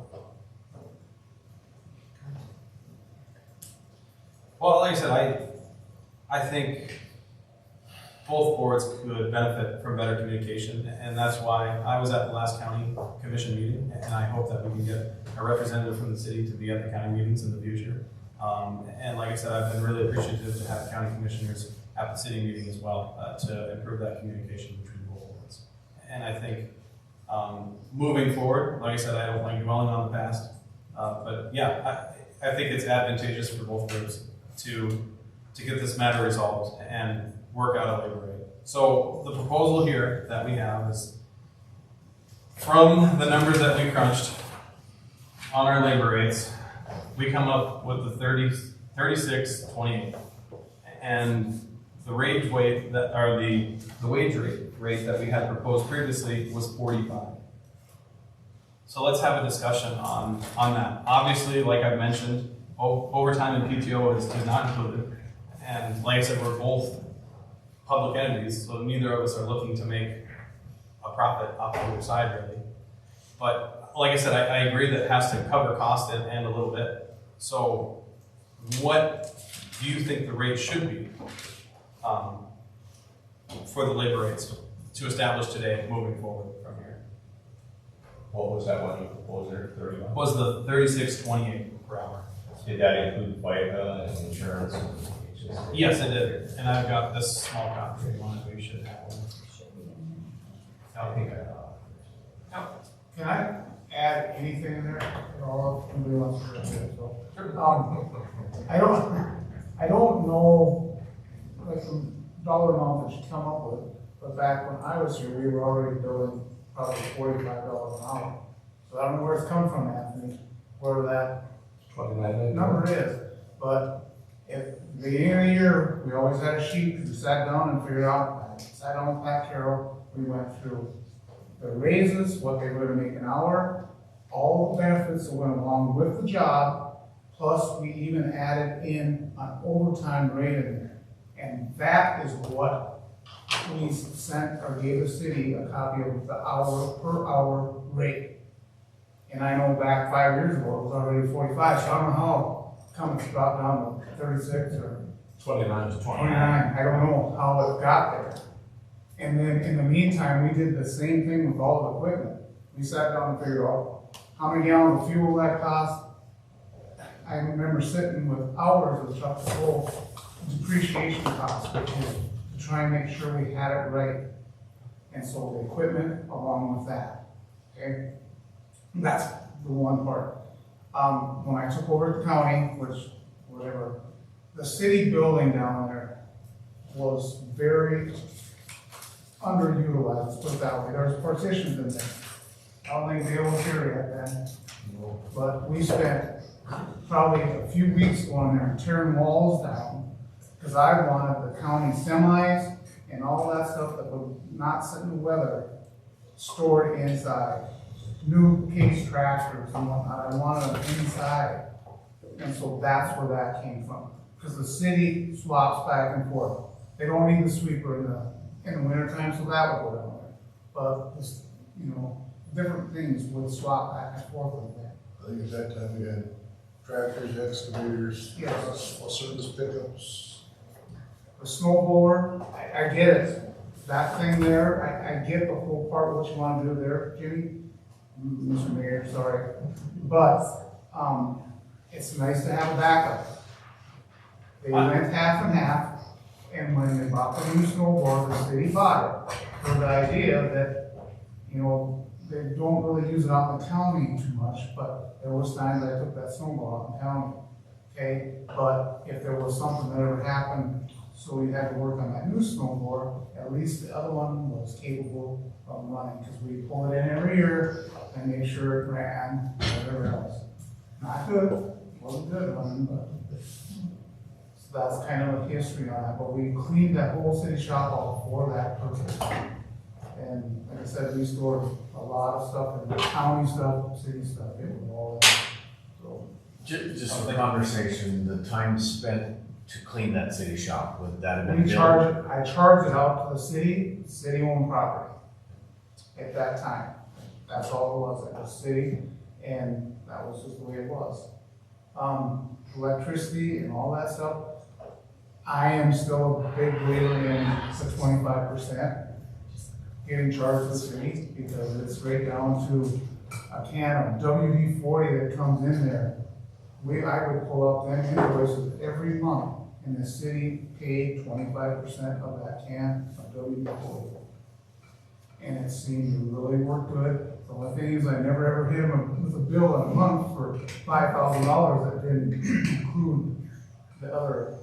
Well, like I said, I think both boards could benefit from better communication, and that's why I was at the last county commission meeting, and I hope that we can get a representative from the city to be at the county meetings in the future. And like I said, I've been really appreciative to have county commissioners at the city meeting as well, to improve that communication between both boards. And I think moving forward, like I said, I don't like dwelling on the past, but yeah, I think it's advantageous for both groups to get this matter resolved and work out a labor rate. So the proposal here that we have is from the numbers that we crunched on our labor rates, we come up with the 36.28, and the wage rate that, or the wage rate that we had proposed previously was 45. So let's have a discussion on that. Obviously, like I've mentioned, overtime and PTO is not included. And like I said, we're both public entities, so neither of us are looking to make a profit off either side, really. But like I said, I agree that it has to cover cost and a little bit. So what do you think the rate should be for the labor rates to establish today moving forward from here? What was that one you proposed there, 31? Was the 36.28 per hour. Did that include FICA and insurance? And yes, it did. And I've got this small copy if you want it, we should have one. I think I Can I add anything in there at all? If anybody wants to do it, so. I don't know, like, the dollar amount that you come up with, but back when I was here, we were already billing probably $45 an hour. So I don't know where it's come from, Anthony, where that 29 number is. But if the beginning of the year, we always had a sheet, we sat down and figured out, I sat down with Pat Carroll, we went through the raises, what they were gonna make an hour, all the benefits that went along with the job, plus we even added in an overtime rate in there. And that is what we sent or gave the city a copy of the hour per hour rate. And I know back 5 years ago, it was already 45, so I don't know how come it's dropped down to 36 or 29 to 29. I don't know how it got there. And then in the meantime, we did the same thing with all the equipment. We sat down and figured out how many gallons of fuel that cost. I remember sitting with hours of truck full depreciation costs, which is to try and make sure we had it right. And so the equipment along with that, okay? That's the one part. When I took over the county, which, whatever, the city building down there was very underutilized, let's put it that way. There's partitions in there. I don't think they was here yet then. But we spent probably a few weeks going there and tearing walls down, because I wanted the county semis and all that stuff that would not sit in the weather stored inside. New case tractors and whatnot, I wanted them inside. And so that's where that came from. Because the city swaps back and forth. They don't need the sweeper in the winter time, so that would go down there. But this, different things would swap back and forth with that. I think at that time we had tractors, excavators, Yes. service pickups. The snow blower, I get it. That thing there, I get the whole part of what you want to do there, Jimmy. Mr. Mayor, sorry. But, it's nice to have a backup. They went half and half, and when they bought the new snowboard, the city bought it for the idea that, they don't really use it out in the county too much, but there was times I took that snowball out in the county, okay? But if there was something that ever happened, so we had to work on that new snowboard, at least the other one was capable of running, because we pull it in every year and make sure it ran, whatever else. Not good, wasn't good running, but so that's kind of a history on that, but we cleaned that whole city shop out for that purpose. And like I said, we stored a lot of stuff, and county stuff, city stuff, it was all in. So, Just for the conversation, the time spent to clean that city shop, would that have been I charged it out to the city owned property at that time. That's all it was, it was city, and that was just the way it was. Electricity and all that stuff, I am still a big believer in the 25% getting charged to the city, because it's right down to a can of WD-40 that comes in there. I would pull up them invoices every month, and the city paid 25% of that can of WD-40. And it seemed to really work good. The only thing is, I never ever hit them with a bill in a month for $5,000 that didn't include the other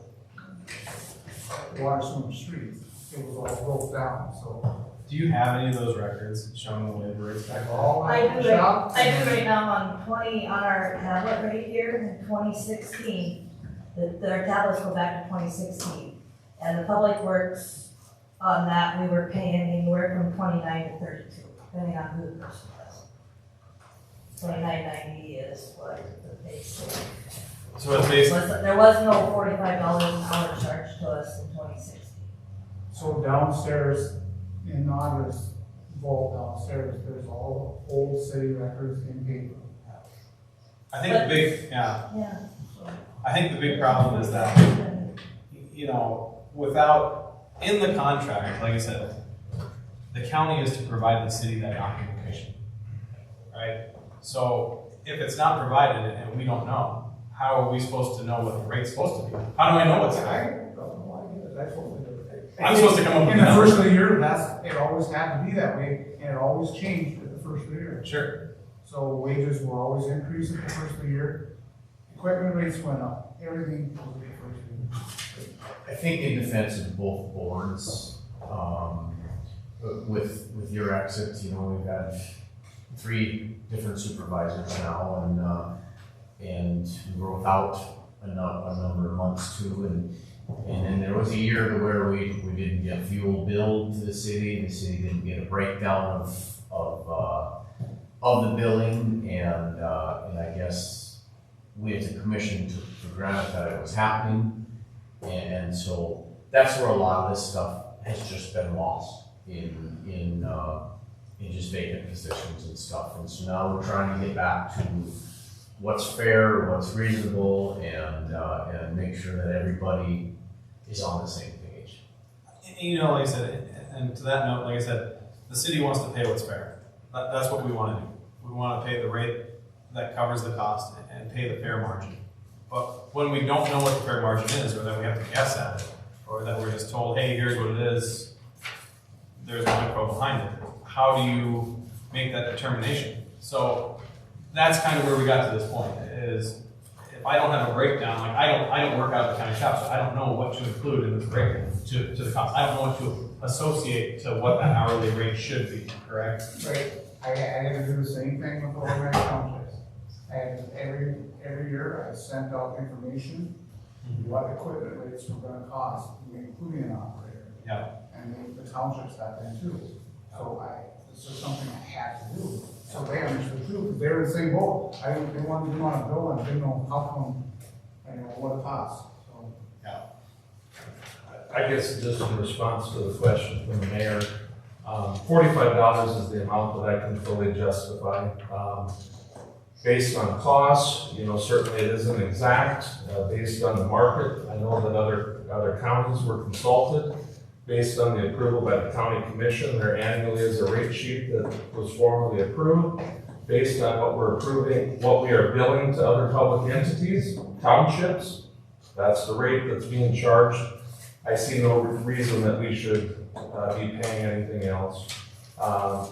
water, sewer, and streets. It was all broke down, so. Do you have any of those records showing the labor rates back then? All I at do the shop. right now on our tablet right here in 2016. Their tablets go back to 2016. And the Public Works, on that, we were paying anywhere from 29 to 32, depending on who the person was. 29.90 is what the base. So it's basically, There was no $45 an hour charge to us in 2016. So downstairs in Audra's vault downstairs, there's all the old city records in paper. I think the big, yeah, Yeah. I think the big problem is that, you know, in the contract, like I said, the county is to provide the city that documentation, right? So if it's not provided and we don't know, how are we supposed to know what the rate's supposed to be? How do I know what's I there? don't know why it is. I totally do. I'm supposed to come up with In the the first of number. the year, it always had to be that way, and it always changed at the first of the year. Sure. So wages were always increased at the first of the year. Equipment rates went up, everything was at the first of the year. I think in defense of both boards, with your exit, you know, we've had 3 different supervisors now, and we were without a number of months too, and then there was a year where we didn't get fuel billed to the city didn't get a breakdown of the billing, and I guess we as a commission took for granted that it was happening, and so that's where a lot of this stuff has just been lost in just vacant positions and stuff, and so now we're trying to get back to what's fair, what's reasonable, and make sure that everybody is on the same page. You know, like I said, and to that note, like I said, the city wants to pay what's fair. That's what we want to do. We want to pay the rate that covers the cost and pay the fair margin. But when we don't know what the fair margin is, or that we have to guess at it, or that we're just told, hey, here's what it is, there's no info behind it, how do you make that determination? So that's kind of where we got to this point, is if I don't have a breakdown, like I don't work out of the county shop, so I don't know what to include in this breakdown to the cost. I don't know what to associate to what that hourly rate should be, correct? Right. I had to do the same thing with all my townships. Every year I sent out information, what equipment rates were gonna cost, including an operator. Yeah. And the townships got them too. So this is something I had to do. So they understood too, because they were in the same boat. They wanted to do on a bill and didn't know how come, what it costs, so. I guess just in response to the question from the mayor, $45 is the amount that I can fully justify. Based on costs, you know, certainly it isn't exact, based on the market. I know that other counties were consulted. Based on the approval by the county commission, there annually is a rate sheet that was formally approved. Based on what we're approving, what we are billing to other public entities, townships, that's the rate that's being charged. I see no reason that we should be paying anything else.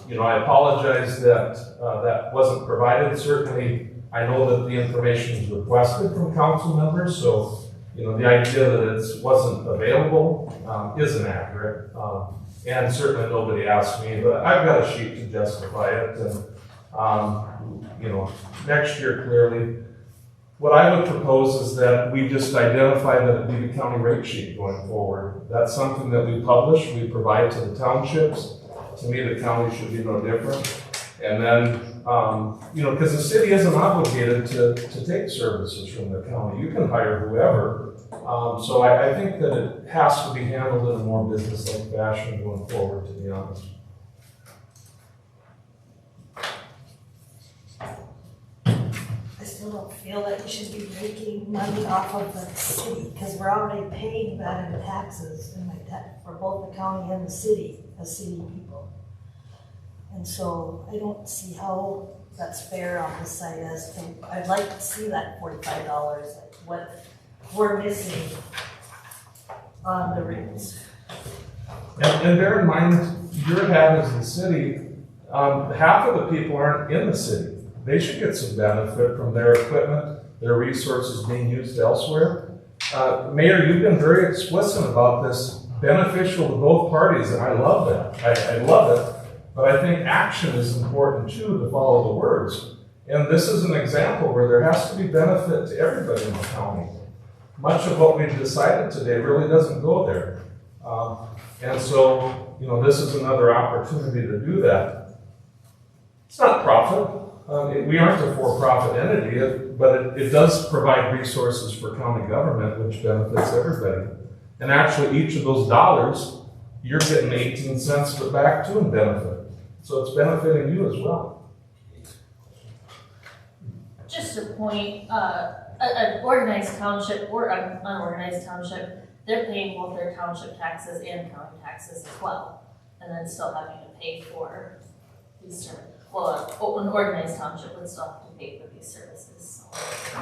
You know, I apologize that that wasn't provided. Certainly, I know that the information was requested from council members, so you know, the idea that it wasn't available isn't accurate. And certainly nobody asked me, but I've got a sheet to justify it. And, you know, next year clearly, what I would propose is that we just identify that it be the county rate sheet going forward. That's something that we publish, we provide to the townships. To me, the county should be no different. And then, because the city isn't obligated to take services from the county. You can hire whoever. So I think that it has to be handled in a more business-like fashion going forward, to be honest. I still don't feel that you should be making money off of the city, because we're already paying that in taxes and like that for both the county and the city, as city people. And so I don't see how that's fair on this side as to, I'd like to see that $45, like what we're missing on the rates. And bear in mind, your hat as the city, half of the people aren't in the city. They should get some benefit from their equipment, their resources being used elsewhere. Mayor, you've been very explicit about this, beneficial to both parties, and I love that. I love it, but I think action is important too, to follow the words. And this is an example where there has to be benefit to everybody in the county. Much of what we've decided today really doesn't go there. And so, this is another opportunity to do that. It's not profit. We aren't a for-profit entity, but it does provide resources for county government, which benefits everybody. And actually, each of those dollars, you're getting 18 cents of it back too in benefit. So it's benefiting you as well. Just a point, an organized township or an unorganized township, they're paying both their township taxes and county taxes as well, and then still having to pay for these services. Well, an organized township would still have to pay for these services, so.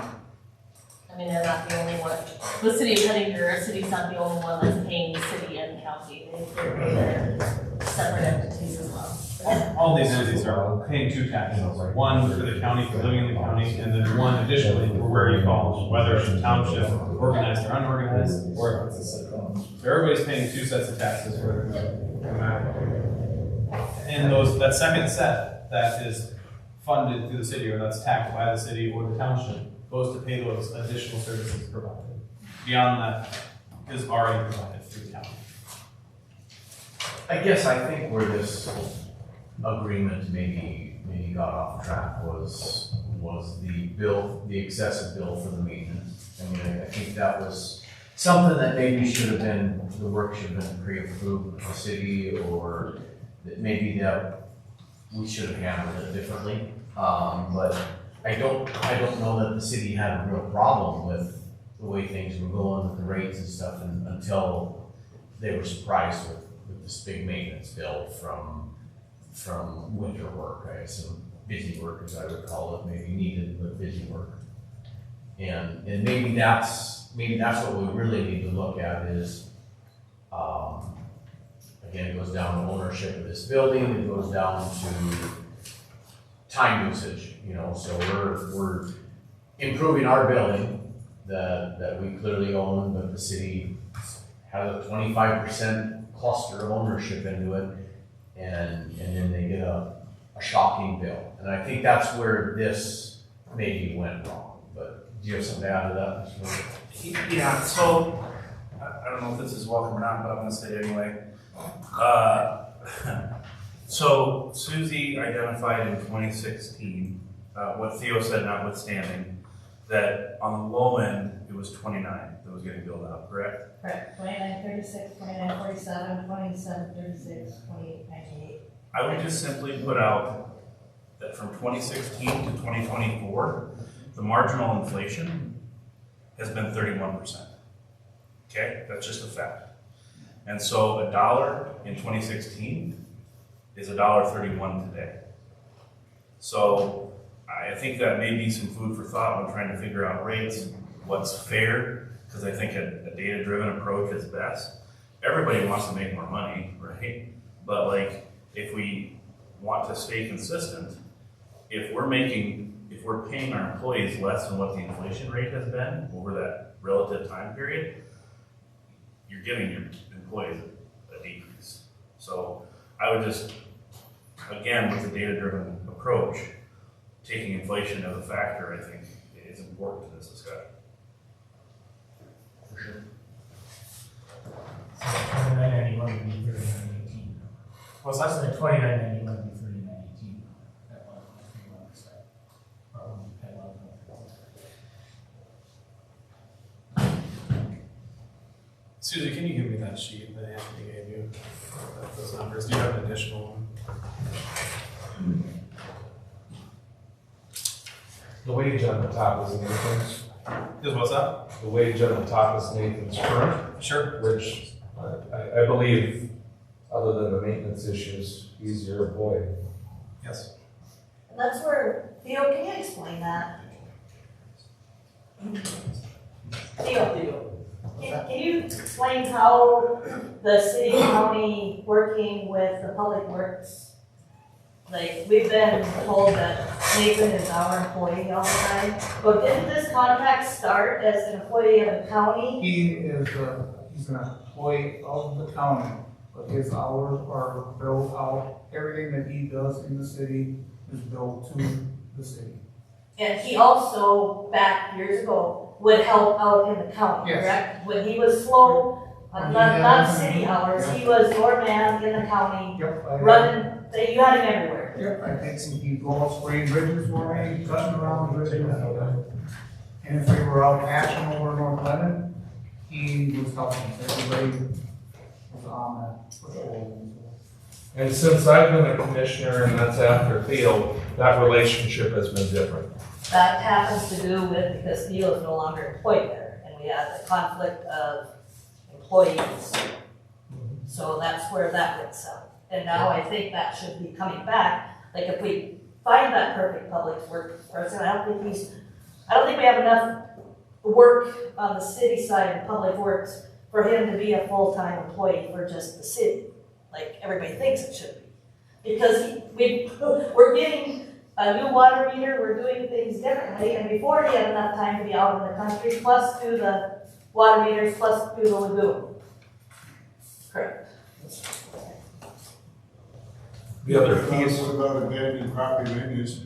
I mean, they're not the only one. The city of Hettinger, our city's not the only one that's paying the city and county. They're separate entities as well. All these entities are paying two taxes, one for the county, for living in the county, and then one additionally for where you fall, whether it's a township, organized or unorganized, or if it's a city. So everybody's paying two sets of taxes for no matter what. And that second set that is funded through the city, or that's taxed by the city or the township, goes to pay those additional services provided. Beyond that is already provided through the county. I guess I think where this agreement maybe got off track was the excessive bill for the maintenance. I mean, I think that was something that maybe should have been, the work should have been pre-approved with the city, or that maybe that we should have handled it differently. But I don't know that the city had a real problem with the way things were going with the rates and stuff until they were surprised with this big maintenance bill from winter work. I assume busy work, as I would call it, maybe needed but busy work. And maybe that's what we really need to look at is, again, it goes down to ownership of this building, it goes down to time usage, so we're improving our building that we clearly own, but the city has a 25% cluster of ownership into it, and then they get a shocking bill. And I think that's where this maybe went wrong. But do you have something to add to that, Mr. Miller? Yeah, so I don't know if this is welcome or not, but I'm gonna say it anyway. So Susie identified in 2016, what Theo said notwithstanding, that on the low end, it was 29 that was getting billed out, correct? Correct, 2936, 2947, 2736, 2898. I would just simply put out that from 2016 to 2024, the marginal inflation has been 31%. Okay, that's just a fact. And so $1 in 2016 is $1.31 today. So I think that may be some food for thought when trying to figure out rates, what's fair, because I think a data-driven approach is best. Everybody wants to make more money, right? But if we want to stay consistent, if we're paying our employees less than what the inflation rate has been over that relative time period, you're giving your employees a decrease. So I would just, again, with the data-driven approach, taking inflation as a factor, I think it's important to this discussion. For sure. 2991 would be 3918. What's that? So the 2991 would be 3918. That one, if you want to say. Or when you pay one. Susie, can you give me that sheet that Anthony gave you, those numbers? Do you have an additional one? The wage on the top is Nathan's. Is what's up? The wage on the top is Nathan's current, Sure. which I believe, other than the maintenance issues, he's your employee. Yes. And that's where, Theo, can you explain that? Theo, can you explain how the city and county working with the public works? Like, we've been told that Nathan is our employee all the time, but didn't this contract start as an employee of the county? He is, he's an employee of the county, but his hours are billed out. Everything that he does in the city is billed to the city. And he also, back years ago, would help out in the county, Yes. correct? When he was slow, When not, he not had- city hours, Yeah. he was your man in the county, Yep. running, you had him everywhere. Yep, I think he goes spraying bridges for me, cutting around the bridges. And if we were out patching over North Lebanon, he was helping us. Everybody was on that patrol. And since I've been a commissioner, and that's after Theo, that relationship has been different. That happens to do with, because Theo is no longer employed there, and we had the conflict of employees. So that's where that gets out. And now I think that should be coming back, like if we find that perfect public works person, I don't think we have enough work on the city side of public works for him to be a full-time employee for just the city, like everybody thinks it should be. Because we're getting a new water meter, we're doing things differently, and before he had enough time to be out in the country, plus do the water meters, plus do the lagoon. Correct. The other piece, What about abandoned property maintenance?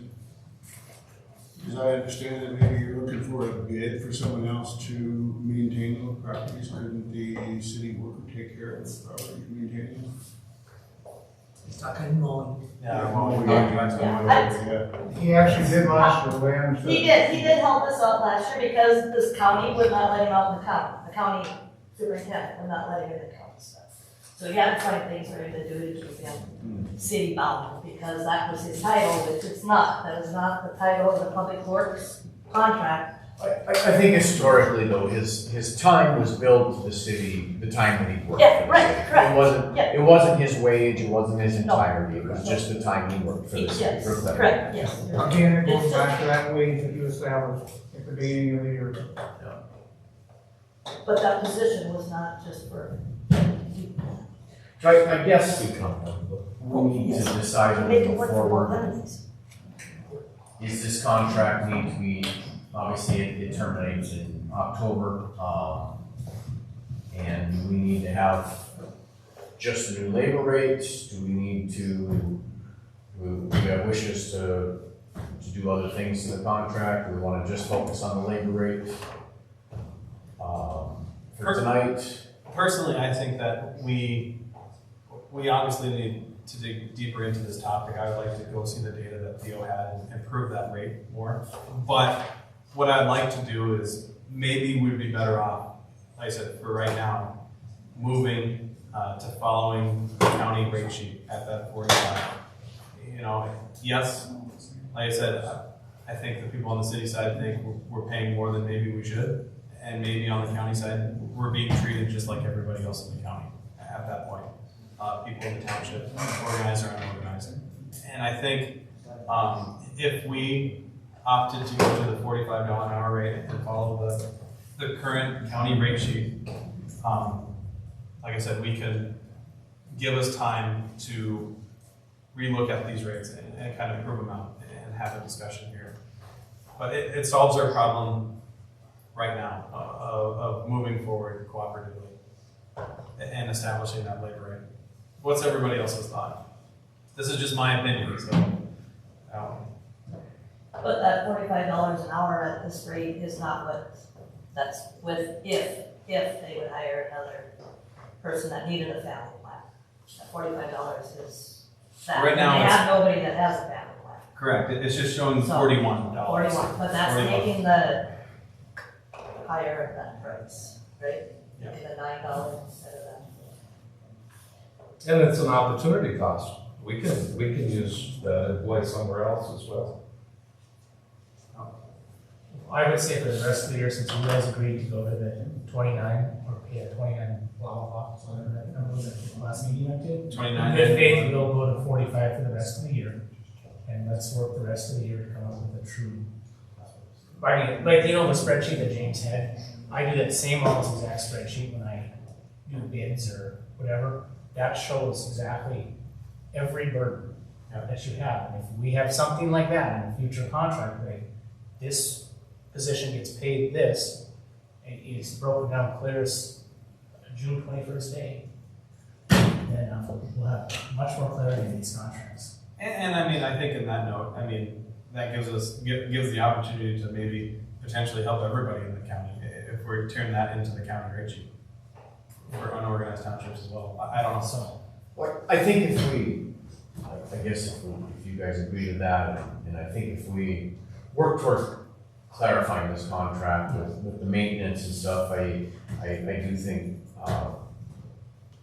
As I understand it, maybe you're looking for a bid for someone else to maintain those properties. Couldn't the city worker take care of the property maintaining? He's talking mowing. He actually did last year, the way I understood. He did help us out last year because this county would not let him out in the county. The county superintendent would not let him in the county stuff. So he had to find things for him to do to keep him city bound, because that was his title, which it's not. That is not the title of the public works contract. I think historically though, his time was billed to the city, the time that he worked. Yeah, for the right, city. correct. It wasn't his wage, it wasn't his No. entirety, it was just the time he worked for the city. Yes, for Cleveland. correct, yes. Again, it goes back to that wage that you established at the beginning of the year. But that position was not just for. So I guess we need to decide Make it moving work for forward. both entities. Is this contract need to be, obviously it terminates in October, and do we need to have just a new labor rates? Do we need to, do we have wishes to do other things to the contract? Do we want to just focus on the labor rate? For tonight? Personally, I think that we obviously need to dig deeper into this topic. I would like to go see the data that Theo had and prove that rate more. But what I'd like to do is maybe we'd be better off, like I said, for right now, moving to following the county rate sheet at that 45. You know, yes, like I said, I think the people on the city side think we're paying more than maybe we should. And maybe on the county side, we're being treated just like everybody else in the county at that point. People in the township, organized or unorganized. And I think if we opted to go to the $45 an hour rate and follow the current county rate sheet, like I said, we can give us time to relook at these rates and kind of prove them out and have a discussion here. But it solves our problem right now of moving forward cooperatively and establishing that labor rate. What's everybody else's thought? This is just my opinion, so. But that $45 an hour at this rate is not what, that's with, if they would hire another person that needed a family plan. That $45 is that. Right now And they it's- have nobody that has a family plan. Correct, it's just showing So, $41. 41, but that's 41. making the higher that price, right? Yeah. Making the $9 instead of that. And it's an opportunity cost. We can use that employee somewhere else as well. I would say for the rest of the year, since you guys agreed to go to the 29, or pay a 29 blah, blah, blah, so whatever that number was at the last meeting I did. 29. In good faith, we'll go to 45 for the rest of the year, and let's work the rest of the year to come up with a true. I mean, like, you know, the spreadsheet that James had, I do that same almost exact spreadsheet when I do bids or whatever. That shows exactly every burden that you have. And if we have something like that in the future contract, like this position gets paid this, and it's broken down clear as June 21st day, then we'll have much more clarity in these contracts. And I mean, I think in that note, I mean, that gives the opportunity to maybe potentially help everybody in the county if we turn that into the county rate sheet for unorganized townships as well. I don't know. So, Well, I think if we, I guess if you guys agree to that, and I think if we work towards clarifying this contract with the maintenance and stuff, I do think,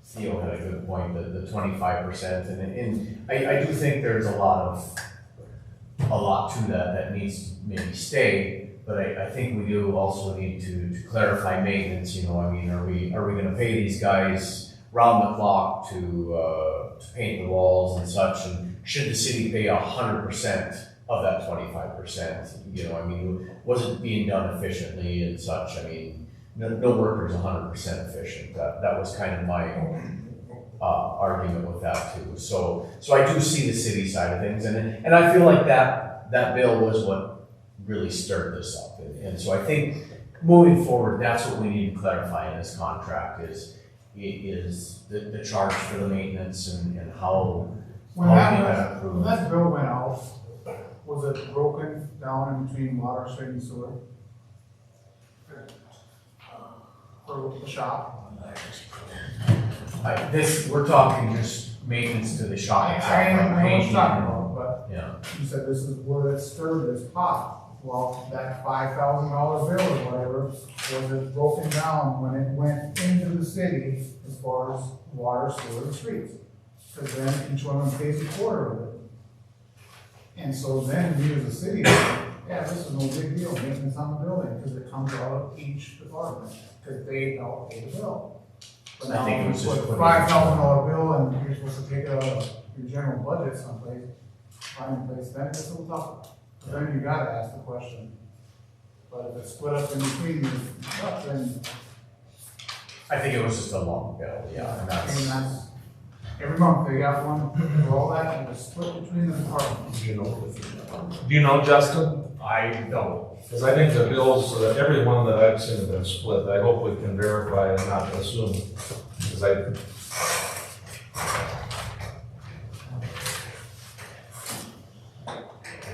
Theo had a good point, the 25%, and I do think there's a lot to that needs to maybe stay, but I think we do also need to clarify maintenance, you know, I mean, are we gonna pay these guys round the clock to paint the walls and such, and should the city pay 100% of that 25%, you know, I mean, was it being done efficiently and such, I mean, no worker is 100% efficient, that was kind of my argument with that too, so I do see the city side of things, and I feel like that bill was what really stirred this up, and so I think moving forward, that's what we need to clarify in this contract is the charge for the maintenance and how When we that, gotta when approve. that bill went out, was it broken down in between water, street, and sewer? For the shop? We're talking just maintenance to the shop itself, I know what painting. you're talking about, but Yeah, you said this is where it stirred this pot. Well, that $5,000 bill or whatever, was it broken down when it went into the city as far as water, sewer, and streets? Because then each one of them pays a quarter of it. And so then we as a city, yeah, this is no big deal, maintenance on the building, because it comes out of each department, because they help pay the bill. But I now, think it if was you just put putting- $5,000 bill and you're supposed to take it out of your general budget someplace, find a place, then it gets a little tougher. Then you gotta ask the question. But if it's split up in between your stuff, then, I think it was just a long bill, yeah, and that's, every month they got one for all that, and it's split between the departments. Do you know, Justin? I don't. Because I think the bills, every one that I've seen have been split. I hope we can verify and not assume. Because I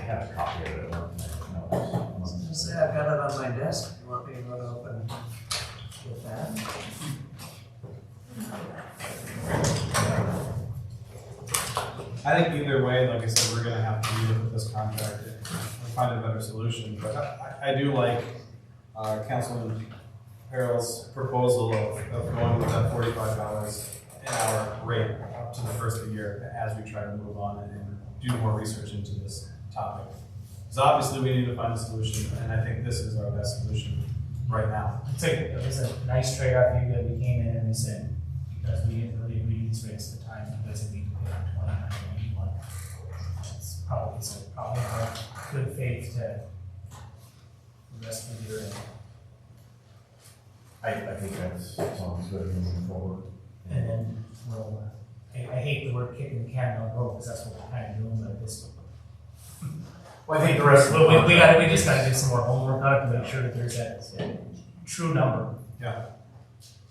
have a copy of it. Say, I've got it on my desk, you want me to run up and get that? I think either way, like I said, we're gonna have to relook at this contract and find a better solution, but I do like, Councilman Harrell's proposal of going with that $45 an hour rate up to the first of the year as we try to move on and do more research into this topic. Because obviously we need to find a solution, and I think this is our best solution right now. it was a nice trade-off. You we came in and we said, because we didn't really agree these rates at the time, because if we could pay on 29.81, it's probably our good faith to the rest of the year. I think that sounds good moving forward. And then we'll, I hate the word kicking the can down the road, because that's what we're kind of doing, but this. Well, I think the rest of the we just gotta do some more homework on it to make sure that there's that true number. Yeah.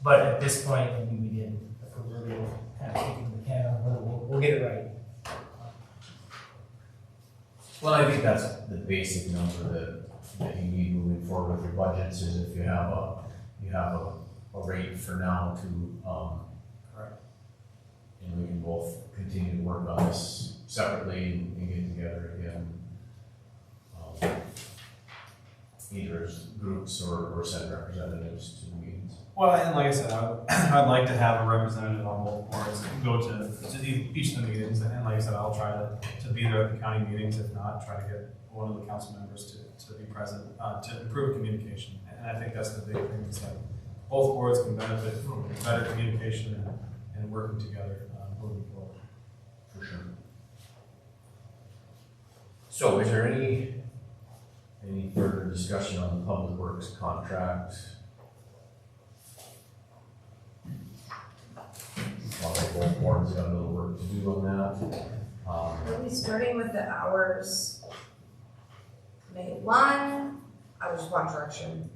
But at this point, I mean, we did the proverbial kind of kicking the can down the road, we'll get it right. Well, I think that's the basic number that you need moving forward with your budgets, is if you have a rate for now to, Correct. and we can both continue to work on this separately and get together again. Either as groups or send representatives to the meetings. Well, and like I said, I'd like to have a representative on both boards, go to each of the meetings, and like I said, I'll try to be there at the county meetings, if not, try to get one of the council members to be present, to improve communication. And I think that's the big thing, is that both boards can benefit from better communication and working together, moving forward. For sure. So is there any further discussion on the public works contract? Both boards got a little work to do on that. Are we starting with the hours? May 1, I was one direction.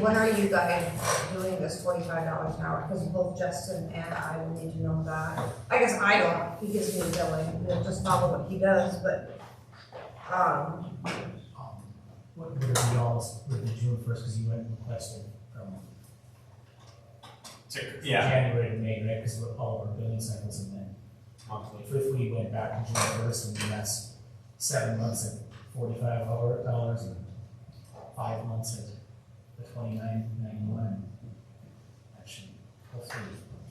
When are you guys doing this $45 an hour? Because both Justin and I will need to know that. I guess I don't, he gives me the billing, we'll just follow what he does, but, What would it be all with the June 1st, because you went and requested from Yeah, January to May, right? Because all of our billing cycles in May. monthly. If we went back to June 1st, then that's 7 months at $45 and 5 months at the $29.91. Actually, hopefully.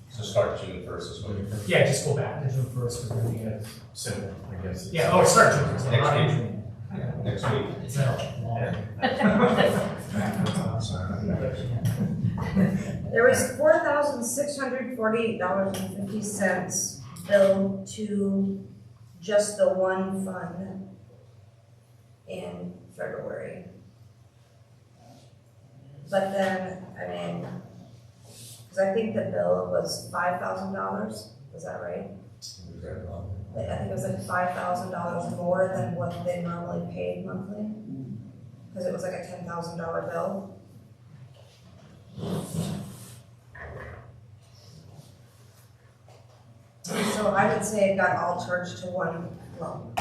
So start June 1st is what you're thinking? Yeah, just go back to June 1st, because then we get. Simple, I guess. Yeah, or start June 1st. Next not week. June. Next week. It's not long. there was $4,648.50 billed to just the one fund in February. But then, I mean, because I think the bill was $5,000, is that right? I think it was like $5,000 more than what they normally paid monthly, because it was like a $10,000 bill. So I would say it got all charged to one lump.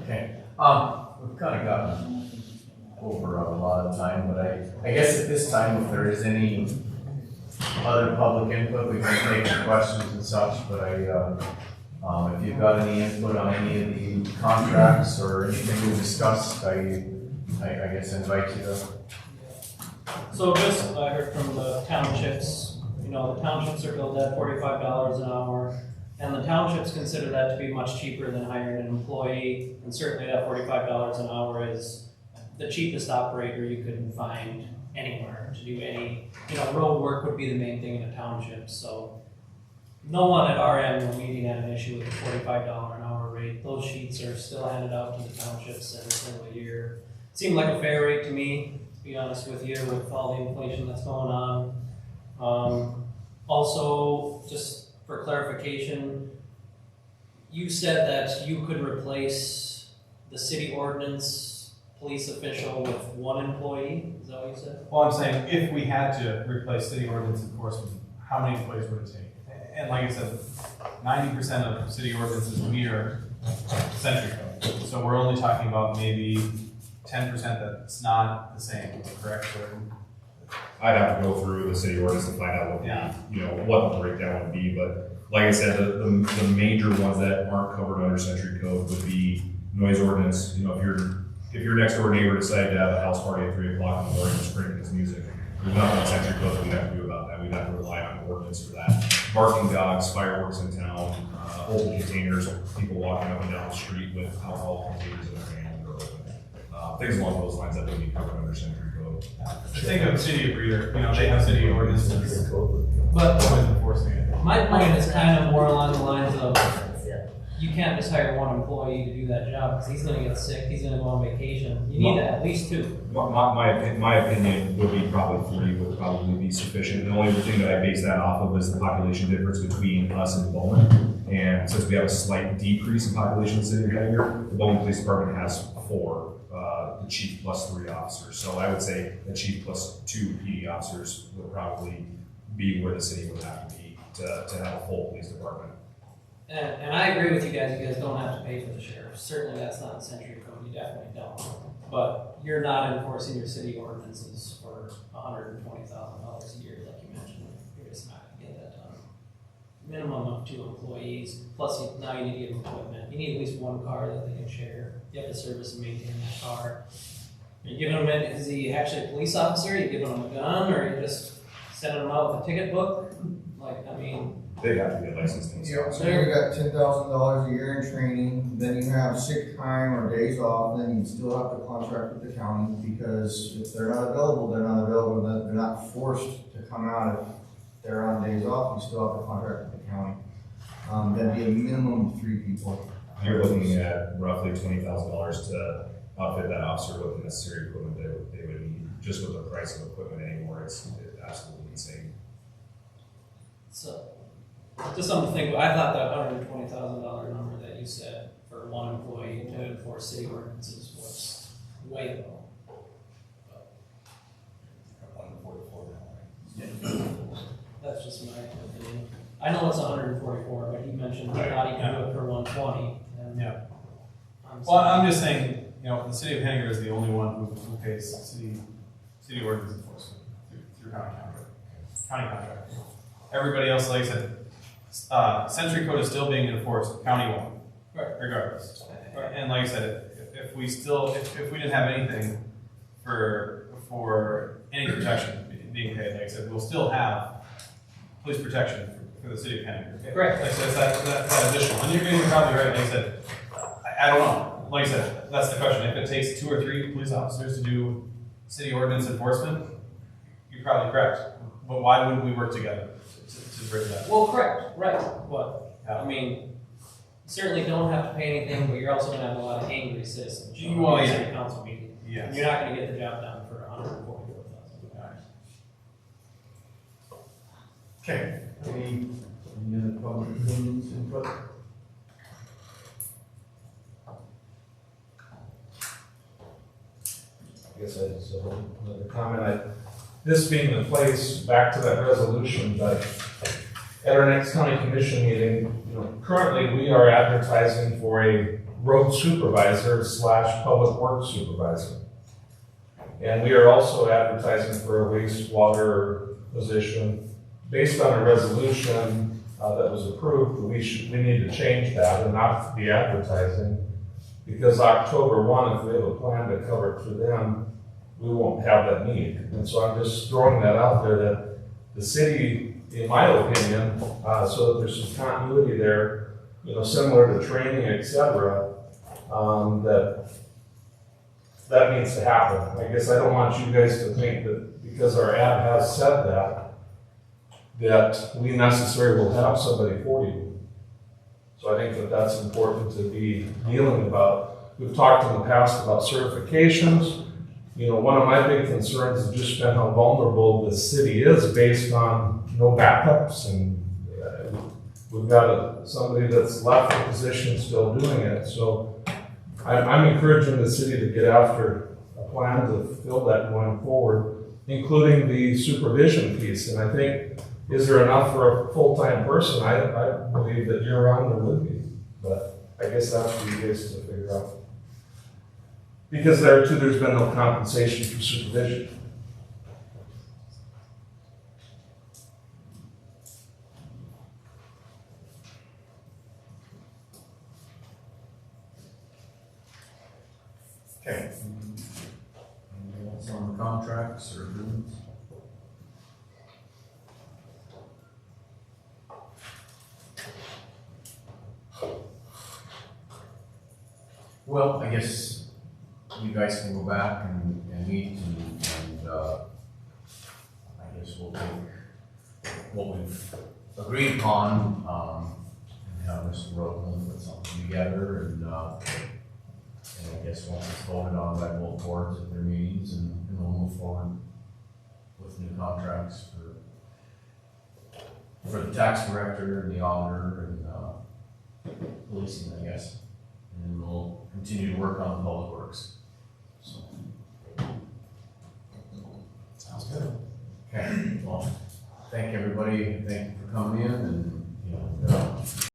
Okay, we've kind of gotten over a lot of time, but I guess at this time, if there is any other public input, we can take some questions and such, but if you've got any input on any of the contracts or anything we discussed, I guess invite you to. So just, I heard from the townships, you know, the townships are billed at $45 an hour, and the townships consider that to be much cheaper than hiring an employee, and certainly that $45 an hour is the cheapest operator you could find anywhere to do any, you know, road work would be the main thing in a township, so no one at our annual meeting had an issue with the $45 an hour rate. Those sheets are still handed out to the townships every single year. Seemed like a fair rate to me, to be honest with you, with all the inflation that's going on. Also, just for clarification, you said that you could replace the city ordinance police official with one employee, is that what you said? Well, I'm saying, if we had to replace city ordinance enforcement, how many employees would it take? And like I said, 90% of city ordinances mirror century code. So we're only talking about maybe 10% that's not the same, correct? I'd have to go through the city ordinance to find out what what the breakdown would be, but like I said, the major ones that aren't covered under century code would be noise ordinance. You know, if your next door neighbor decided to have a house party at 3 o'clock in the morning and screaming his music, there's nothing in century code that we'd have to do about that. We'd have to rely on the ordinance for that. Barking dogs, fireworks in town, open containers, people walking up and down the street with alcohol containers in their hand or open. Things along those lines that would be covered under century code. Think of the city of Reader, you know, they have city ordinances. But enforcing it. my point is kind of more along the lines of, you can't just hire one employee to do that job, because he's gonna get sick, he's gonna go on vacation. You need at least two. My opinion would be probably 3 would probably be sufficient. The only thing that I base that off of is the population difference between us and Bowman. And since we have a slight decrease in population in the city of Hettinger, the Bowman Police Department has 4, the chief plus 3 officers. So I would say the chief plus 2 PD officers would probably be where the city would have to be to have a full police department. And I agree with you guys don't have to pay for the sheriff, certainly that's not the century code, you definitely don't. But you're not enforcing your city ordinances for $120,000 a year, like you mentioned, you're just not gonna get that done. Minimum of 2 employees, plus now you need to give them equipment, you need at least one car that they can share, you have to service and maintain that car. You're giving him, is he actually a police officer, you giving him a gun, or you just sending him out with a ticket book? Like, I mean. They have to get licensed themselves. So you got $10,000 a year in training, then you have sick time or days off, then you still have to contract with the county, because if they're not available, they're not available, then they're not forced to come out if they're on days off, you still have to contract with the county. That'd be a minimum of 3 people. You're looking at roughly $20,000 to outfit that officer with the necessary equipment they would need. Just with the price of equipment anymore, it's absolutely insane. So, just something to think about. I thought that $120,000 number that you said for one employee to enforce city ordinances was way low. That's just my opinion. I know it's 144, but he mentioned he thought he could do it for 120. And Yeah. Well, I'm just saying, the city of Hettinger is the only one who pays city ordinance enforcement through county contract. Everybody else, like I said, century code is still being enforced countywide, regardless. And like I said, if we didn't have anything for any protection being paid, like I said, we'll still have police protection for the city of Hettinger. Correct. Like I said, it's that additional, and you're probably right, like I said, I don't know. Like I said, that's the question. If it takes 2 or 3 police officers to do city ordinance enforcement, you're probably correct. But why wouldn't we work together to bring that? Well, correct, right. But, I mean, you certainly don't have to pay anything, but you're also gonna have a lot of angry citizens. Well, yeah. City council meeting. Yes. And you're not gonna get the job done for $144,000. Okay, any other public opinions, input? I guess I just have another comment. This being the place, back to that resolution, but at our next county commission meeting, currently we are advertising for a road supervisor / public works supervisor. And we are also advertising for a wastewater position. Based on a resolution that was approved, we need to change that and not be advertising. Because October 1, if we have a plan to cover it for them, we won't have that need. And so I'm just throwing that out there that the city, in my opinion, so that there's some continuity there, similar to training, et cetera, that needs to happen. I guess I don't want you guys to think that because our ad has said that we necessarily will have somebody for you. So I think that that's important to be dealing about. We've talked in the past about certifications. One of my big concerns has just been how vulnerable the city is based on no backups, and we've got somebody that's left the position still doing it. So I'm encouraging the city to get after a plan to fill that going forward, including the supervision piece. And I think, is there enough for a full-time person? I believe that year-round there would be, but I guess that's for you guys to figure out. Because there too, there's been no compensation for supervision. Okay. Anything else on the contracts or agreements? Well, I guess you guys can go back and meet and I guess we'll take what we've agreed upon, and have Mr. Rutland put something together and I guess once it's voted on by both boards at their meetings and we'll move forward with new contracts for the tax director and the auditor and policing, I guess. And then we'll continue to work on public works. So. Sounds good. Okay, well, thank everybody. everybody, thank you for coming in, and